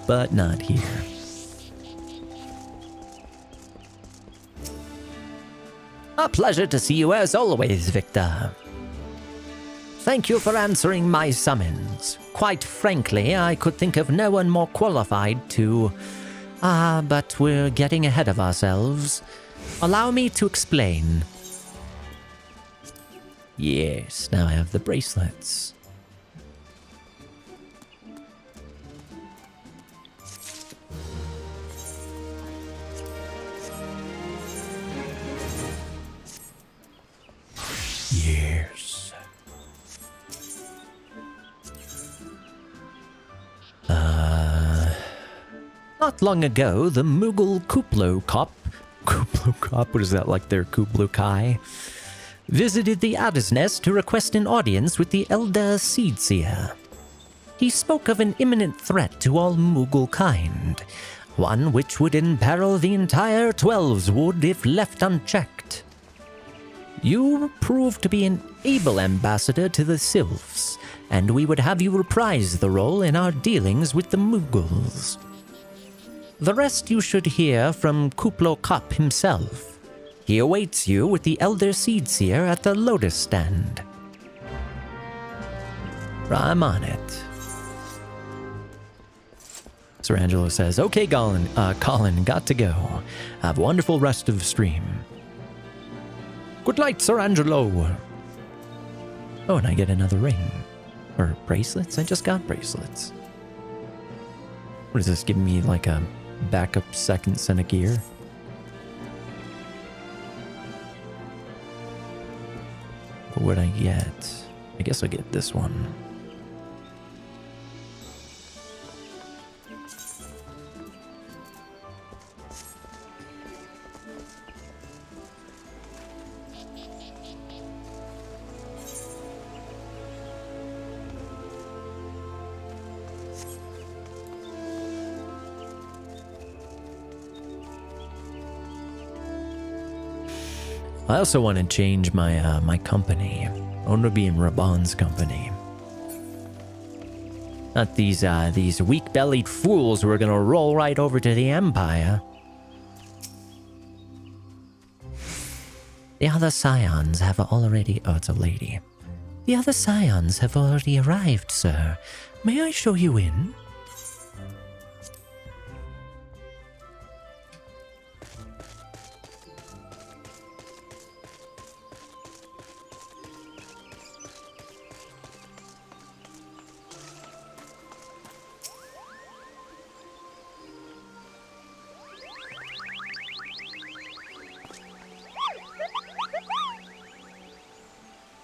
But not here. A pleasure to see you as always, Victor. Thank you for answering my summons. Quite frankly, I could think of no one more qualified to... but we're getting ahead of ourselves. Allow me to explain. Yes, now I have the bracelets. Yes. Not long ago, the Moogle Kuplo Cop, what is that, like their Kuplo Kai, visited the Adder's Nest to request an audience with the Elder Seedseer. He spoke of an imminent threat to all Moogle kind, one which would imperil the entire Twelveswood if left unchecked. You proved to be an able ambassador to the Sylphs, and we would have you reprise the role in our dealings with the Moogles. The rest you should hear from Kuplo Kop himself. He awaits you with the Elder Seedseer at the Lotus Stand. I'm on it. Sir Angelo says, okay, Colin, got to go. Have a wonderful rest of the stream. Good night, Sir Angelo. Oh, and I get another ring. Or bracelets? I just got bracelets. What is this, giving me like a backup second set of gear? What would I get? I guess I'll get this one. I also want to change my my company. I want to be in Raban's company. Not these weak-bellied fools who are gonna roll right over to the Empire. The other scions have already... Oh, it's a lady. The other scions have already arrived, sir. May I show you in?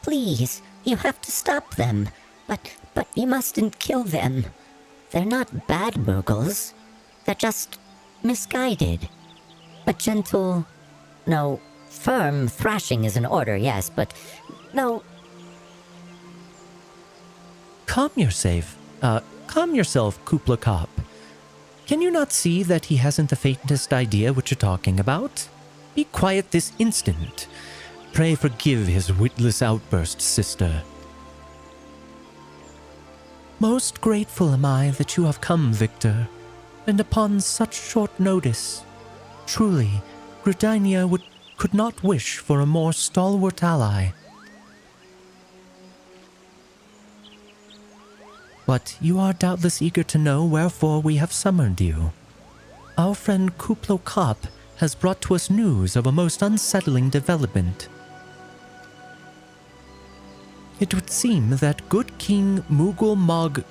Please, you have to stop them. But you mustn't kill them. They're not bad Moogles. They're just misguided. A gentle... No, firm thrashing is in order, yes, but... No... Calm yourself, Kuplo Kop. Can you not see that he hasn't the faintest idea what you're talking about? Be quiet this instant. Pray forgive his witless outburst, sister. Most grateful am I that you have come, Victor, and upon such short notice. Truly, Gridania could not wish for a more stalwart ally. But you are doubtless eager to know wherefore we have summoned you. Our friend Kuplo Kop has brought to us news of a most unsettling development. It would seem that good King Moogle Mog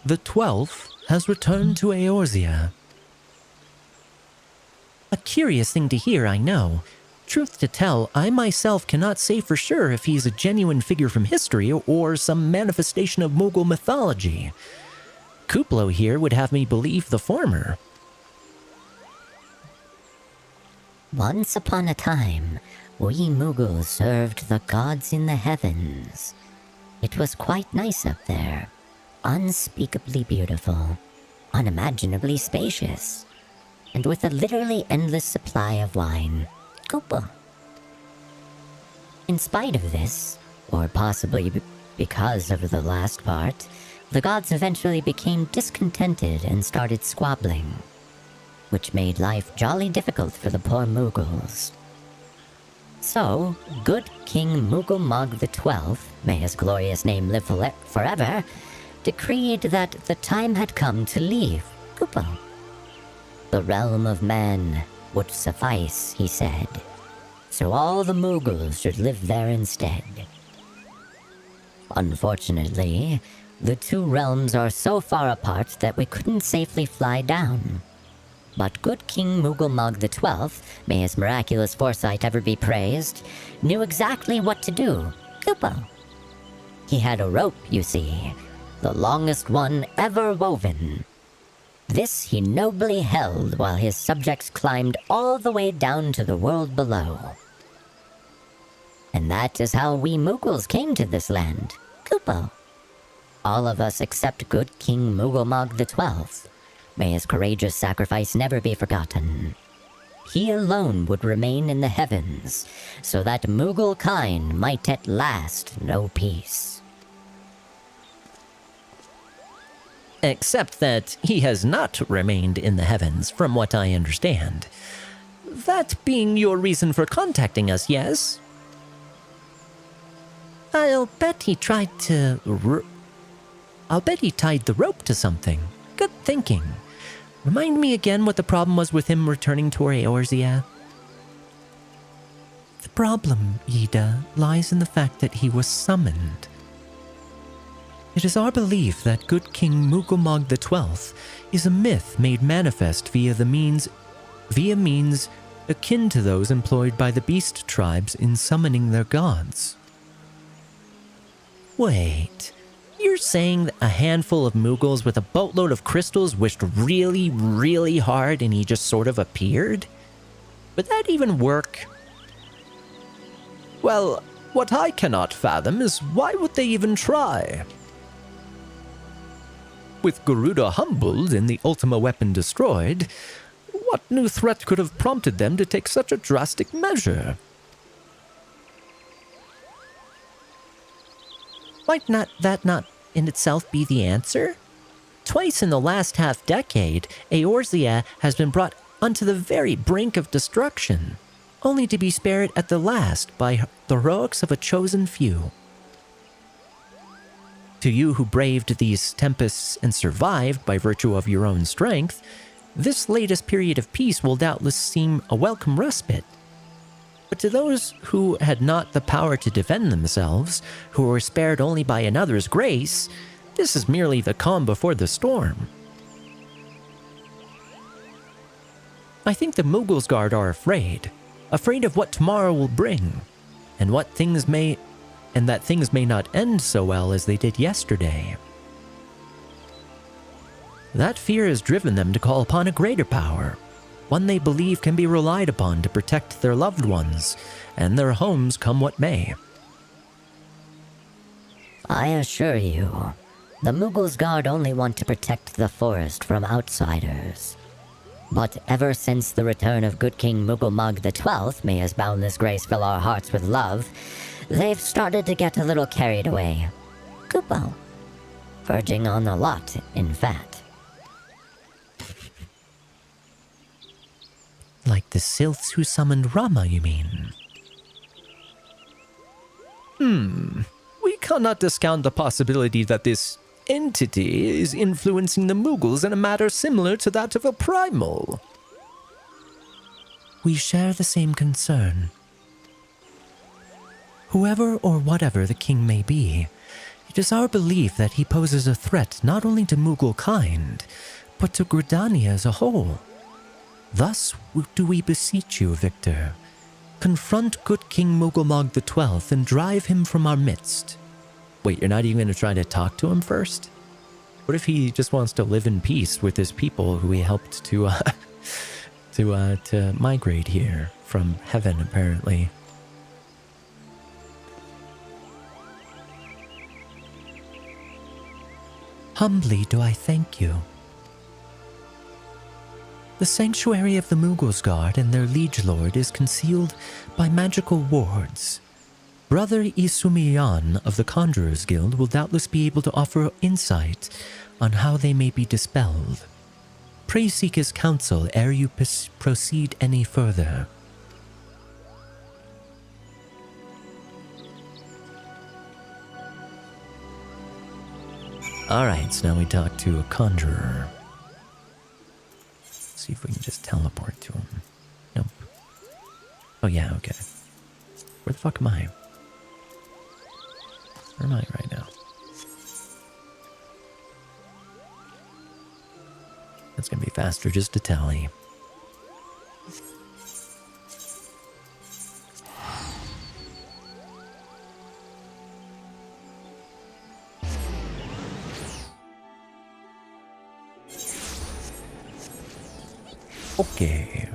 the 12th has returned to Eorzea. A curious thing to hear, I know. Truth to tell, I myself cannot say for sure if he is a genuine figure from history or some manifestation of Moogle mythology. Kuplo here would have me believe the former. Once upon a time, we Moogles served the gods in the heavens. It was quite nice up there. Unspeakably beautiful. Unimaginably spacious. And with a literally endless supply of wine. Koopa. In spite of this, or possibly because of the last part, the gods eventually became discontented and started squabbling, which made life jolly difficult for the poor Moogles. So, good King Moogle Mog the 12th, may his glorious name live forever, decreed that the time had come to leave Koopa. The realm of man would suffice, he said, so all the Moogles should live there instead. Unfortunately, the two realms are so far apart that we couldn't safely fly down. But good King Moogelmog XII, may his miraculous foresight ever be praised, knew exactly what to do. Kupo. He had a rope, you see, the longest one ever woven. This he nobly held while his subjects climbed all the way down to the world below. And that is how we Moogles came to this land, Kupo. All of us except good King Moogelmog XII. May his courageous sacrifice never be forgotten. He alone would remain in the heavens, so that Moogle kind might at last know peace. Except that he has not remained in the heavens, from what I understand. That being your reason for contacting us, yes? I'll bet he tied the rope to something. Good thinking. Remind me again what the problem was with him returning to Eorzea. The problem, Ida, lies in the fact that he was summoned. It is our belief that good King Moogelmog XII is a myth made manifest via means akin to those employed by the beast tribes in summoning their gods. Wait, you're saying that a handful of Moogles with a boatload of crystals wished really, really hard and he just sort of appeared? Would that even work? Well, what I cannot fathom is why would they even try? With Garuda humbled and the Ultima weapon destroyed, what new threat could have prompted them to take such a drastic measure? Might that not in itself be the answer? Twice in the last half-decade, Eorzea has been brought onto the very brink of destruction, only to be spared at the last by the heroics of a chosen few. To you who braved these tempests and survived by virtue of your own strength, this latest period of peace will doubtless seem a welcome respite. But to those who had not the power to defend themselves, who were spared only by another's grace, this is merely the calm before the storm. I think the Moogles are afraid of what tomorrow will bring, and that things may not end so well as they did yesterday. That fear has driven them to call upon a greater power, one they believe can be relied upon to protect their loved ones and their homes come what may. I assure you, the Moogles Guard only want to protect the forest from outsiders. But ever since the return of good King Moogelmog XII, may his boundless grace fill our hearts with love, they've started to get a little carried away. Kupo. Verging on a lot, in fact. Like the Sylphs who summoned Rama, you mean? We cannot discount the possibility that this entity is influencing the Moogles in a matter similar to that of a primal. We share the same concern. Whoever or whatever the king may be, it is our belief that he poses a threat not only to Moogle kind, but to Gridania as a whole. Thus do we beseech you, Victor, confront good King Moogelmog XII and drive him from our midst. Wait, you're not even going to try to talk to him first? What if he just wants to live in peace with his people who he helped to migrate here from heaven, apparently? Humbly do I thank you. The sanctuary of the Moogles Guard and their liege lord is concealed by magical wards. Brother Isumiyan of the Conjurers Guild will doubtless be able to offer insight on how they may be dispelled. Pray seek his counsel ere you proceed any further. Alright, so now we talk to a conjurer. See if we can just teleport to him. Nope. Oh yeah, okay. Where the fuck am I? Where am I right now? That's gonna be faster just to tally. Okay.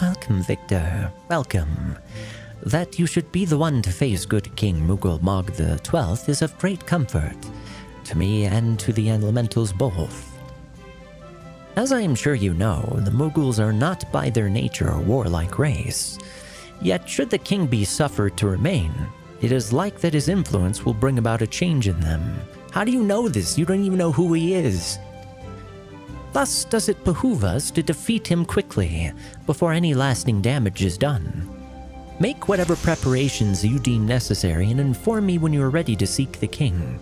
Welcome, Victor. Welcome. That you should be the one to face good King Mughal Mog the 12th is of great comfort, to me and to the elementals both. As I am sure you know, the Mughals are not by their nature a warlike race. Yet should the king be suffered to remain, it is like that his influence will bring about a change in them. How do you know this? You don't even know who he is. Thus does it behoove us to defeat him quickly, before any lasting damage is done. Make whatever preparations you deem necessary and inform me when you are ready to seek the king.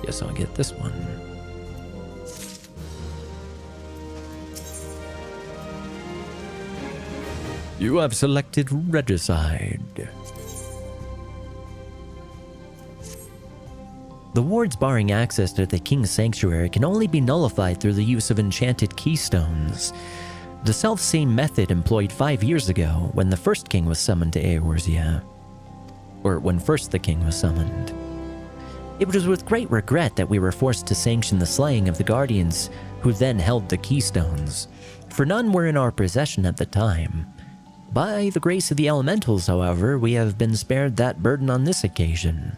Guess I'll get this one. You have selected Regicide. The wards barring access to the King's Sanctuary can only be nullified through the use of enchanted keystones. The self-same method employed 5 years ago when the first king was summoned to Eorzea. Or when first the king was summoned. It was with great regret that we were forced to sanction the slaying of the Guardians, who then held the keystones, for none were in our possession at the time. By the grace of the elementals, however, we have been spared that burden on this occasion.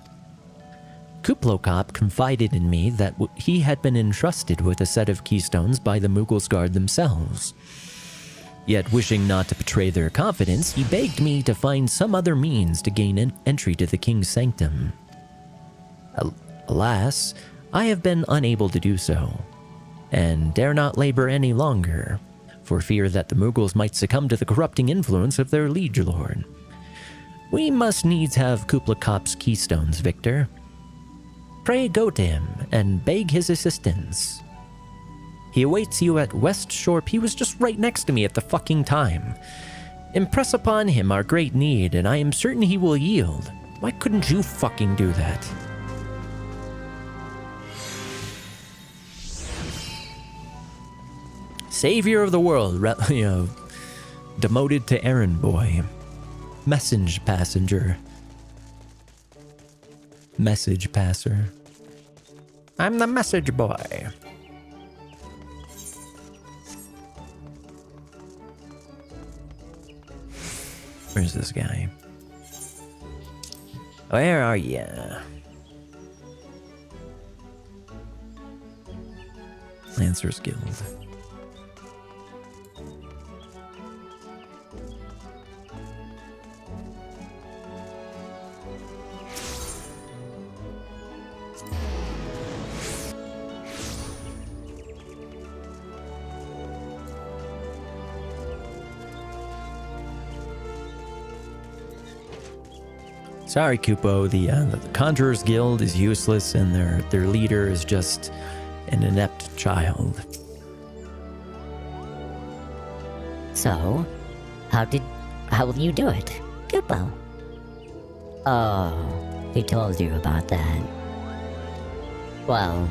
Kuplokop confided in me that he had been entrusted with a set of keystones by the Mughals Guard themselves. Yet wishing not to betray their confidence, he begged me to find some other means to gain entry to the King's Sanctum. Alas, I have been unable to do so, and dare not labor any longer, for fear that the Mughals might succumb to the corrupting influence of their liege lord. We must needs have Kuplokop's keystones, Victor. Pray go to him and beg his assistance. He awaits you at West Shore. He was just right next to me at the fucking time. Impress upon him our great need, and I am certain he will yield. Why couldn't you fucking do that? Savior of the world, demoted to errand boy. Message passenger. Message passer. I'm the message boy. Where's this guy? Where are you? Lancer's Guild. Sorry, Kupo, the Conjurer's Guild is useless and their leader is just an inept child. So, how will you do it, Kupo? Oh, he told you about that. Well,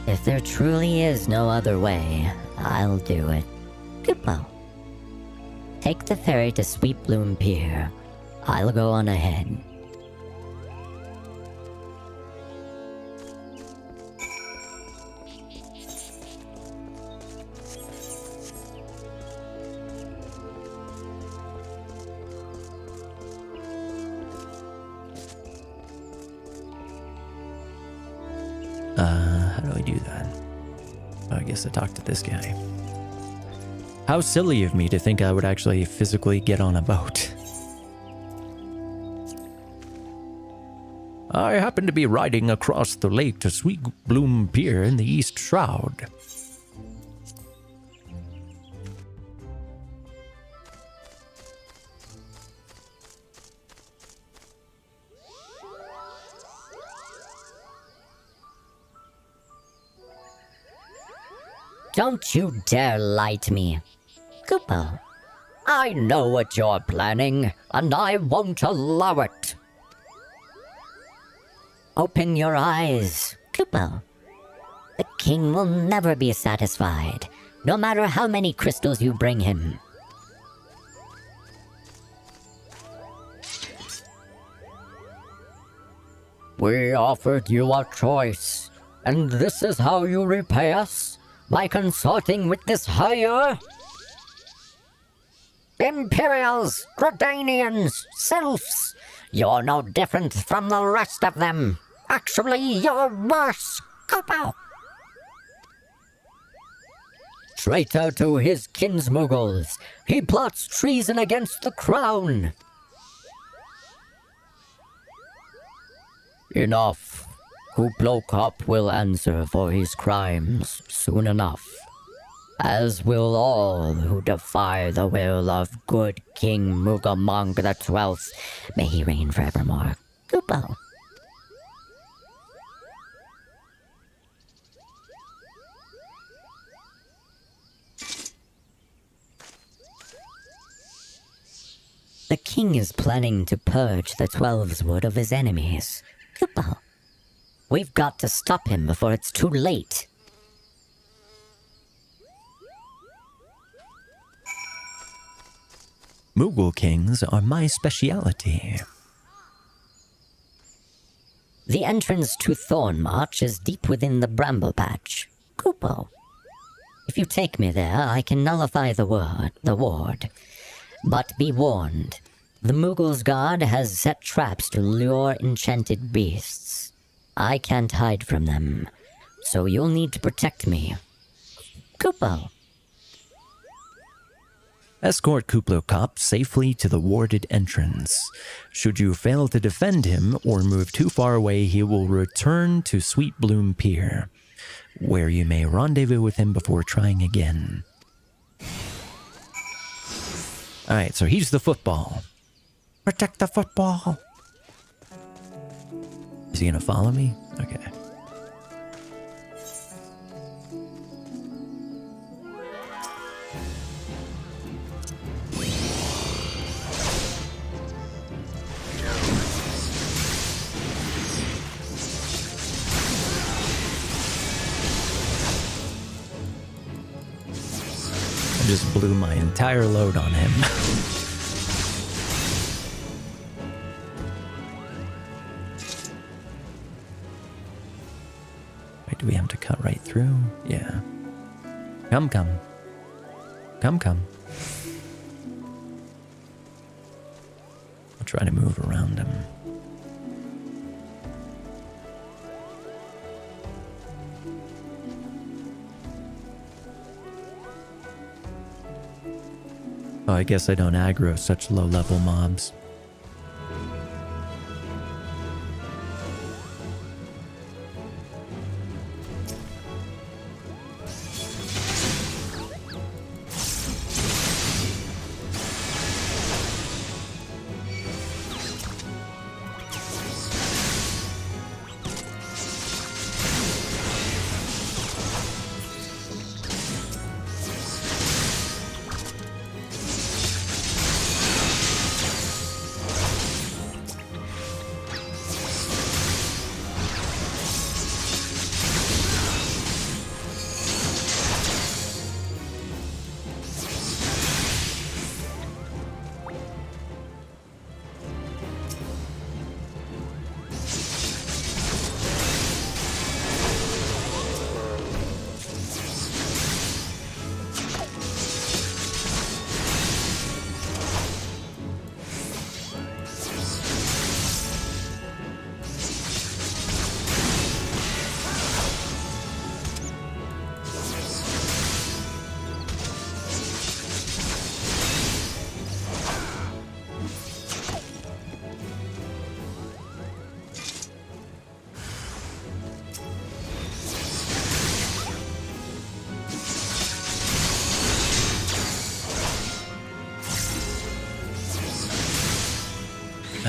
if there truly is no other way, I'll do it. Kupo. Take the ferry to Sweet Bloom Pier. I'll go on ahead. How do I do that? I guess I talk to this guy. How silly of me to think I would actually physically get on a boat. I happen to be riding across the lake to Sweet Bloom Pier in the East Shroud. Don't you dare lie to me. Koopo, I know what you're planning, and I won't allow it. Open your eyes, Koopo. The king will never be satisfied, no matter how many crystals you bring him. We offered you a choice, and this is how you repay us? By consorting with this hire? Imperials, Gradanians, Sylphs, you're no different from the rest of them. Actually, you're worse, Koopo. Traitor to his kinsmuggles, he plots treason against the crown. Enough. Kuplo Cop will answer for his crimes soon enough, as will all who defy the will of good King Mugamong the 12th. May he reign forevermore. Koopo. The king is planning to purge the Twelveswood of his enemies. Koopo. We've got to stop him before it's too late. Moogle kings are my speciality. The entrance to Thornmarch is deep within the Bramble Patch. Koopo. If you take me there, I can nullify the ward. But be warned, the Moogle's guard has set traps to lure enchanted beasts. I can't hide from them, so you'll need to protect me. Koopo. Escort Kuplo Cop safely to the warded entrance. Should you fail to defend him or move too far away, he will return to Sweet Bloom Pier, where you may rendezvous with him before trying again. Alright, so he's the football. Protect the football! Is he gonna follow me? Okay. I just blew my entire load on him. Wait, do we have to cut right through? Yeah. Come. I'll try to move around him. Oh, I guess I don't aggro such low-level mobs.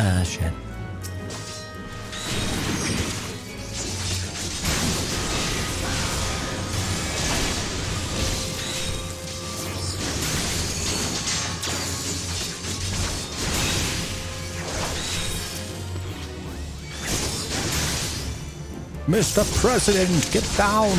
Ah, shit. Mr. President, get down!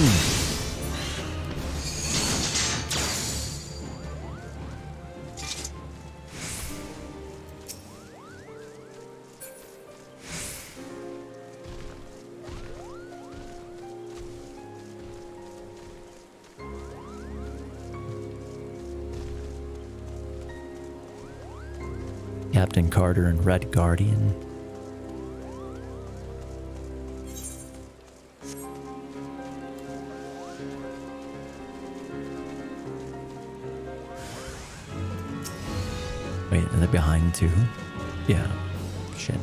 Captain Carter and Red Guardian. Wait, are they behind too? Yeah. Shit.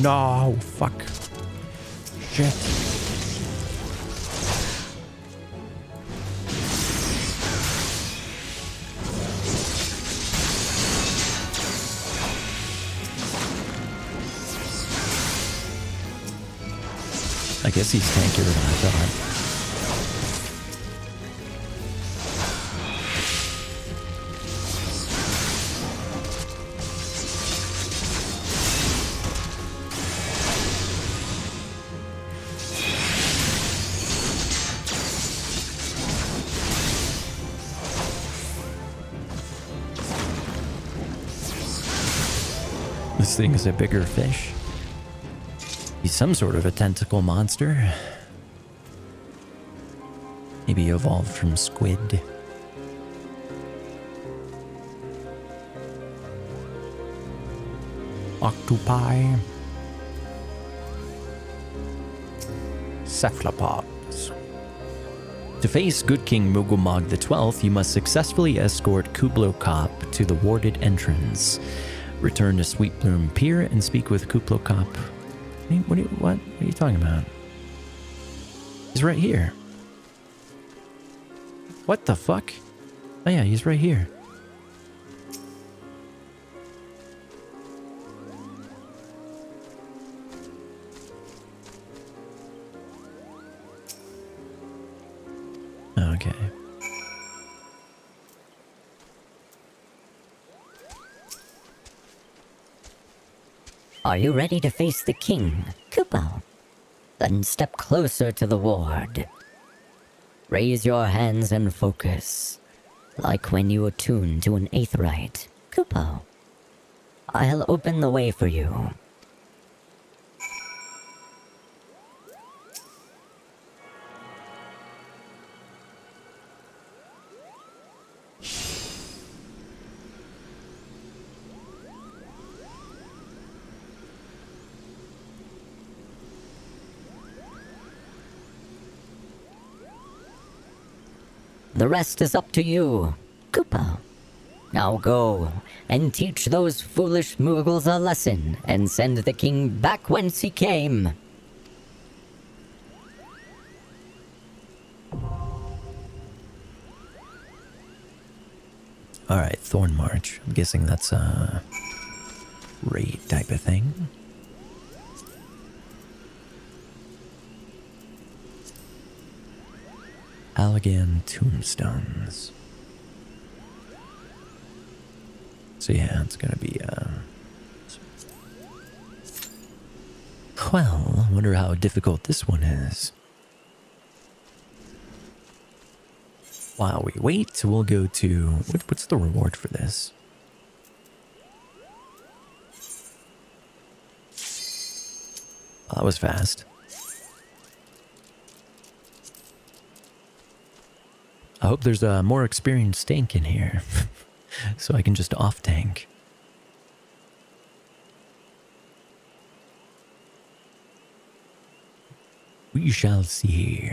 No, fuck. Shit. I guess he's tankier than I thought. This thing is a bigger fish. He's some sort of a tentacle monster. Maybe evolved from squid. Octopi. Cephalopods. To face Good King Mugumog XII, you must successfully escort Kublo Kop to the warded entrance. Return to Sweet Bloom Pier and speak with Kublo Kop. What are you talking about? He's right here. What the fuck? Oh yeah, he's right here. Okay. Are you ready to face the king, Kupo? Then step closer to the ward. Raise your hands and focus, like when you attune to an aetheryte, Kupo. I'll open the way for you. The rest is up to you, Kupo. Now go and teach those foolish Moogles a lesson and send the king back whence he came. Alright, Thorn March. I'm guessing that's a raid type of thing. Allegan Tombstones. So yeah, it's gonna be, well, I wonder how difficult this one is. While we wait, we'll go to... What's the reward for this? Well, that was fast. I hope there's a more experienced tank in here, so I can just off-tank. We shall see.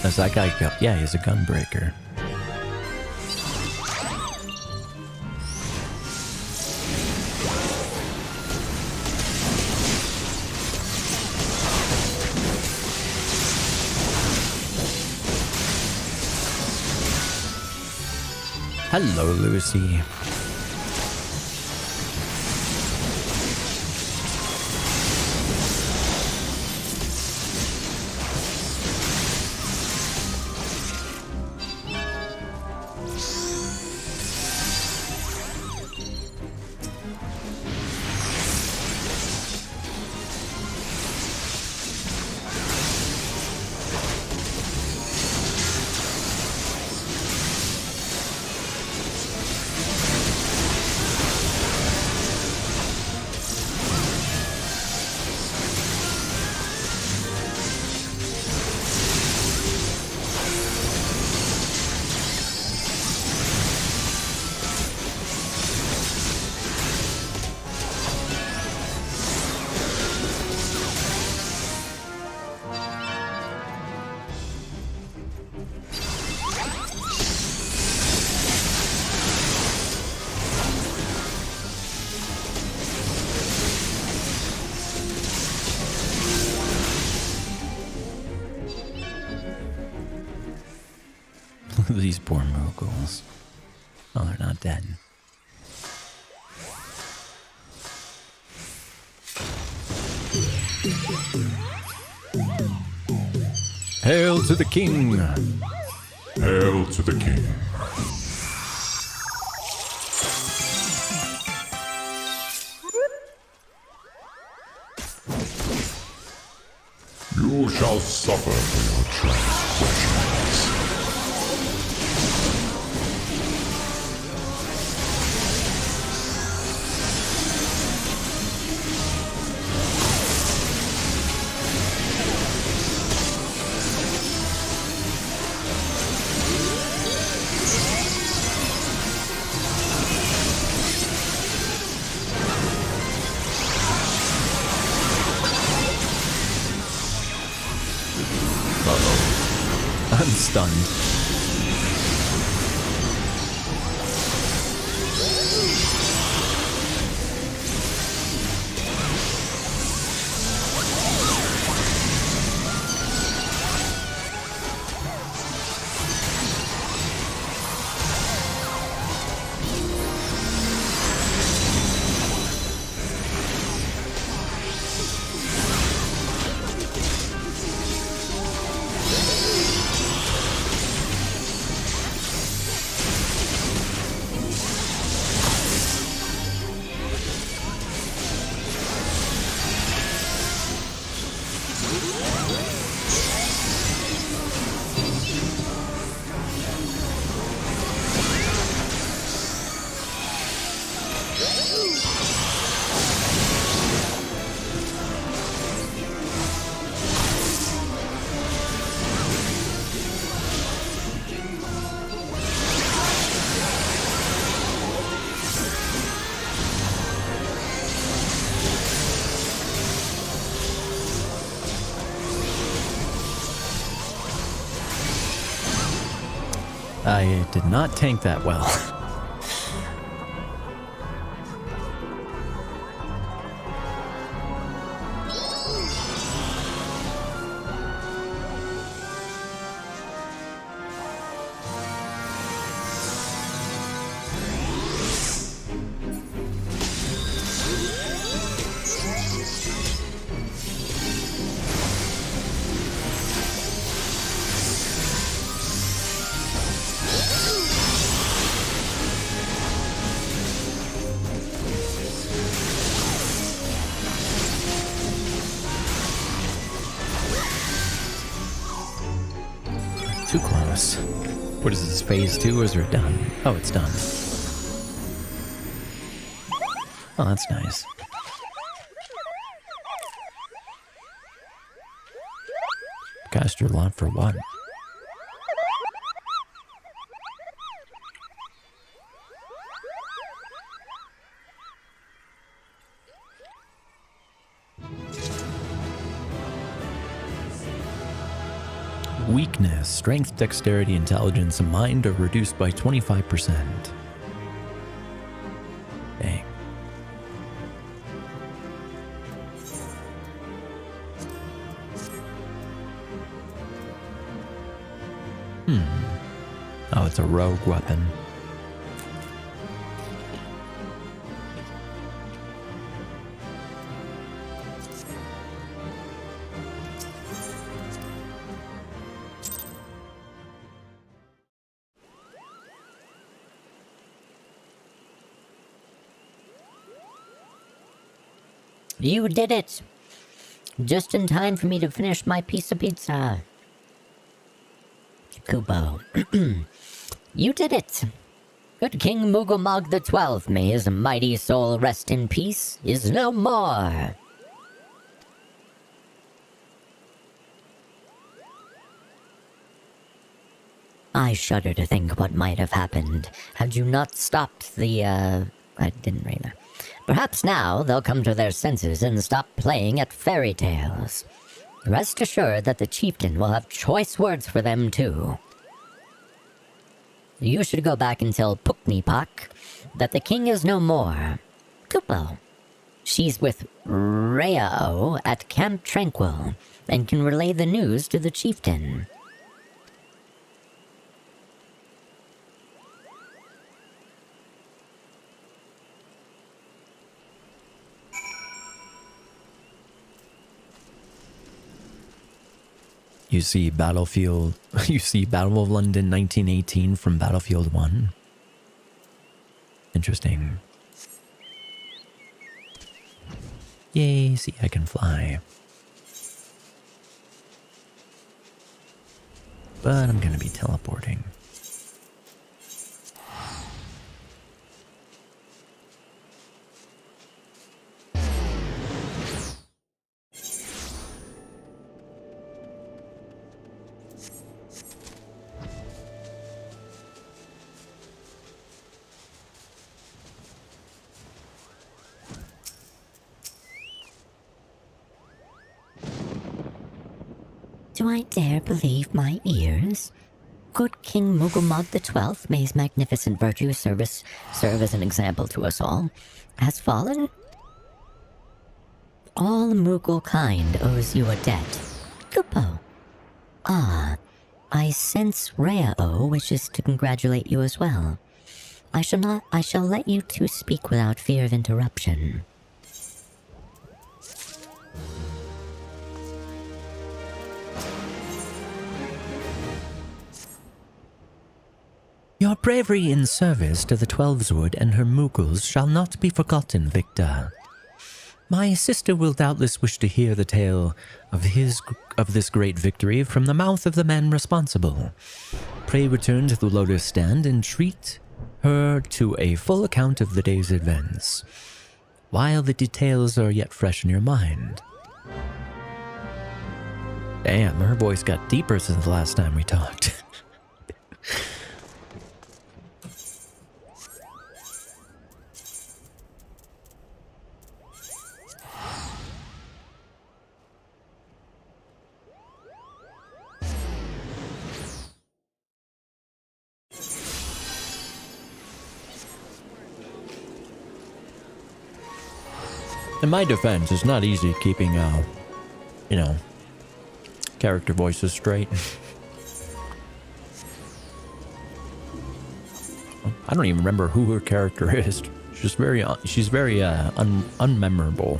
Is that guy? Yeah, he's a gunbreaker. Hello, Lucy. These poor moguls. Oh, they're not dead. Hail to the king! Hail to the king. You shall suffer for your transgressions. I'm stunned. I did not tank that well. Too close. What is this, phase 2 or is it done? Oh, it's done. Oh, that's nice. Cost you a lot for what? Weakness, strength, dexterity, intelligence, and mind are reduced by 25%. Dang. Oh, it's a rogue weapon. You did it! Just in time for me to finish my piece of pizza. Kubo. You did it! Good King Mugomog XII, may his mighty soul rest in peace, is no more! I shudder to think what might have happened had you not stopped the, I didn't read that. Perhaps now they'll come to their senses and stop playing at fairy tales. Rest assured that the chieftain will have choice words for them too. You should go back and tell Puknipak that the king is no more. Kupo. She's with Rao at Camp Tranquil and can relay the news to the chieftain. You see Battle of London 1918 from Battlefield 1. Interesting. Yay, see I can fly. But I'm gonna be teleporting. Do I dare believe my ears? Good King Mugomog XII, may his magnificent virtue serve as an example to us all, has fallen? All Mughal kind owes you a debt. Kupo. Ah, I sense Rao wishes to congratulate you as well. I shall let you two speak without fear of interruption. Your bravery in service to the Twelveswood and her Mughals shall not be forgotten, Victor. My sister will doubtless wish to hear the tale of this great victory from the mouth of the man responsible. Pray return to the Lotus Stand and treat her to a full account of the day's events, while the details are yet fresh in your mind. Damn, her voice got deeper since the last time we talked. In my defense, it's not easy keeping, character voices straight. I don't even remember who her character is. She's very unmemorable.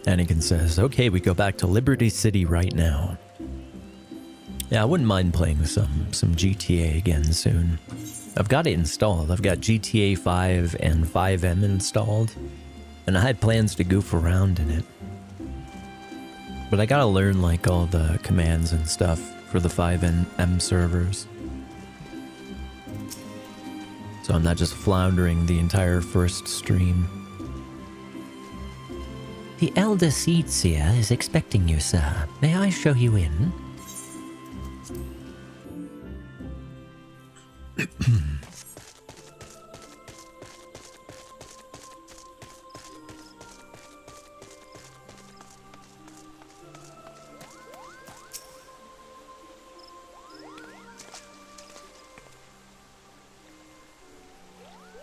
Anakin says, okay, we go back to Liberty City right now. Yeah, I wouldn't mind playing some GTA again soon. I've got it installed. I've got GTA 5 and 5M installed. And I had plans to goof around in it. But I gotta learn like all the commands and stuff for the 5M servers. So I'm not just floundering the entire first stream. The Elder Seedseer is expecting you, sir. May I show you in?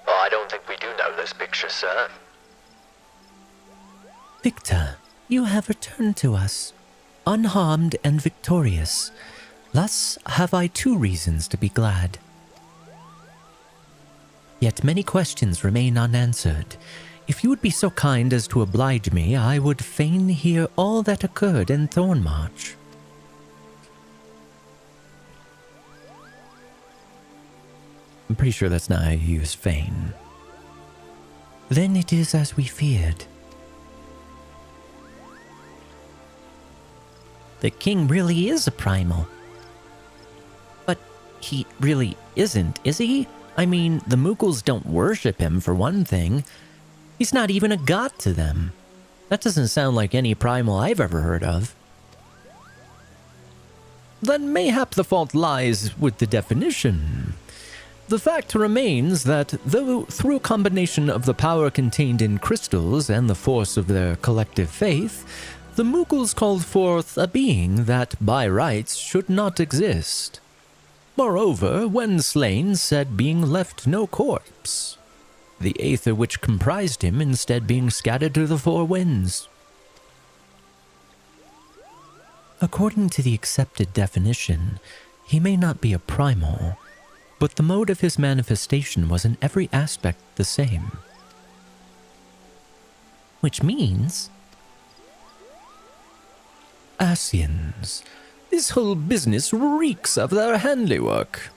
I don't think we do know this picture, sir. Victor, you have returned to us, unharmed and victorious. Thus have I 2 reasons to be glad. Yet many questions remain unanswered. If you would be so kind as to oblige me, I would fain hear all that occurred in Thornmarch. I'm pretty sure that's not how you use feign. Then it is as we feared. The king really is a primal. But he really isn't, is he? I mean, the Mughals don't worship him for one thing. He's not even a god to them. That doesn't sound like any primal I've ever heard of. Then mayhap the fault lies with the definition. The fact remains that, though through a combination of the power contained in crystals and the force of their collective faith, the Mughals called forth a being that, by rights, should not exist. Moreover, when slain, said being left no corpse, the aether which comprised him instead being scattered to the 4 winds. According to the accepted definition, he may not be a primal, but the mode of his manifestation was in every aspect the same. Which means... Ascians. This whole business reeks of their handiwork.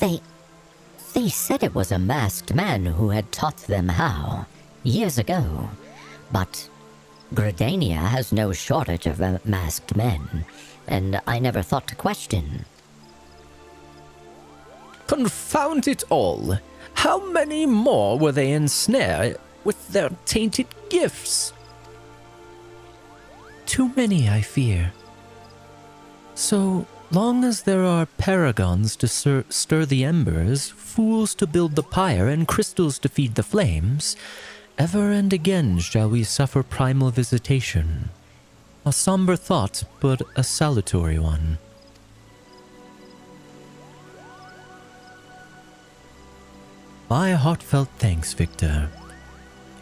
They said it was a masked man who had taught them how, years ago. But Gridania has no shortage of masked men, and I never thought to question. Confound it all! How many more will they ensnare with their tainted gifts? Too many, I fear. So long as there are paragons to stir the embers, fools to build the pyre, and crystals to feed the flames, ever and again shall we suffer primal visitation. A somber thought, but a salutary one. My heartfelt thanks, Victor.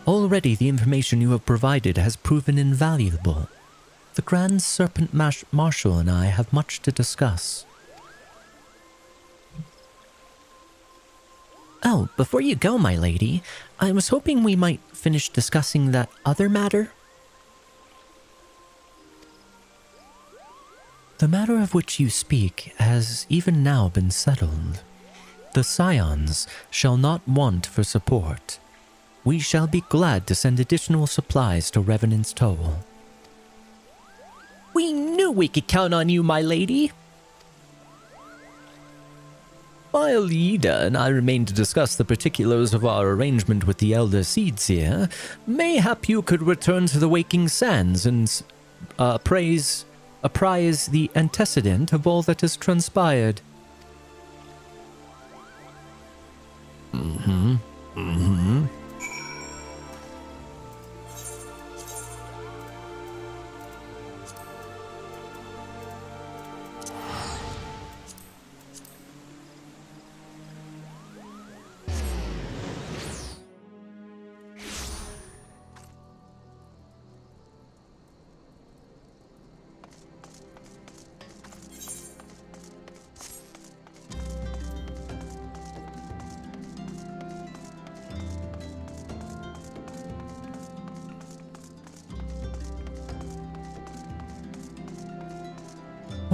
Already the information you have provided has proven invaluable. The Grand Serpent Marshal and I have much to discuss. Oh, before you go, my lady, I was hoping we might finish discussing that other matter. The matter of which you speak has even now been settled. The Scions shall not want for support. We shall be glad to send additional supplies to Revenant's Toll. We knew we could count on you, my lady. While Ida and I remain to discuss the particulars of our arrangement with the Elder Seedseer, mayhap you could return to the Waking Sands and apprise the antecedent of all that has transpired.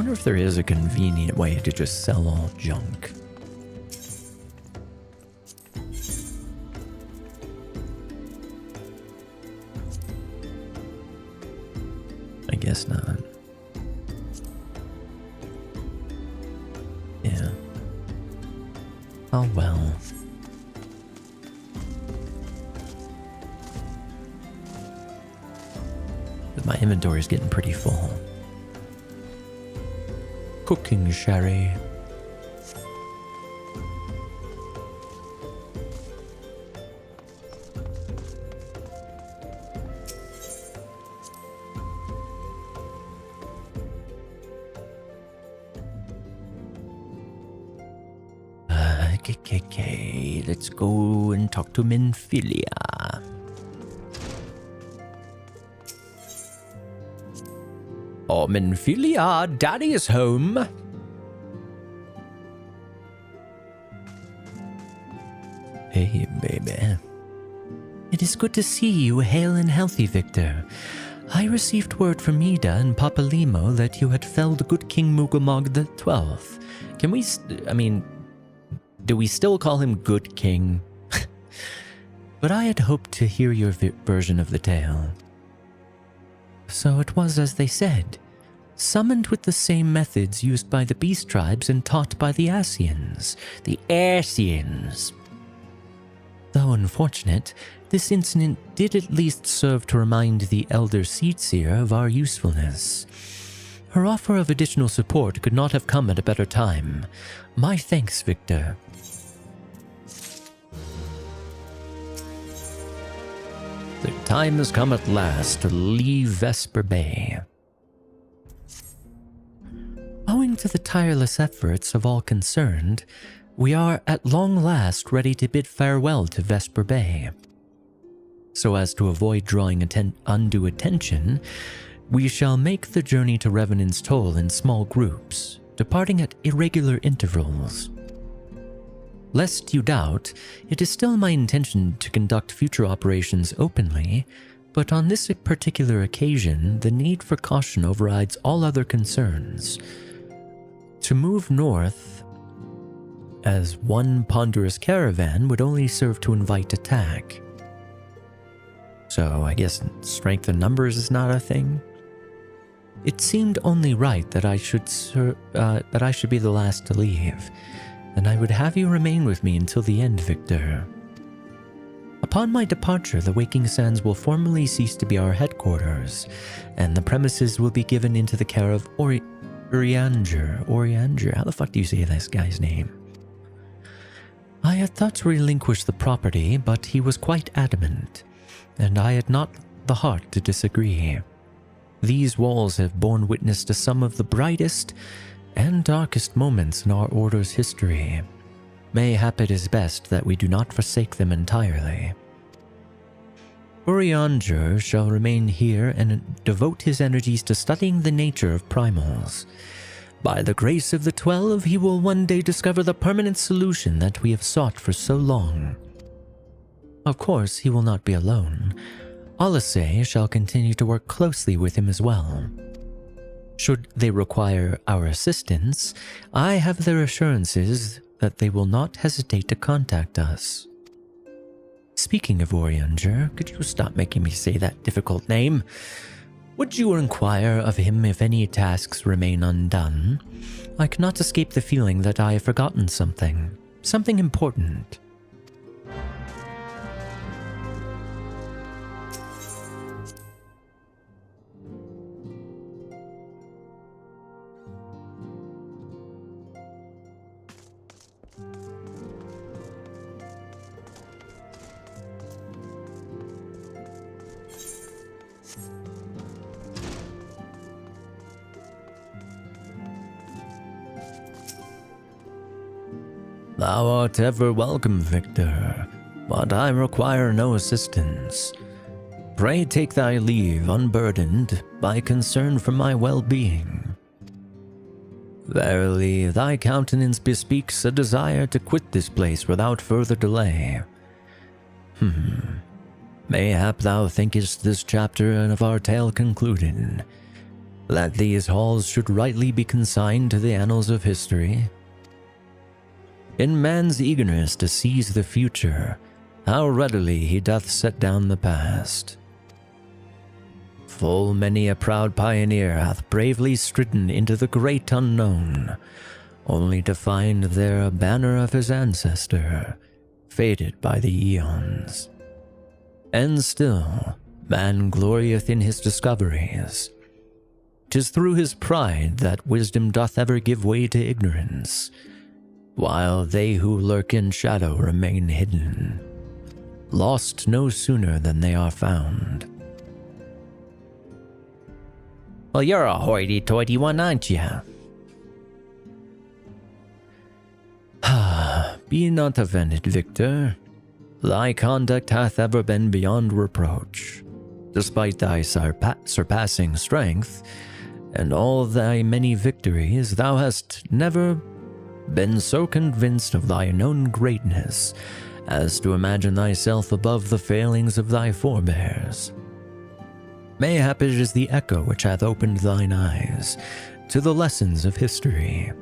wonder if there is a convenient way to just sell all junk. I guess not. Yeah. Oh well. But my inventory is getting pretty full. Cooking sherry. Okay, let's go and talk to Menphilia. Oh, Menphilia, Daddy is home. Hey, baby. It is good to see you hale and healthy, Victor. I received word from Ida and Papa Limo that you had felled good King Mugamog the 12th. Can we, do we still call him Good King? But I had hoped to hear your version of the tale. So it was as they said, summoned with the same methods used by the beast tribes and taught by the Asians. The Asians. Though unfortunate, this incident did at least serve to remind the Elder Seedseer of our usefulness. Her offer of additional support could not have come at a better time. My thanks, Victor. The time has come at last to leave Vesper Bay. Owing to the tireless efforts of all concerned, we are at long last ready to bid farewell to Vesper Bay. So as to avoid drawing undue attention, we shall make the journey to Revenant's Toll in small groups, departing at irregular intervals. Lest you doubt, it is still my intention to conduct future operations openly, but on this particular occasion, the need for caution overrides all other concerns. To move north as one ponderous caravan would only serve to invite attack. So I guess strength in numbers is not a thing. It seemed only right that I should be the last to leave, and I would have you remain with me until the end, Victor. Upon my departure, the Waking Sands will formally cease to be our headquarters, and the premises will be given into the care of Orianger. How the fuck do you say this guy's name? I had thought to relinquish the property, but he was quite adamant, and I had not the heart to disagree. These walls have borne witness to some of the brightest and darkest moments in our Order's history. Mayhap it is best that we do not forsake them entirely. Orianger shall remain here and devote his energies to studying the nature of primals. By the grace of the 12, he will one day discover the permanent solution that we have sought for so long. Of course, he will not be alone. Olisei shall continue to work closely with him as well. Should they require our assistance, I have their assurances that they will not hesitate to contact us. Speaking of Orianger, could you stop making me say that difficult name? Would you inquire of him if any tasks remain undone? I cannot escape the feeling that I have forgotten something important. Thou art ever welcome, Victor, but I require no assistance. Pray take thy leave unburdened by concern for my well-being. Verily, thy countenance bespeaks a desire to quit this place without further delay. Mayhap thou thinkest this chapter of our tale concluded. that these halls should rightly be consigned to the annals of history. In man's eagerness to seize the future, how readily he doth set down the past. Full many a proud pioneer hath bravely stridden into the great unknown, only to find there a banner of his ancestor, faded by the eons. And still, man glorieth in his discoveries. 'Tis through his pride that wisdom doth ever give way to ignorance, while they who lurk in shadow remain hidden, lost no sooner than they are found. Well, you're a hoity-toity one, aren't you? Be not offended, Victor. Thy conduct hath ever been beyond reproach. Despite thy surpassing strength, and all thy many victories, thou hast never been so convinced of thine own greatness as to imagine thyself above the failings of thy forebears. Mayhap it is the echo which hath opened thine eyes to the lessons of history.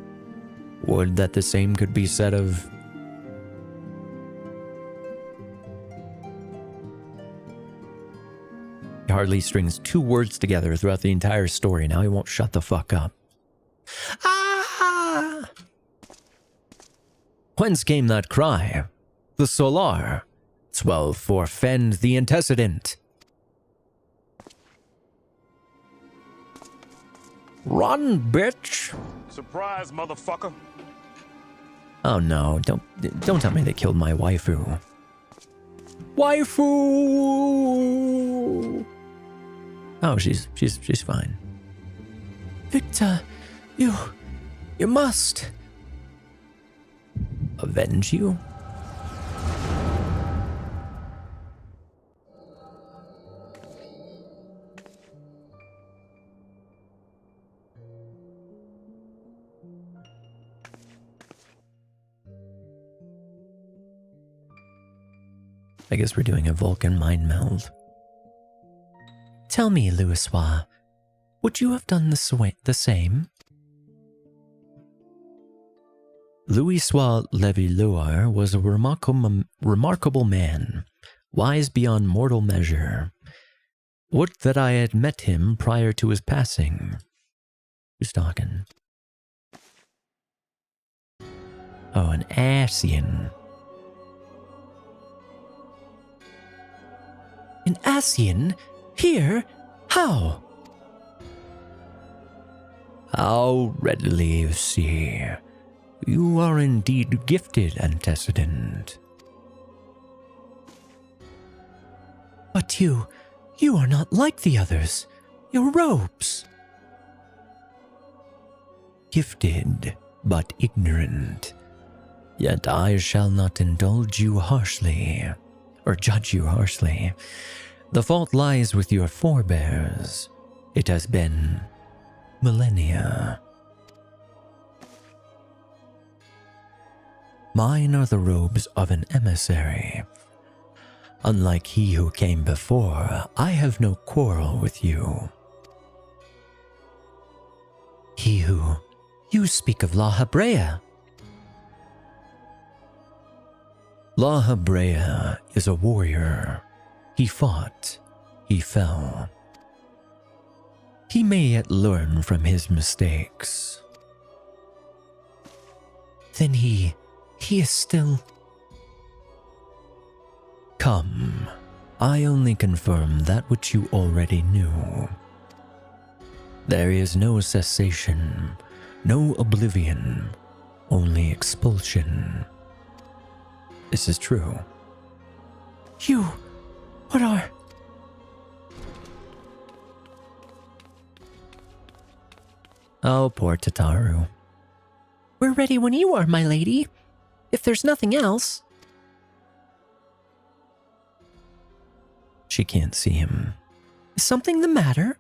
Would that the same could be said of... He hardly strings two words together throughout the entire story. Now he won't shut the fuck up. Ah! Whence came that cry? The Solar. 12 forfend the antecedent. Run, bitch! Surprise, motherfucker! Oh no, don't tell me they killed my waifu. Waifu! Oh, she's fine. Victor, you must. Avenge you? I guess we're doing a Vulcan mind meld. Tell me, Louisois, would you have done the same? Louisois Levi-Loire was a remarkable man, wise beyond mortal measure. Would that I had met him prior to his passing. Who's talking? Oh, an Asian. An Asian? Here? How? How readily you see. You are indeed gifted, antecedent. But you are not like the others. Your robes. Gifted, but ignorant. Yet I shall not indulge you harshly, or judge you harshly. The fault lies with your forebears. It has been millennia. Mine are the robes of an emissary. Unlike he who came before, I have no quarrel with you. You speak of La Habrea. La Habrea is a warrior. He fought, he fell. He may yet learn from his mistakes. Then he is still... Come, I only confirm that which you already knew. There is no cessation, no oblivion, only expulsion. This is true. What are... Oh, poor Tataru. We're ready when you are, my lady. If there's nothing else. She can't see him. Is something the matter?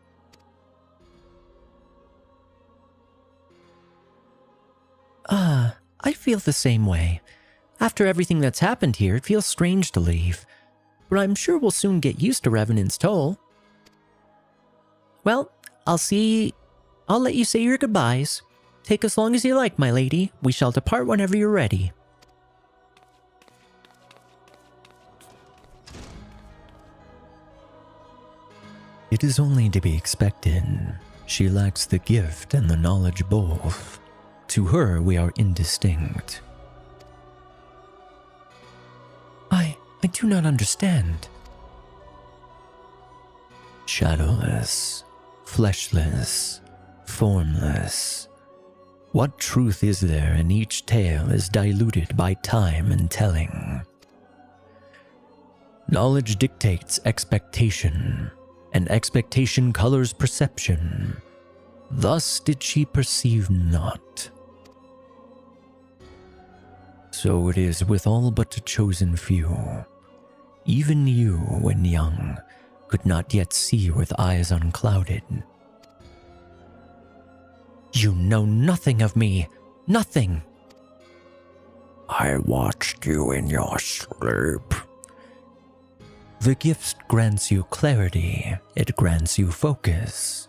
I feel the same way. After everything that's happened here, it feels strange to leave. But I'm sure we'll soon get used to Revenant's toll. Well, I'll see I'll let you say your goodbyes. Take as long as you like, my lady. We shall depart whenever you're ready. It is only to be expected. She lacks the gift and the knowledge both. To her, we are indistinct. I do not understand. Shadowless, fleshless, formless. What truth is there in each tale is diluted by time and telling. Knowledge dictates expectation, and expectation colors perception. Thus did she perceive not. So it is with all but a chosen few. Even you, when young, could not yet see with eyes unclouded. You know nothing of me, nothing. I watched you in your sleep. The gift grants you clarity, it grants you focus.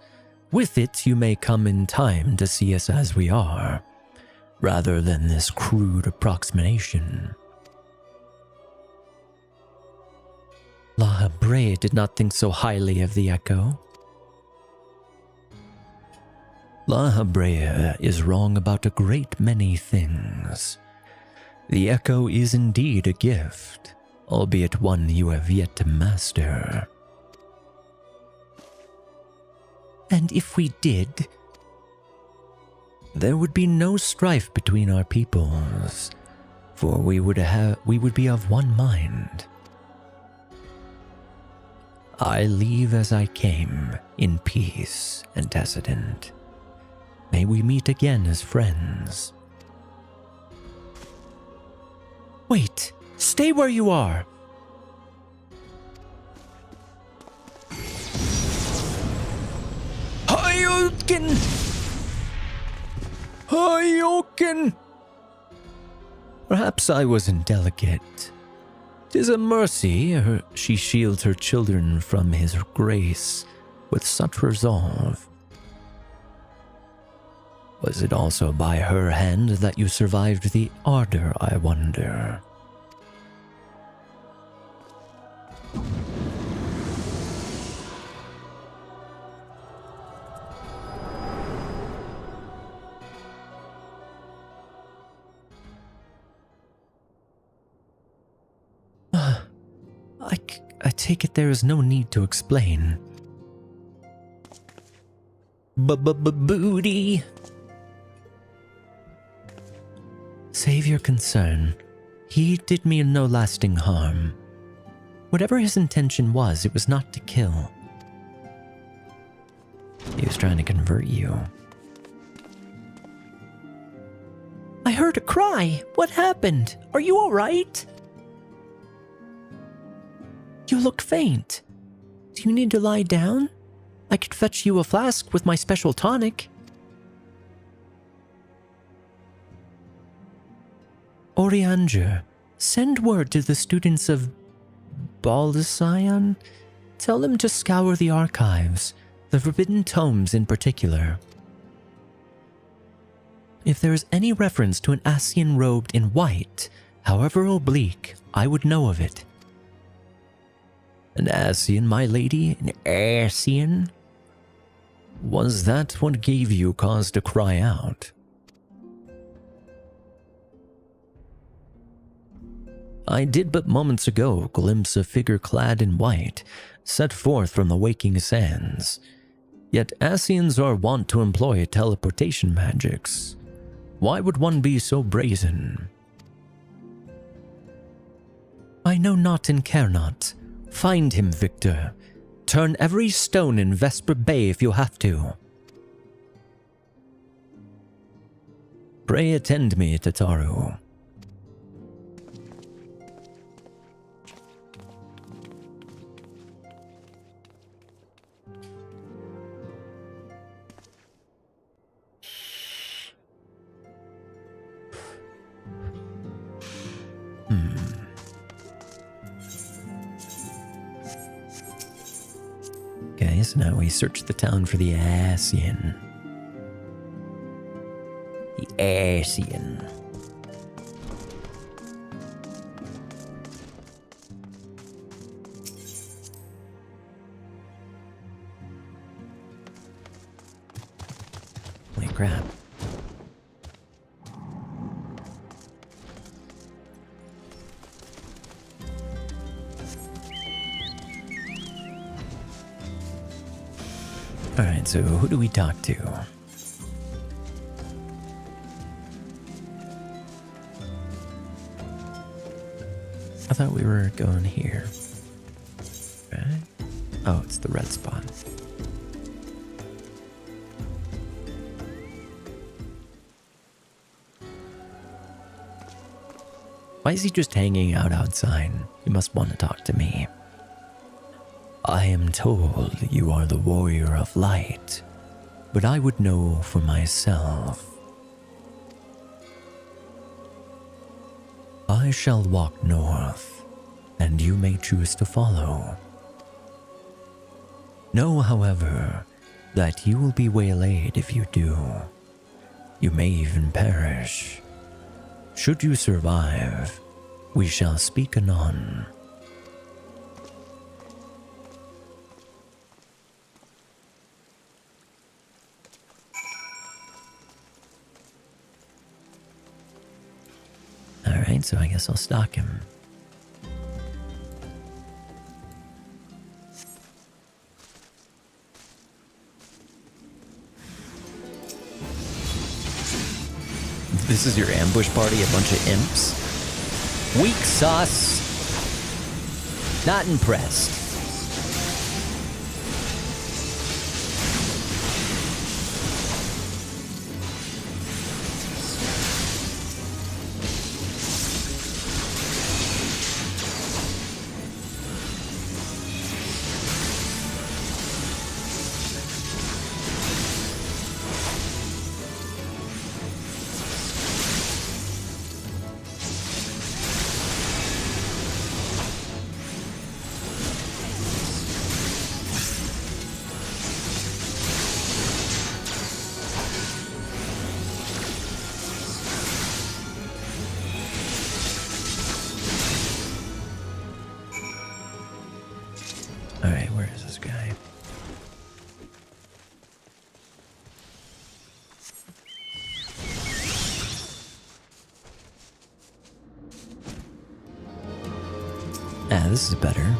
With it, you may come in time to see us as we are, rather than this crude approximation. La Brea did not think so highly of the Echo. La Brea is wrong about a great many things. The Echo is indeed a gift, albeit one you have yet to master. And if we did, there would be no strife between our peoples, for we would be of one mind. I leave as I came, in peace, antecedent. May we meet again as friends. Wait, stay where you are. Hadouken! Hadouken! Perhaps I was indelicate. 'Tis a mercy she shields her children from his grace with such resolve. Was it also by her hand that you survived the ardor, I wonder? I take it there is no need to explain. Booty. Save your concern. He did me no lasting harm. Whatever his intention was, it was not to kill. He was trying to convert you. I heard a cry. What happened? Are you all right? You look faint. Do you need to lie down? I could fetch you a flask with my special tonic. Oriander, send word to the students of Baldascion. Tell them to scour the archives, the forbidden tomes in particular. If there is any reference to an Ascian robed in white, however oblique, I would know of it. An Ascian, my lady? An Ascian? Was that what gave you cause to cry out? I did but moments ago glimpse a figure clad in white, set forth from the waking sands. Yet Ascians are wont to employ teleportation magics. Why would one be so brazen? I know not and care not. Find him, Victor. Turn every stone in Vesper Bay if you have to. Pray attend me, Tataru. Okay, so now we search the town for the Ascian. Asian. Holy crap. Alright, so who do we talk to? I thought we were going here. Right? Oh, it's the red spot. Why is he just hanging out outside? He must want to talk to me. I am told you are the warrior of light, but I would know for myself. I shall walk north, and you may choose to follow. Know, however, that you will be waylaid if you do. You may even perish. Should you survive, we shall speak anon. Alright, so I guess I'll stalk him. This is your ambush party, a bunch of imps? Weak sauce. Not impressed. Alright, where is this guy? Ah, this is better.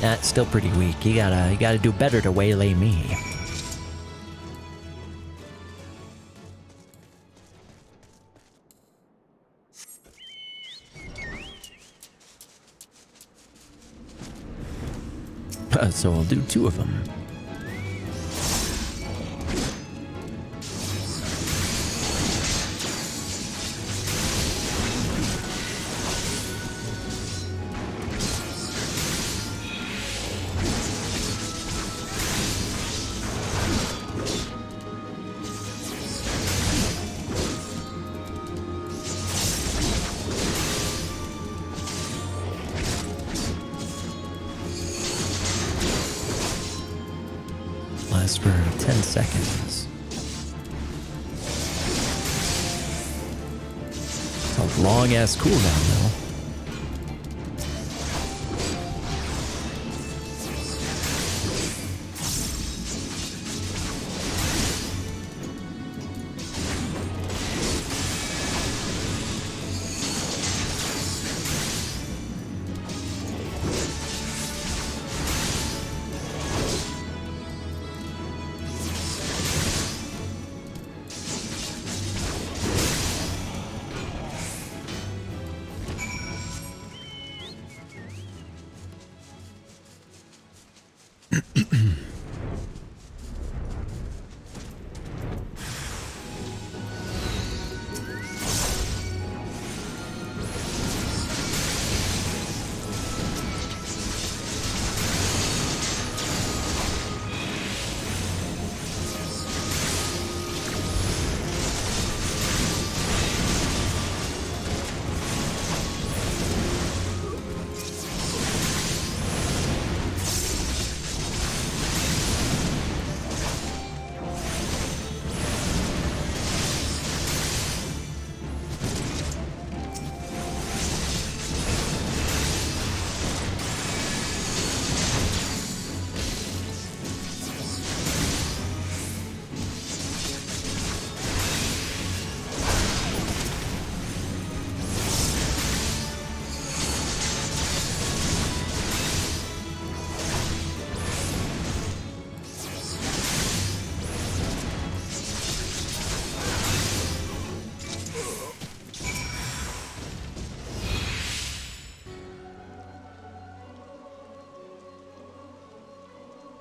That's still pretty weak. You gotta do better to waylay me. So I'll do 2 of them. For 10 seconds. It's a long ass cooldown though.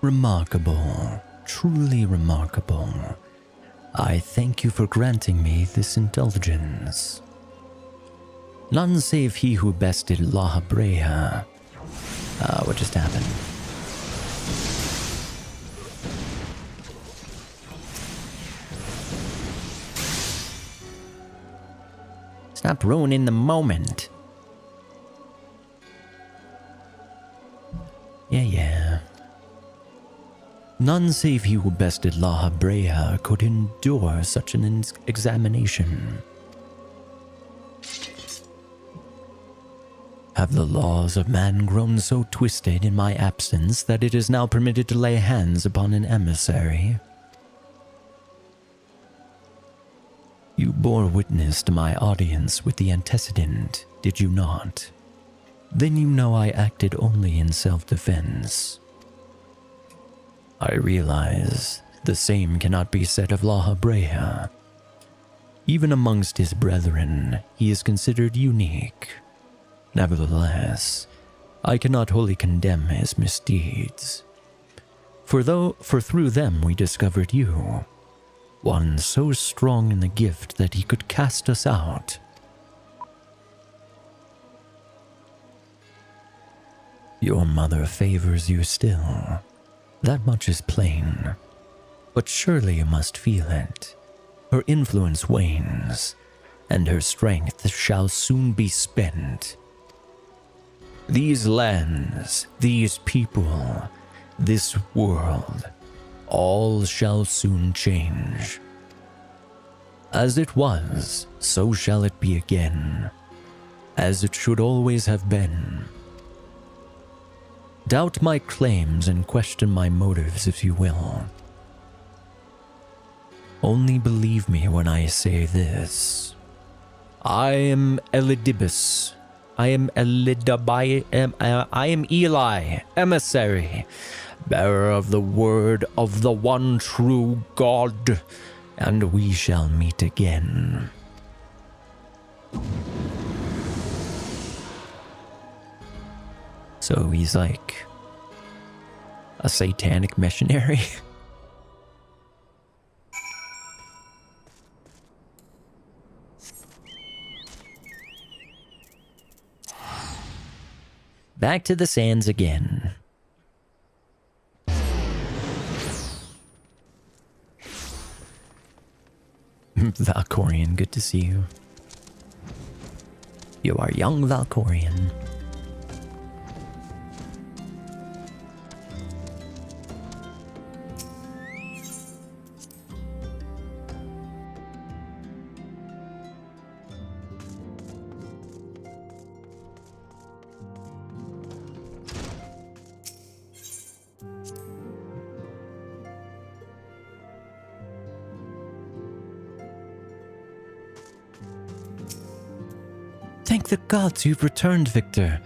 Remarkable, truly remarkable. I thank you for granting me this indulgence. None save he who bested La Habrea. What just happened? Stop ruining the moment. Yeah. None save he who bested La Habrea could endure such an examination. Have the laws of man grown so twisted in my absence that it is now permitted to lay hands upon an emissary? You bore witness to my audience with the antecedent, did you not? Then you know I acted only in self-defense. I realize the same cannot be said of La Habrea. Even amongst his brethren, he is considered unique. Nevertheless, I cannot wholly condemn his misdeeds. For through them we discovered you, one so strong in the gift that he could cast us out. Your mother favors you still. That much is plain. But surely you must feel it. Her influence wanes, and her strength shall soon be spent. These lands, these people, this world, all shall soon change. As it was, so shall it be again, as it should always have been. Doubt my claims and question my motives if you will. Only believe me when I say this. I am Elidibus. I am Eli, emissary, bearer of the word of the one true God, and we shall meet again. So he's like a satanic missionary. Back to the sands again. Valkorian, good to see you. You are young Valkorian. Thank the gods you've returned, Victor.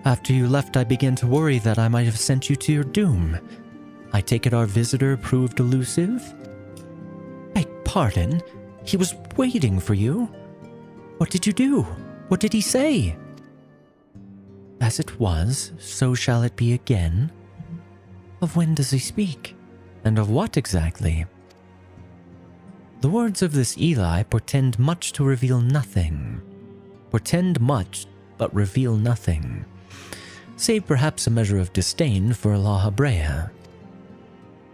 After you left, I began to worry that I might have sent you to your doom. I take it our visitor proved elusive? Beg pardon? He was waiting for you? What did you do? What did he say? As it was, so shall it be again. Of when does he speak? And of what exactly? The words of this Eli portend much to reveal nothing. Portend much, but reveal nothing, save perhaps a measure of disdain for La Habrea.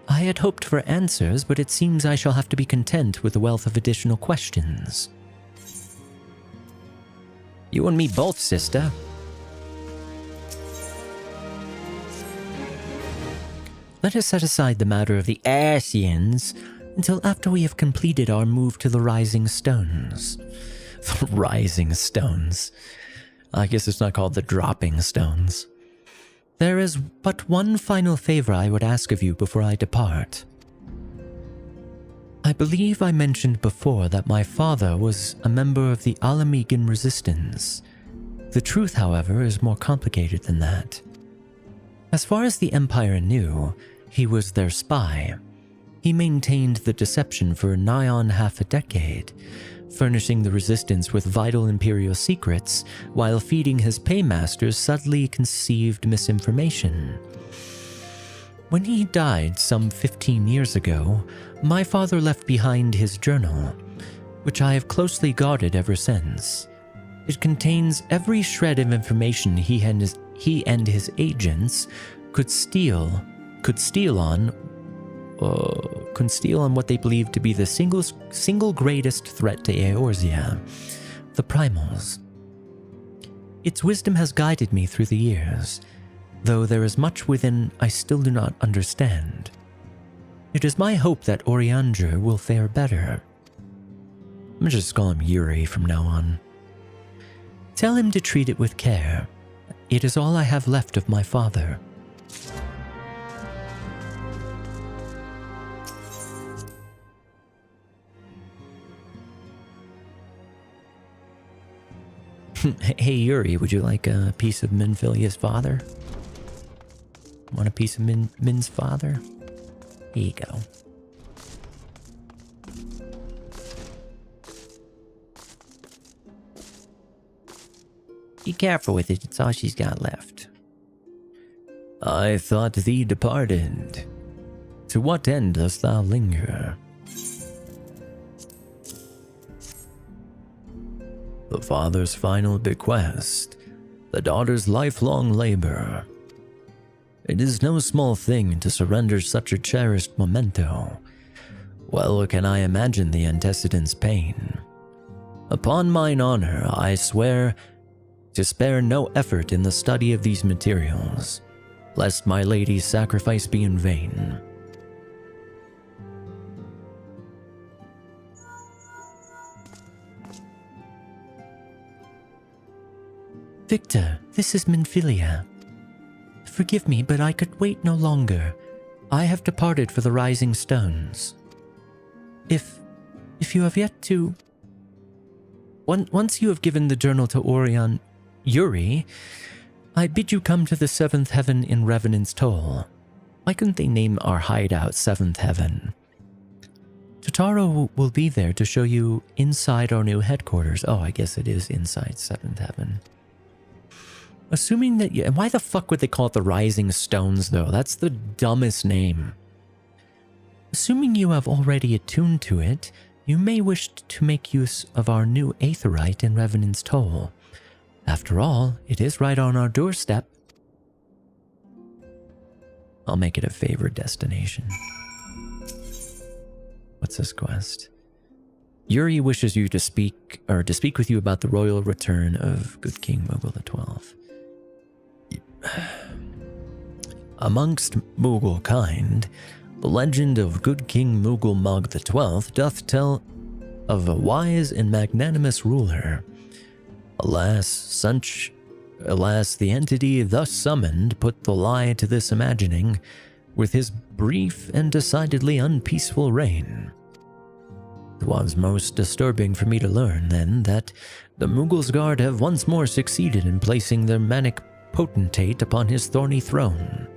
I had hoped for answers, but it seems I shall have to be content with a wealth of additional questions. You and me both, sister. Let us set aside the matter of the Asians until after we have completed our move to the Rising Stones. The Rising Stones. I guess it's not called the Dropping Stones. There is but one final favor I would ask of you before I depart. I believe I mentioned before that my father was a member of the Alamegan Resistance. The truth, however, is more complicated than that. As far as the Empire knew, he was their spy. He maintained the deception for nigh on half a decade, furnishing the Resistance with vital Imperial secrets while feeding his paymasters subtly conceived misinformation. When he died some 15 years ago, my father left behind his journal, which I have closely guarded ever since. It contains every shred of information he and his agents could steal on what they believed to be the single greatest threat to Eorzea, the Primals. Its wisdom has guided me through the years, though there is much within I still do not understand. It is my hope that Oriander will fare better. I'm gonna just call him Yuri from now on. Tell him to treat it with care. It is all I have left of my father. Hey Yuri, would you like a piece of Minfilia's father? Want a piece of Min's father? Here you go. Be careful with it, it's all she's got left. I thought thee departed. To what end dost thou linger? The father's final bequest, the daughter's lifelong labor. It is no small thing to surrender such a cherished memento. Well can I imagine the antecedent's pain. Upon mine honor, I swear to spare no effort in the study of these materials, lest my lady's sacrifice be in vain. Victor, this is Minfilia. Forgive me, but I could wait no longer. I have departed for the Rising Stones. If you have yet to... Once you have given the journal to Yuri, I bid you come to the 7th Heaven in Revenant's Toll. Why couldn't they name our hideout 7th Heaven? Totaro will be there to show you inside our new headquarters. Oh, I guess it is inside 7th Heaven. Assuming that and why the fuck would they call it the Rising Stones, though? That's the dumbest name. Assuming you have already attuned to it, you may wish to make use of our new Aetherite in Revenant's Toll. After all, it is right on our doorstep. I'll make it a favored destination. What's this quest? Yuri wishes you to speak with you about the royal return of good King Moogle XII. Amongst Moogle kind, the legend of good King Moogle Mog XII doth tell of a wise and magnanimous ruler. Alas, the entity thus summoned put the lie to this imagining with his brief and decidedly unpeaceful reign. It was most disturbing for me to learn, then, that the Moogle's Guard have once more succeeded in placing their manic potentate upon his thorny throne.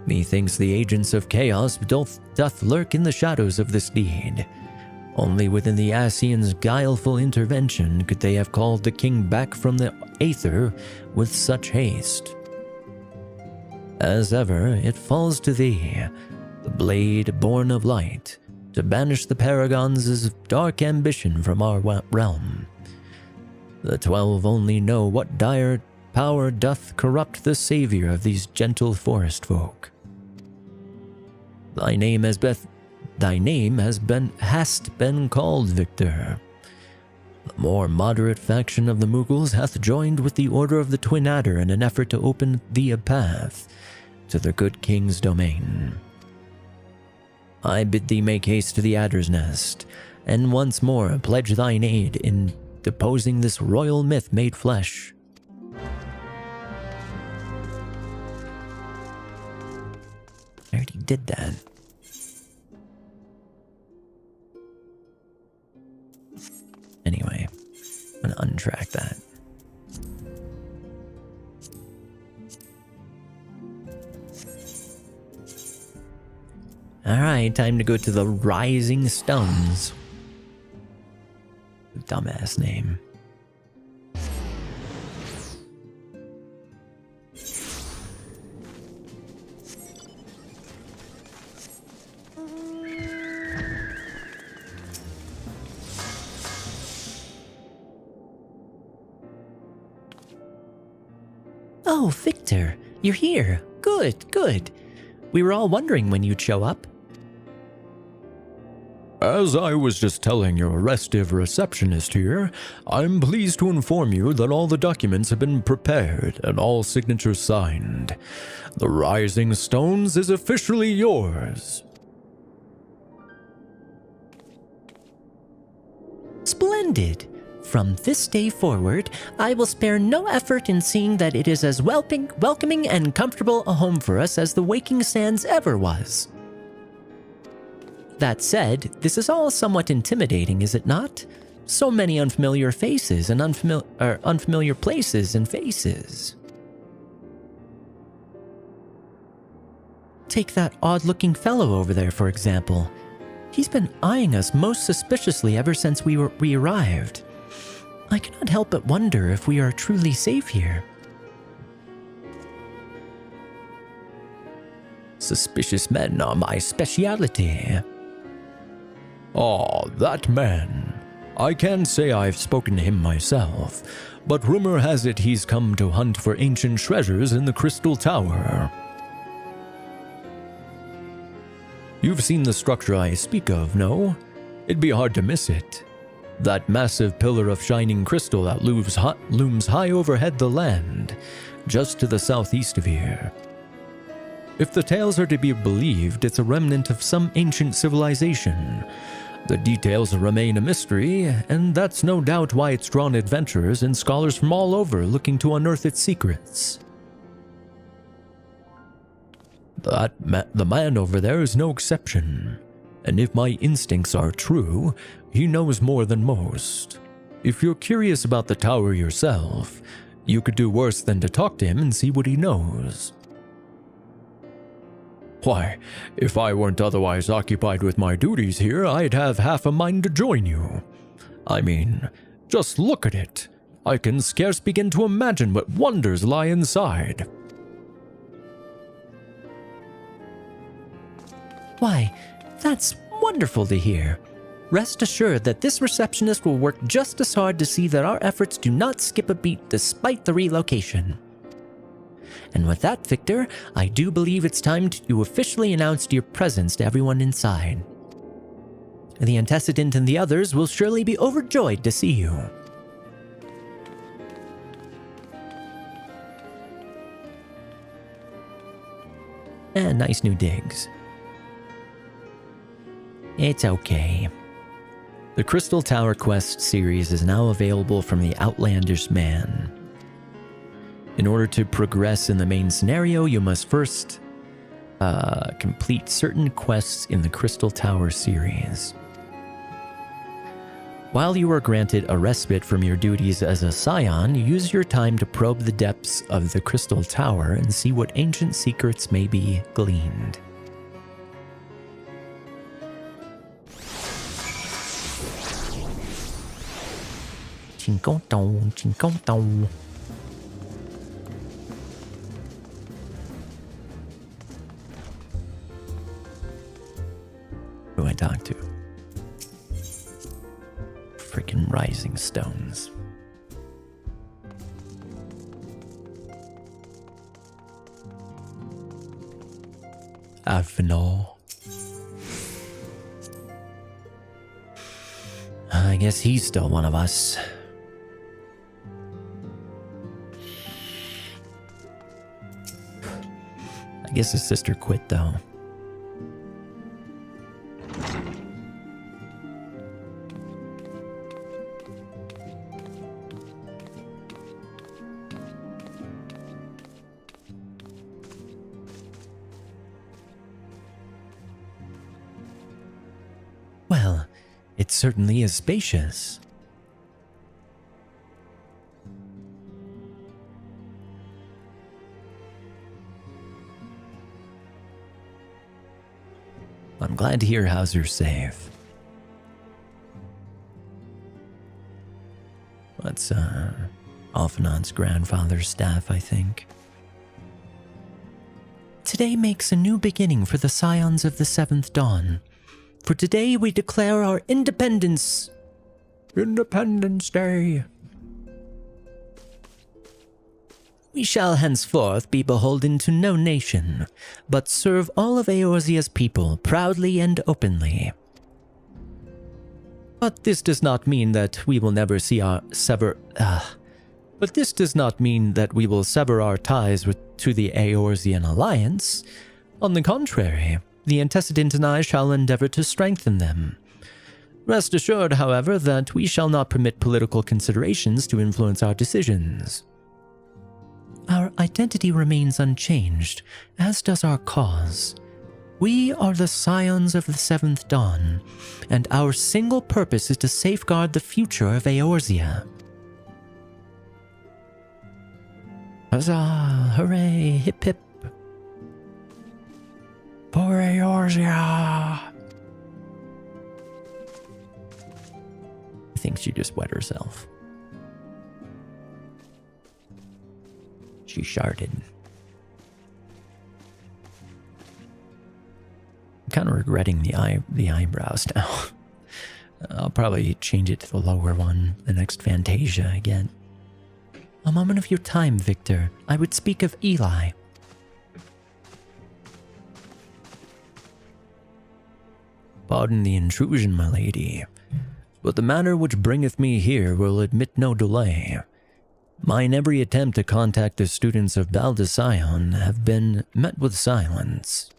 Methinks the agents of chaos doth lurk in the shadows of this deed. Only within the Asian's guileful intervention could they have called the king back from the aether with such haste. As ever, it falls to thee, the blade born of light, to banish the Paragons' dark ambition from our realm. The 12 only know what dire power doth corrupt the savior of these gentle forest folk. Thy name hast been called, Victor. The more moderate faction of the Moogles hath joined with the Order of the Twin Adder in an effort to open thee a path to the good king's domain. I bid thee make haste to the Adder's Nest, and once more pledge thine aid in deposing this royal myth made flesh. I already did that. Anyway, I'm gonna untrack that. Alright, time to go to the Rising Stones. Dumbass name. Oh, Victor, you're here. Good, good. We were all wondering when you'd show up. As I was just telling your restive receptionist here, I'm pleased to inform you that all the documents have been prepared and all signatures signed. The Rising Stones is officially yours. Splendid. From this day forward, I will spare no effort in seeing that it is as welcoming and comfortable a home for us as the Waking Sands ever was. That said, this is all somewhat intimidating, is it not? So many unfamiliar faces and unfamiliar places and faces. Take that odd-looking fellow over there, for example. He's been eyeing us most suspiciously ever since we arrived. I cannot help but wonder if we are truly safe here. Suspicious men are my speciality. Oh, that man. I can't say I've spoken to him myself, but rumor has it he's come to hunt for ancient treasures in the Crystal Tower. You've seen the structure I speak of, no? It'd be hard to miss it. That massive pillar of shining crystal that looms high overhead the land, just to the southeast of here. If the tales are to be believed, it's a remnant of some ancient civilization. The details remain a mystery, and that's no doubt why it's drawn adventurers and scholars from all over looking to unearth its secrets. The man over there is no exception, and if my instincts are true, he knows more than most. If you're curious about the tower yourself, you could do worse than to talk to him and see what he knows. Why, if I weren't otherwise occupied with my duties here, I'd have half a mind to join you. I mean, just look at it. I can scarce begin to imagine what wonders lie inside. Why, that's wonderful to hear. Rest assured that this receptionist will work just as hard to see that our efforts do not skip a beat despite the relocation. And with that, Victor, I do believe it's time to officially announce your presence to everyone inside. The antecedent and the others will surely be overjoyed to see you. And nice new digs. It's okay. The Crystal Tower Quest series is now available from the Outlandish Man. In order to progress in the main scenario, you must first complete certain quests in the Crystal Tower series. While you are granted a respite from your duties as a Scion, use your time to probe the depths of the Crystal Tower and see what ancient secrets may be gleaned. Chinkontong, chinkontong. Who do I talk to? Freaking Rising Stones. Avenor. I guess he's still one of us. I guess his sister quit, though. Well, it certainly is spacious. I'm glad to hear Hauser's safe. That's, Alphanon's grandfather's staff, I think. Today makes a new beginning for the Scions of the Seventh Dawn. For today we declare our independence. Independence Day. We shall henceforth be beholden to no nation, but serve all of Eorzea's people proudly and openly. But this does not mean that we will never sever our ties to the Eorzean alliance. On the contrary, the antecedent and I shall endeavor to strengthen them. Rest assured, however, that we shall not permit political considerations to influence our decisions. Our identity remains unchanged, as does our cause. We are the scions of the Seventh Dawn, and our single purpose is to safeguard the future of Eorzea. Huzzah! Hooray! Hip hip! For Eorzea! I think she just wet herself. She sharded. I'm kind of regretting the eyebrows now. I'll probably change it to the lower one the next Fantasia again. A moment of your time, Victor. I would speak of Eli. Pardon the intrusion, my lady, but the matter which bringeth me here will admit no delay. Mine every attempt to contact the students of Baldassion have been met with silence.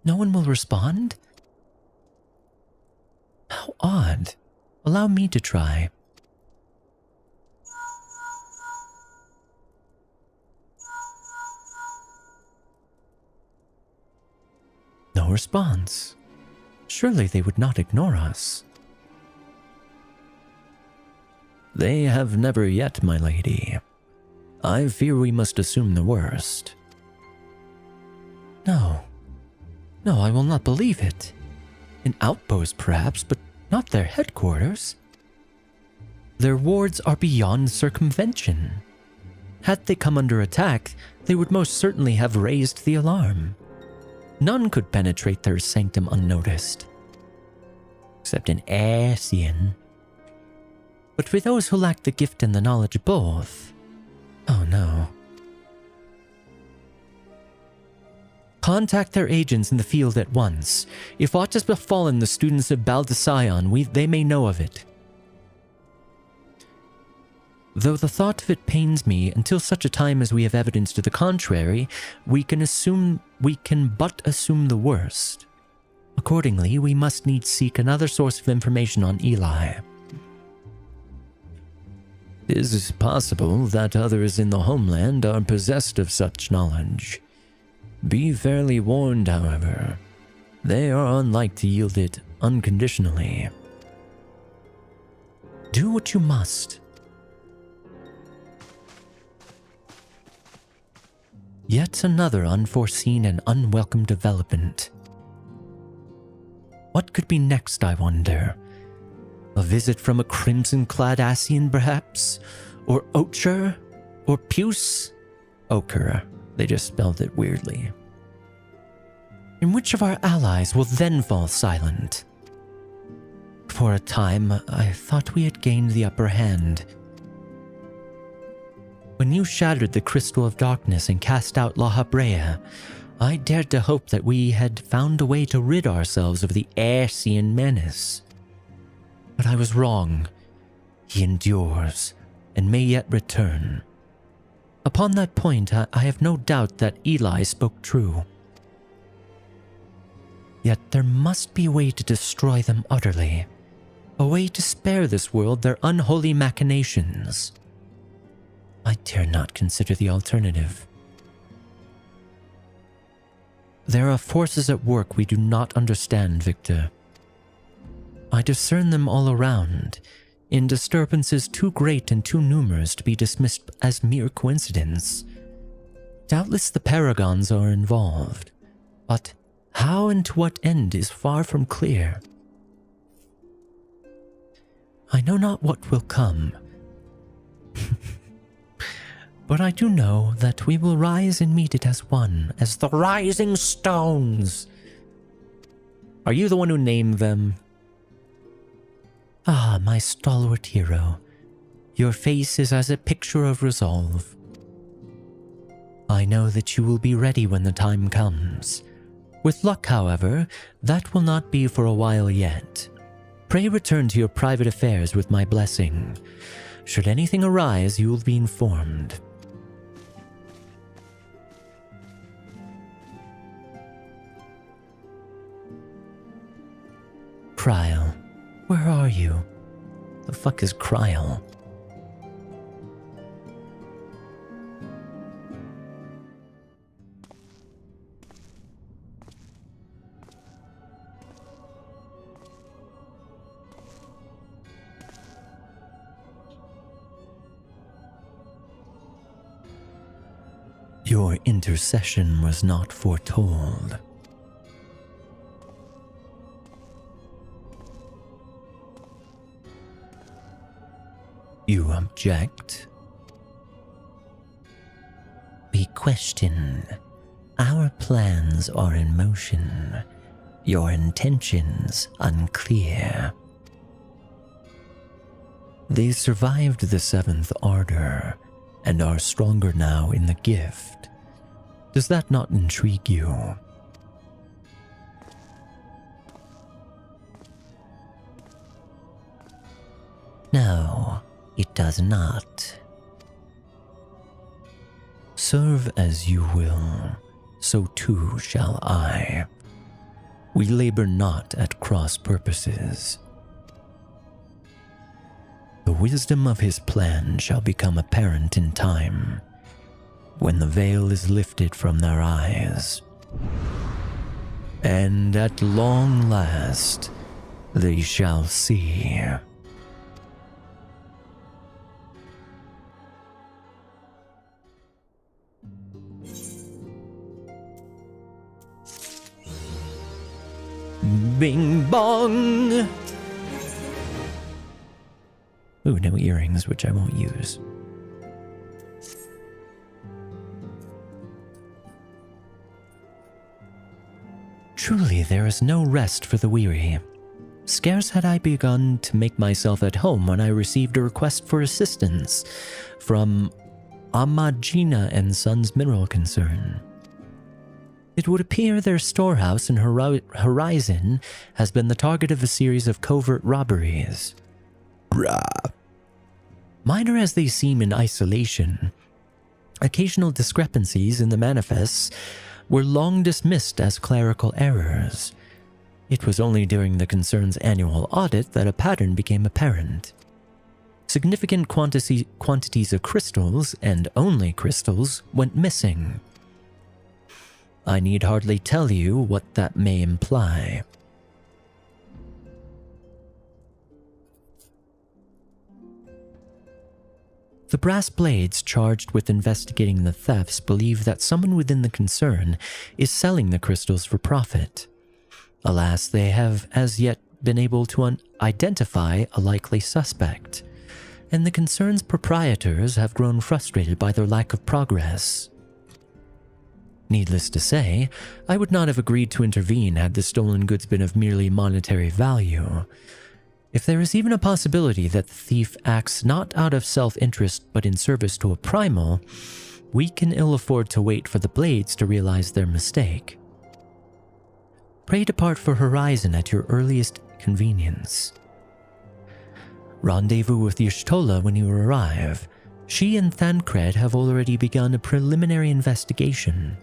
No one will respond? How odd. Allow me to try. No response. Surely they would not ignore us. They have never yet, my lady. I fear we must assume the worst. No, I will not believe it. An outpost, perhaps, but not their headquarters. Their wards are beyond circumvention. Had they come under attack, they would most certainly have raised the alarm. None could penetrate their sanctum unnoticed. Except an Ascian. But for those who lack the gift and the knowledge both, oh no. Contact their agents in the field at once. If aught has befallen the students of Baldassion, they may know of it. Though the thought of it pains me, until such a time as we have evidence to the contrary, we can but assume the worst. Accordingly, we must needs seek another source of information on Eli. It is possible that others in the homeland are possessed of such knowledge. Be fairly warned, however. They are unlike to yield it unconditionally. Do what you must. Yet another unforeseen and unwelcome development. What could be next, I wonder? A visit from a crimson-clad Ascian, perhaps? Or Ocher? Or Puce? Ochre. They just spelled it weirdly. And which of our allies will then fall silent? For a time, I thought we had gained the upper hand. When you shattered the Crystal of Darkness and cast out La Habrea, I dared to hope that we had found a way to rid ourselves of the Ascian menace. But I was wrong. He endures, and may yet return. Upon that point, I have no doubt that Eli spoke true. Yet there must be a way to destroy them utterly. A way to spare this world their unholy machinations. I dare not consider the alternative. There are forces at work we do not understand, Victor. I discern them all around, in disturbances too great and too numerous to be dismissed as mere coincidence. Doubtless the paragons are involved, but how and to what end is far from clear. I know not what will come, but I do know that we will rise and meet it as one, as the Rising Stones. Are you the one who named them? Ah, my stalwart hero. Your face is as a picture of resolve. I know that you will be ready when the time comes. With luck, however, that will not be for a while yet. Pray return to your private affairs with my blessing. Should anything arise, you will be informed. Kryl, where are you? The fuck is Kryl? Your intercession was not foretold. You object? We question. Our plans are in motion. Your intentions unclear. They survived the seventh ardor and are stronger now in the gift. Does that not intrigue you? No, it does not. Serve as you will, so too shall I. We labor not at cross purposes. The wisdom of his plan shall become apparent in time, when the veil is lifted from their eyes. And at long last, they shall see. Bing bong! Ooh, no earrings, which I won't use. Truly, there is no rest for the weary. Scarce had I begun to make myself at home when I received a request for assistance from Amagina and Sons Mineral Concern. It would appear their storehouse in Horizon has been the target of a series of covert robberies. Minor as they seem in isolation, occasional discrepancies in the manifests were long dismissed as clerical errors. It was only during the concern's annual audit that a pattern became apparent. Significant quantities of crystals, and only crystals, went missing. I need hardly tell you what that may imply. The brass blades charged with investigating the thefts believe that someone within the concern is selling the crystals for profit. Alas, they have as yet been able to identify a likely suspect, and the concern's proprietors have grown frustrated by their lack of progress. Needless to say, I would not have agreed to intervene had the stolen goods been of merely monetary value. If there is even a possibility that the thief acts not out of self-interest but in service to a primal, we can ill afford to wait for the blades to realize their mistake. Pray depart for Horizon at your earliest convenience. Rendezvous with Y'shtola when you arrive. She and Thancred have already begun a preliminary investigation.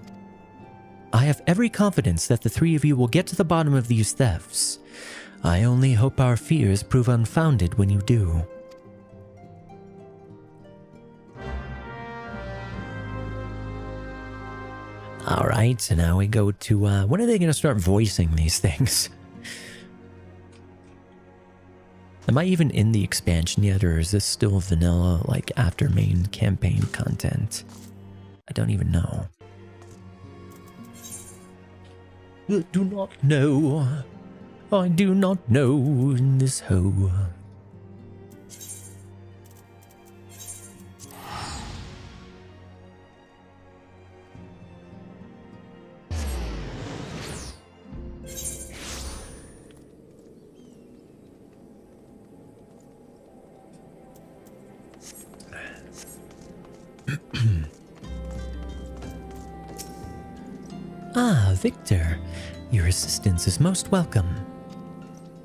I have every confidence that the three of you will get to the bottom of these thefts. I only hope our fears prove unfounded when you do. Alright, so now we go to, when are they going to start voicing these things? Am I even in the expansion yet, or is this still vanilla, like after main campaign content? I don't even know. I do not know. I do not know in this hole. Ah, Victor. Your assistance is most welcome.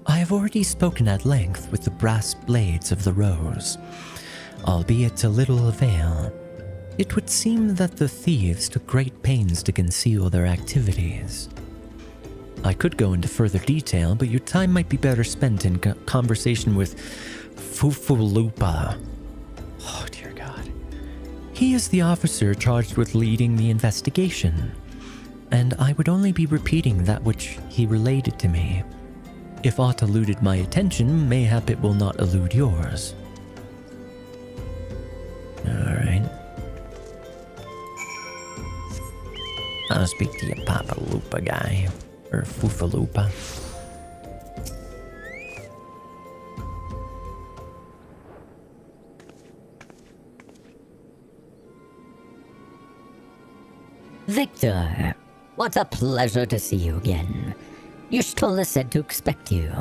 I have already spoken at length with the brass blades of the Rose, albeit to little avail. It would seem that the thieves took great pains to conceal their activities. I could go into further detail, but your time might be better spent in conversation with Fufulupa. Oh, dear God. He is the officer charged with leading the investigation, and I would only be repeating that which he related to me. If aught eluded my attention, mayhap it will not elude yours. Alright. I'll speak to your Papa Lupa guy. Or Fufalupa. Victor, what a pleasure to see you again. Your Stola said to expect you.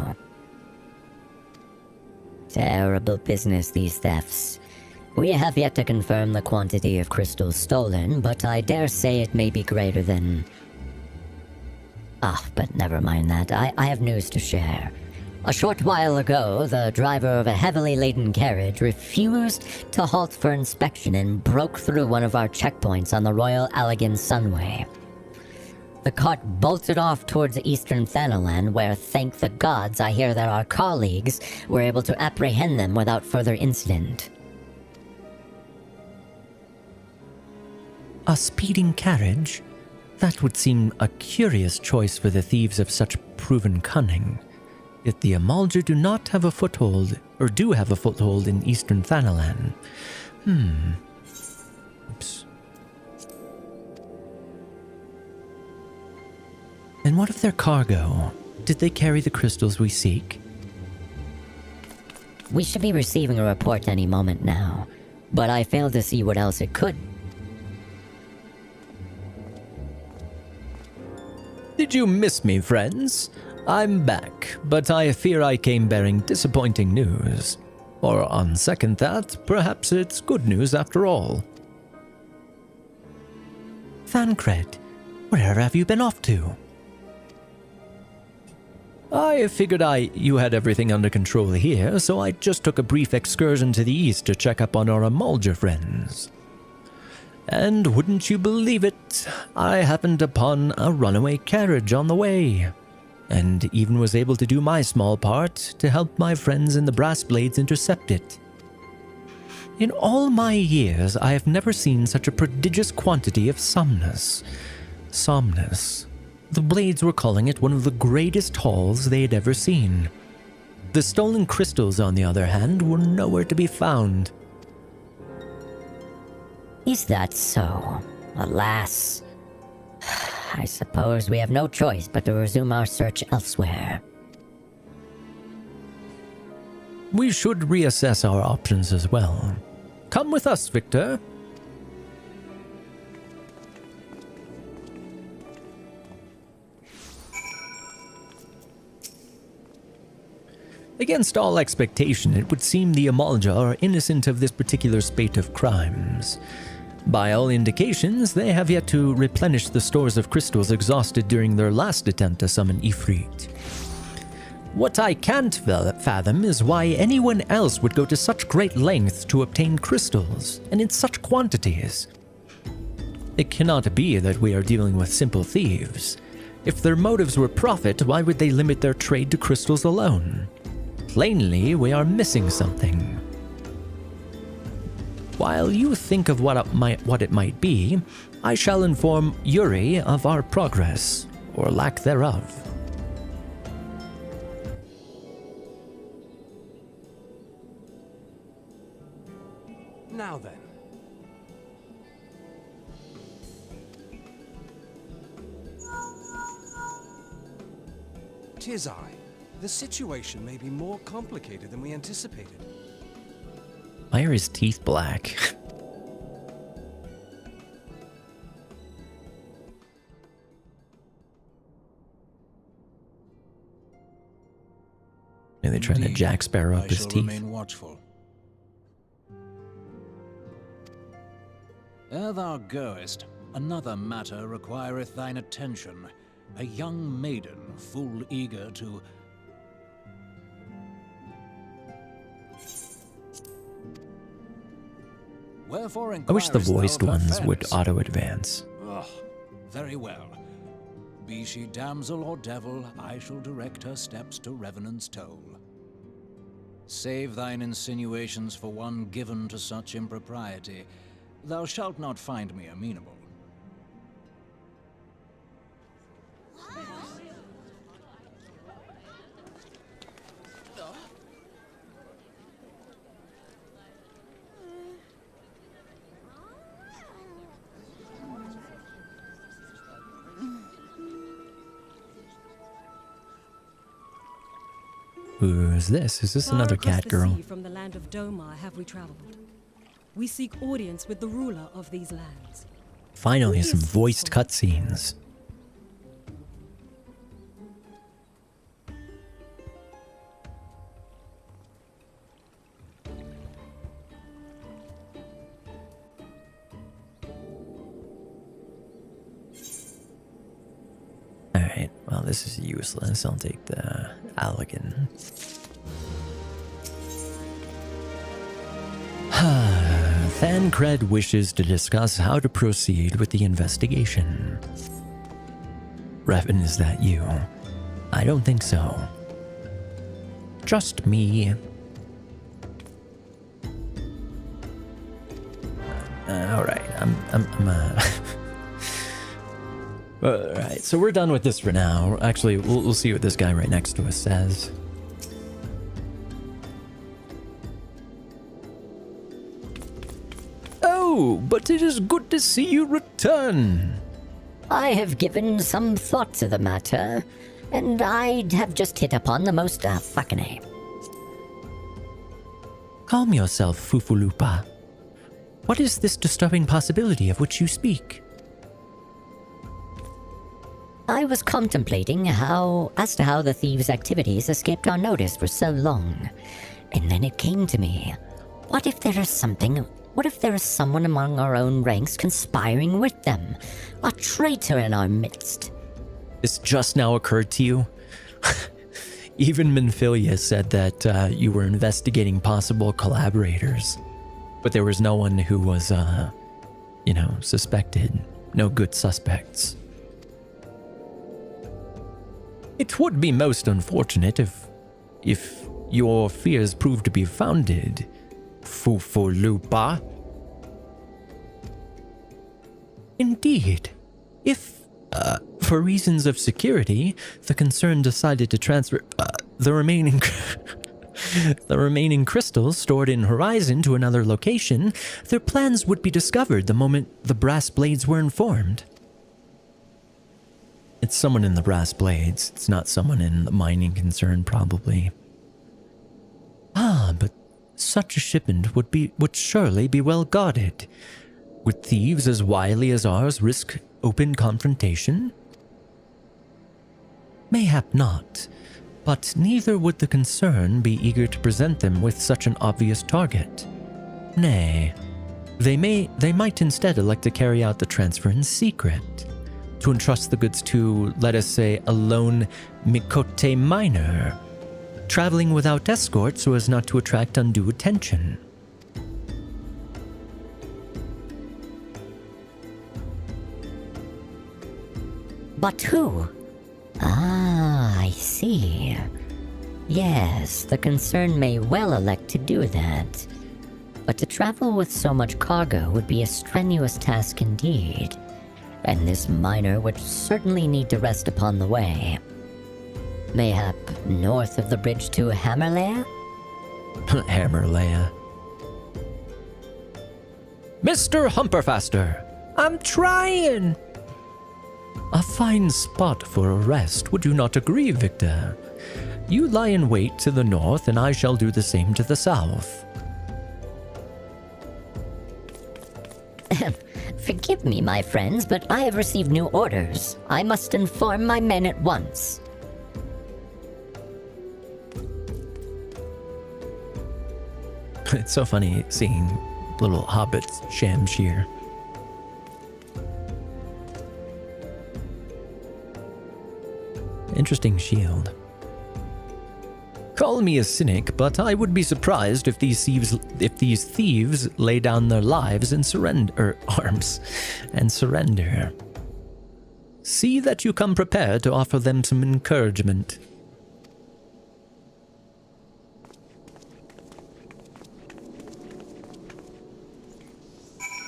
Terrible business, these thefts. We have yet to confirm the quantity of crystals stolen, but I dare say it may be greater than... but never mind that. I have news to share. A short while ago, the driver of a heavily laden carriage refused to halt for inspection and broke through one of our checkpoints on the Royal Allegan Sunway. The cart bolted off towards eastern Thanalan, where, thank the gods, I hear that our colleagues were able to apprehend them without further incident. A speeding carriage? That would seem a curious choice for the thieves of such proven cunning. Yet the Amalja do not have a foothold, or do have a foothold in eastern Thanalan. Oops. And what of their cargo? Did they carry the crystals we seek? We should be receiving a report any moment now, but I fail to see what else it could. Did you miss me, friends? I'm back, but I fear I came bearing disappointing news. Or on second thought, perhaps it's good news after all. Thancred, where have you been off to? I figured you had everything under control here, so I just took a brief excursion to the east to check up on our Amalja friends. And wouldn't you believe it, I happened upon a runaway carriage on the way, and even was able to do my small part to help my friends in the Brass Blades intercept it. In all my years, I have never seen such a prodigious quantity of somnus. Somnus. The Blades were calling it one of the greatest hauls they had ever seen. The stolen crystals, on the other hand, were nowhere to be found. Is that so? Alas. I suppose we have no choice but to resume our search elsewhere. We should reassess our options as well. Come with us, Victor. Against all expectation, it would seem the Amalja are innocent of this particular spate of crimes. By all indications, they have yet to replenish the stores of crystals exhausted during their last attempt to summon Ifrit. What I can't fathom is why anyone else would go to such great lengths to obtain crystals, and in such quantities. It cannot be that we are dealing with simple thieves. If their motives were profit, why would they limit their trade to crystals alone? Plainly, we are missing something. While you think of what it might be, I shall inform Yuri of our progress, or lack thereof. Now then. Tis I. The situation may be more complicated than we anticipated. Why are his teeth black? Are they trying to Jack Sparrow up his teeth? Remain watchful. Ere thou goest, Another matter requireth thine attention. A young maiden, full eager to... Wherefore I wish the inquirest thou voiced of her ones would fairness? auto-advance. Ugh, very well. Be she damsel or devil, I shall direct her steps to Revenant's Toll. Save thine insinuations for one given to such impropriety. Thou shalt not find me amenable. Who's this? Is this another cat girl? From the land of Domar have we traveled. We seek audience with the ruler of these lands. Finally, some voiced cutscenes. Alright, well, this is useless. I'll take the Allegan. Thancred wishes to discuss how to proceed with the investigation. Revan, is that you? I don't think so. Just me. Alright, Alright, so we're done with this for now. Actually, we'll see what this guy right next to us says. Oh, but it is good to see you return. I have given some thought to the matter, and I have just hit upon the most fucking name. Calm yourself, Fufulupa. What is this disturbing possibility of which you speak? I was contemplating as to how the thieves' activities escaped our notice for so long. And then it came to me. What if there is someone among our own ranks conspiring with them? A traitor in our midst. This just now occurred to you? Even Minfilia said that you were investigating possible collaborators. But there was no one who was, suspected. No good suspects. It would be most unfortunate if your fears proved to be founded, Fufulupa. Indeed. If, for reasons of security, the concern decided to transfer the remaining crystals stored in Horizon to another location, their plans would be discovered the moment the Brass Blades were informed. It's someone in the Brass Blades. It's not someone in the mining concern, probably. But such a shipment would surely be well guarded. Would thieves as wily as ours risk open confrontation? Mayhap not, but neither would the concern be eager to present them with such an obvious target. Nay, they might instead elect to carry out the transfer in secret, to entrust the goods to, let us say, a lone Mikote miner, traveling without escort so as not to attract undue attention. But who? I see. Yes, the concern may well elect to do that. But to travel with so much cargo would be a strenuous task indeed. And this miner would certainly need to rest upon the way. Mayhap north of the bridge to Hammerlair? Hammerlair. Mr. Humperfaster, I'm trying! A fine spot for a rest, would you not agree, Victor? You lie in wait to the north, and I shall do the same to the south. Forgive me, my friends, but I have received new orders. I must inform my men at once. It's so funny seeing little hobbits Shamshir. interesting shield. Call me a cynic, but I would be surprised if these thieves lay down their lives and arms and surrender. See that you come prepared to offer them some encouragement.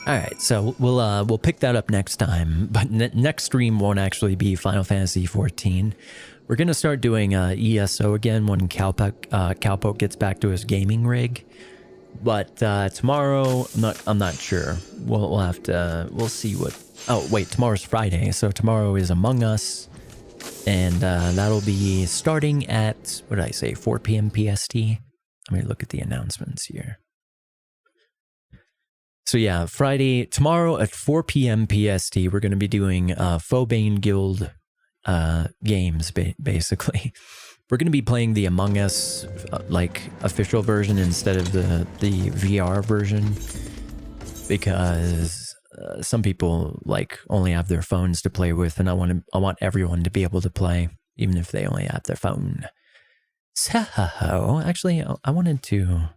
All right, so we'll pick that up next time, but next stream won't actually be Final Fantasy XIV. We're gonna start doing ESO again when Cowpoke gets back to his gaming rig. But tomorrow, I'm not sure. We'll have to. We'll see what. Oh wait, tomorrow's Friday, so tomorrow is Among Us, and that'll be starting at, what did I say, 4 p.m. PST. Let me look at the announcements here. So yeah, tomorrow at 4 p.m. PST, we're going to be doing Phobane Guild games, basically. We're going to be playing the Among Us official version instead of the VR version, because some people only have their phones to play with, and I want everyone to be able to play, even if they only have their phone. So actually, I wanted to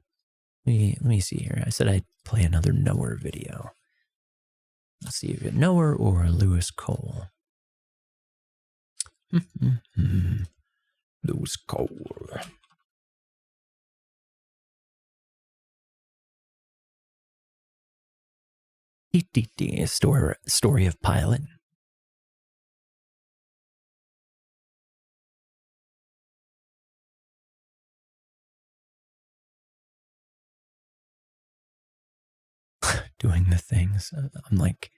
let me see here. I said I'd play another Knower video. Let's see if it's Knower or Lewis Cole. Lewis Cole. Story of Pilot. Doing the things. I'm like,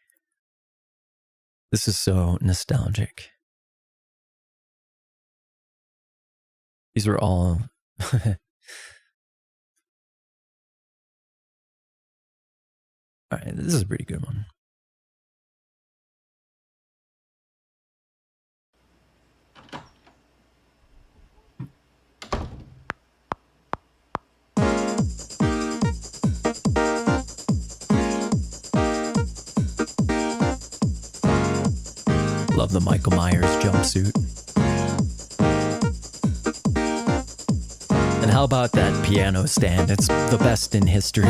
this is so nostalgic. These are all all right, this is a pretty good one. Love the Michael Myers jumpsuit. And how about that piano stand? It's the best in history.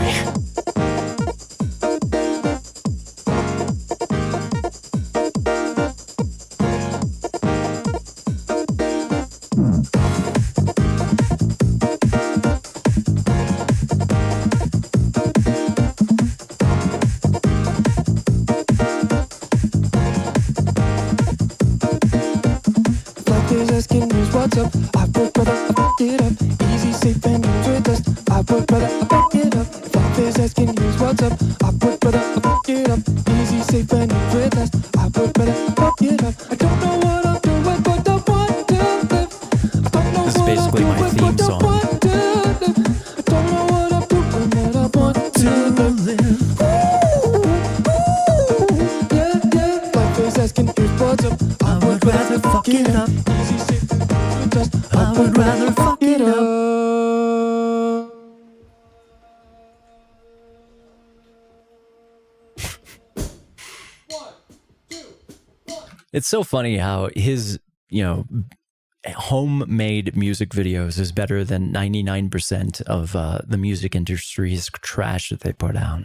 What's up? I would rather fuck it up. Easy, safe, and use with us. I would rather fuck it up. Fuck this asking news. What's up? I would rather fuck it up. Easy, safe, and use with us. I would rather fuck it up. I don't know what I'm doing, but I want to live. I don't know this is basically my theme song. I don't know what I'm doing, but I want to live. Yeah, yeah. Life is asking news. What's up? I would rather fuck it up. Easy, safe. I would rather fuck it up. It's so funny how his, homemade music videos is better than 99% of the music industry's trash that they put out.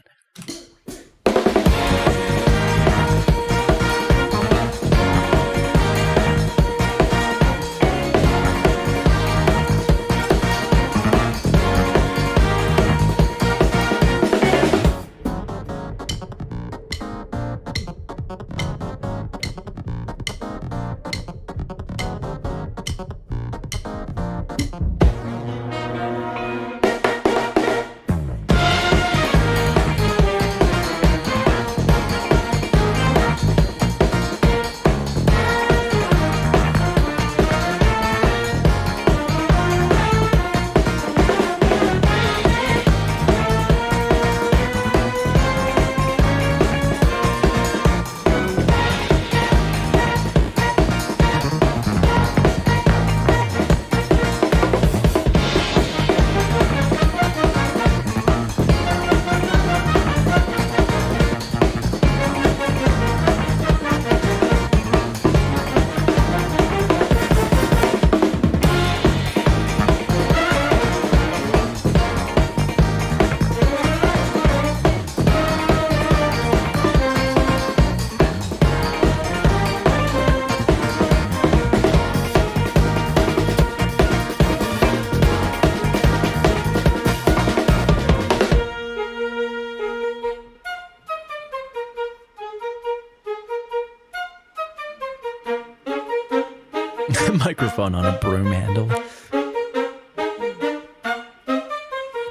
Microphone on a broom handle.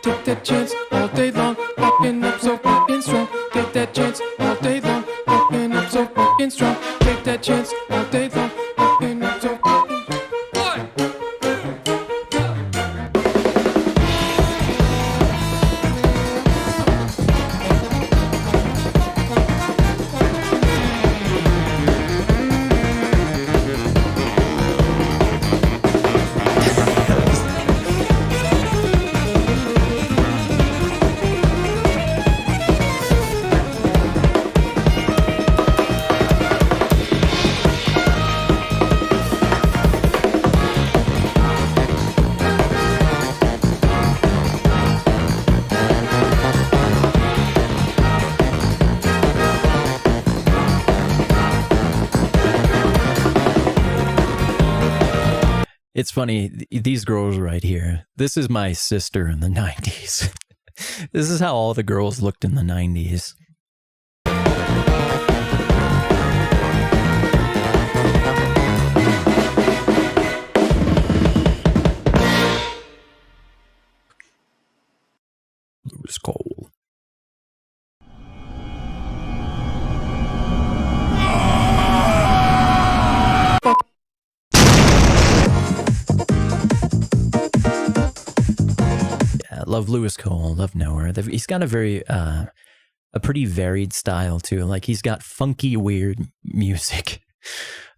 Take that chance all day long, fucking up so fucking strong. Take that chance all day long, fucking up so fucking strong. Take that chance all day long, fucking up so fucking strong. It's funny, these girls right here. This is my sister in the 90s. This is how all the girls looked in the 90s. Lewis Cole. Love Lewis Cole, love Nowhere. He's got a very, a pretty varied style too. Like he's got funky, weird music.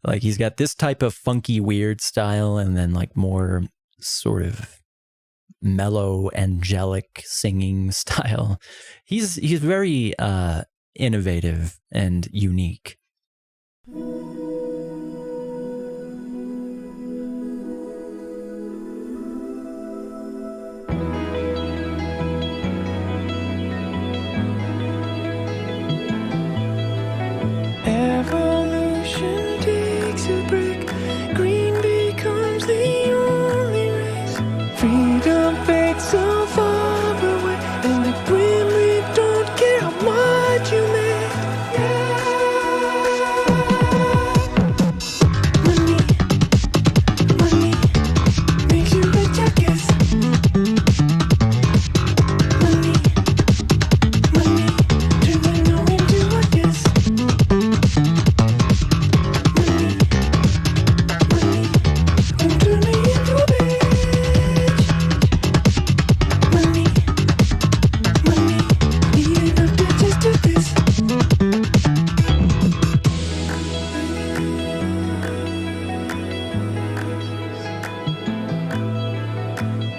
Like he's got this type of funky, weird style, and then like more sort of mellow, angelic singing style. He's very innovative and unique. Evolution takes a break. Green becomes the only race. Freedom fades so far away, and the grim we don't care how much you make. Money makes you rich, I guess. Money turns I know into a guess.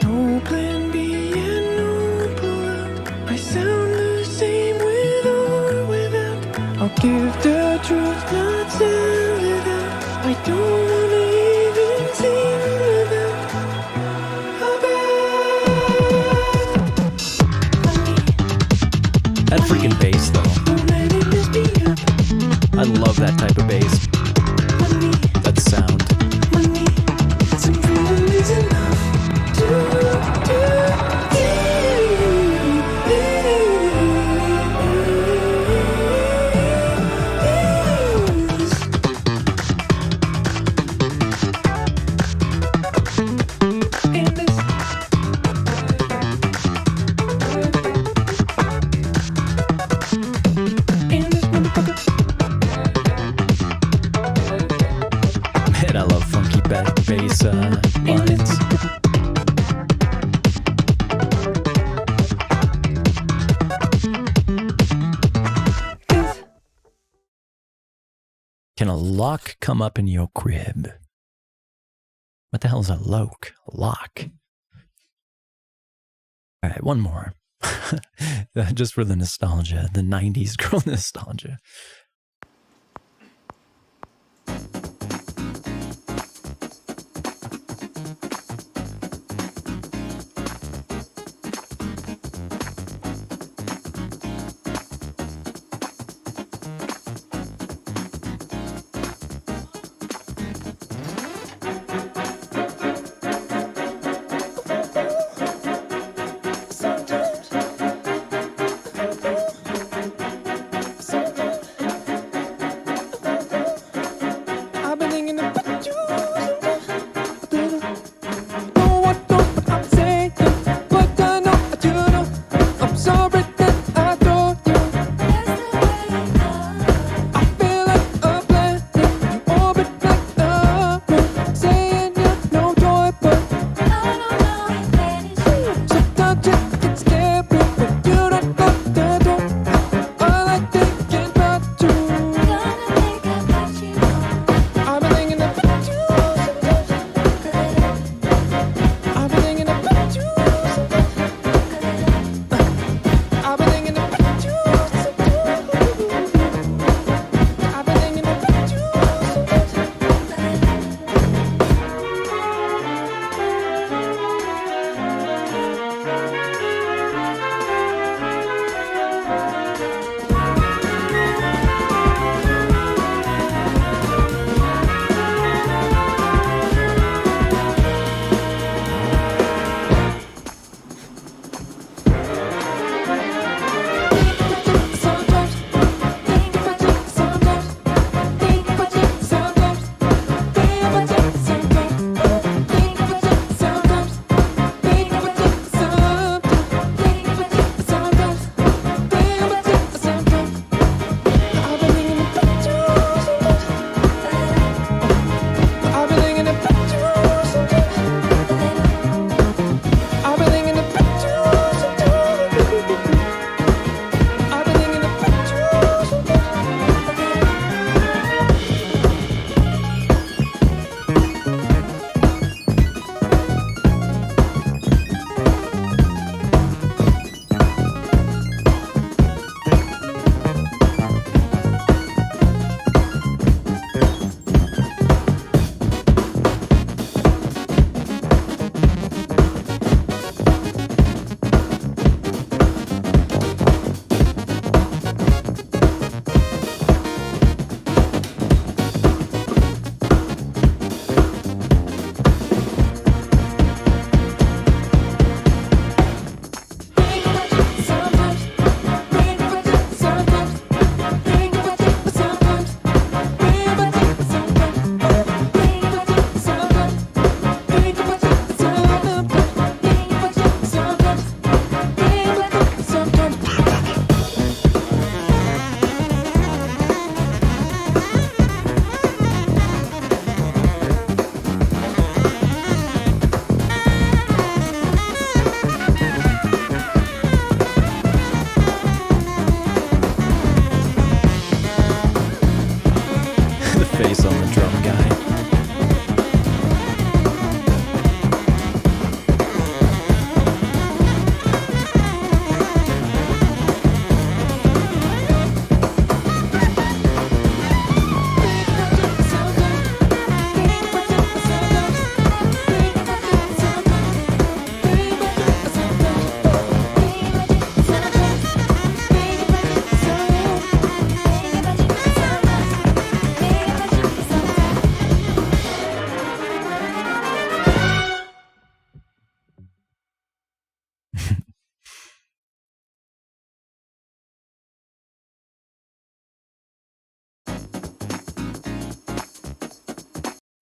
No plan B and no pullout. I sound the same with or without. I'll give the truth, not sell it out. I don't wanna even sing about That freaking bass though. I love that type of bass. That sound. some freedom is enough to Man, I love funky bass lines. Can a lock come up in your crib? What the hell is a lock? A lock. All right, one more. Just for the nostalgia, the 90s girl nostalgia.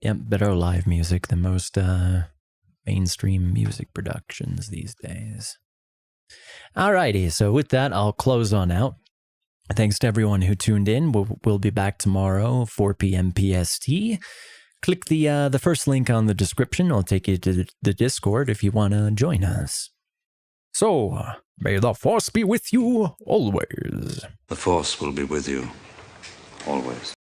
Yep, better live music than most mainstream music productions these days. Alrighty, so with that, I'll close on out. Thanks to everyone who tuned in. We'll be back tomorrow, 4 p.m. PST. Click the first link on the description. I'll take you to the Discord if you want to join us. So, may the Force be with you always. The Force will be with you always.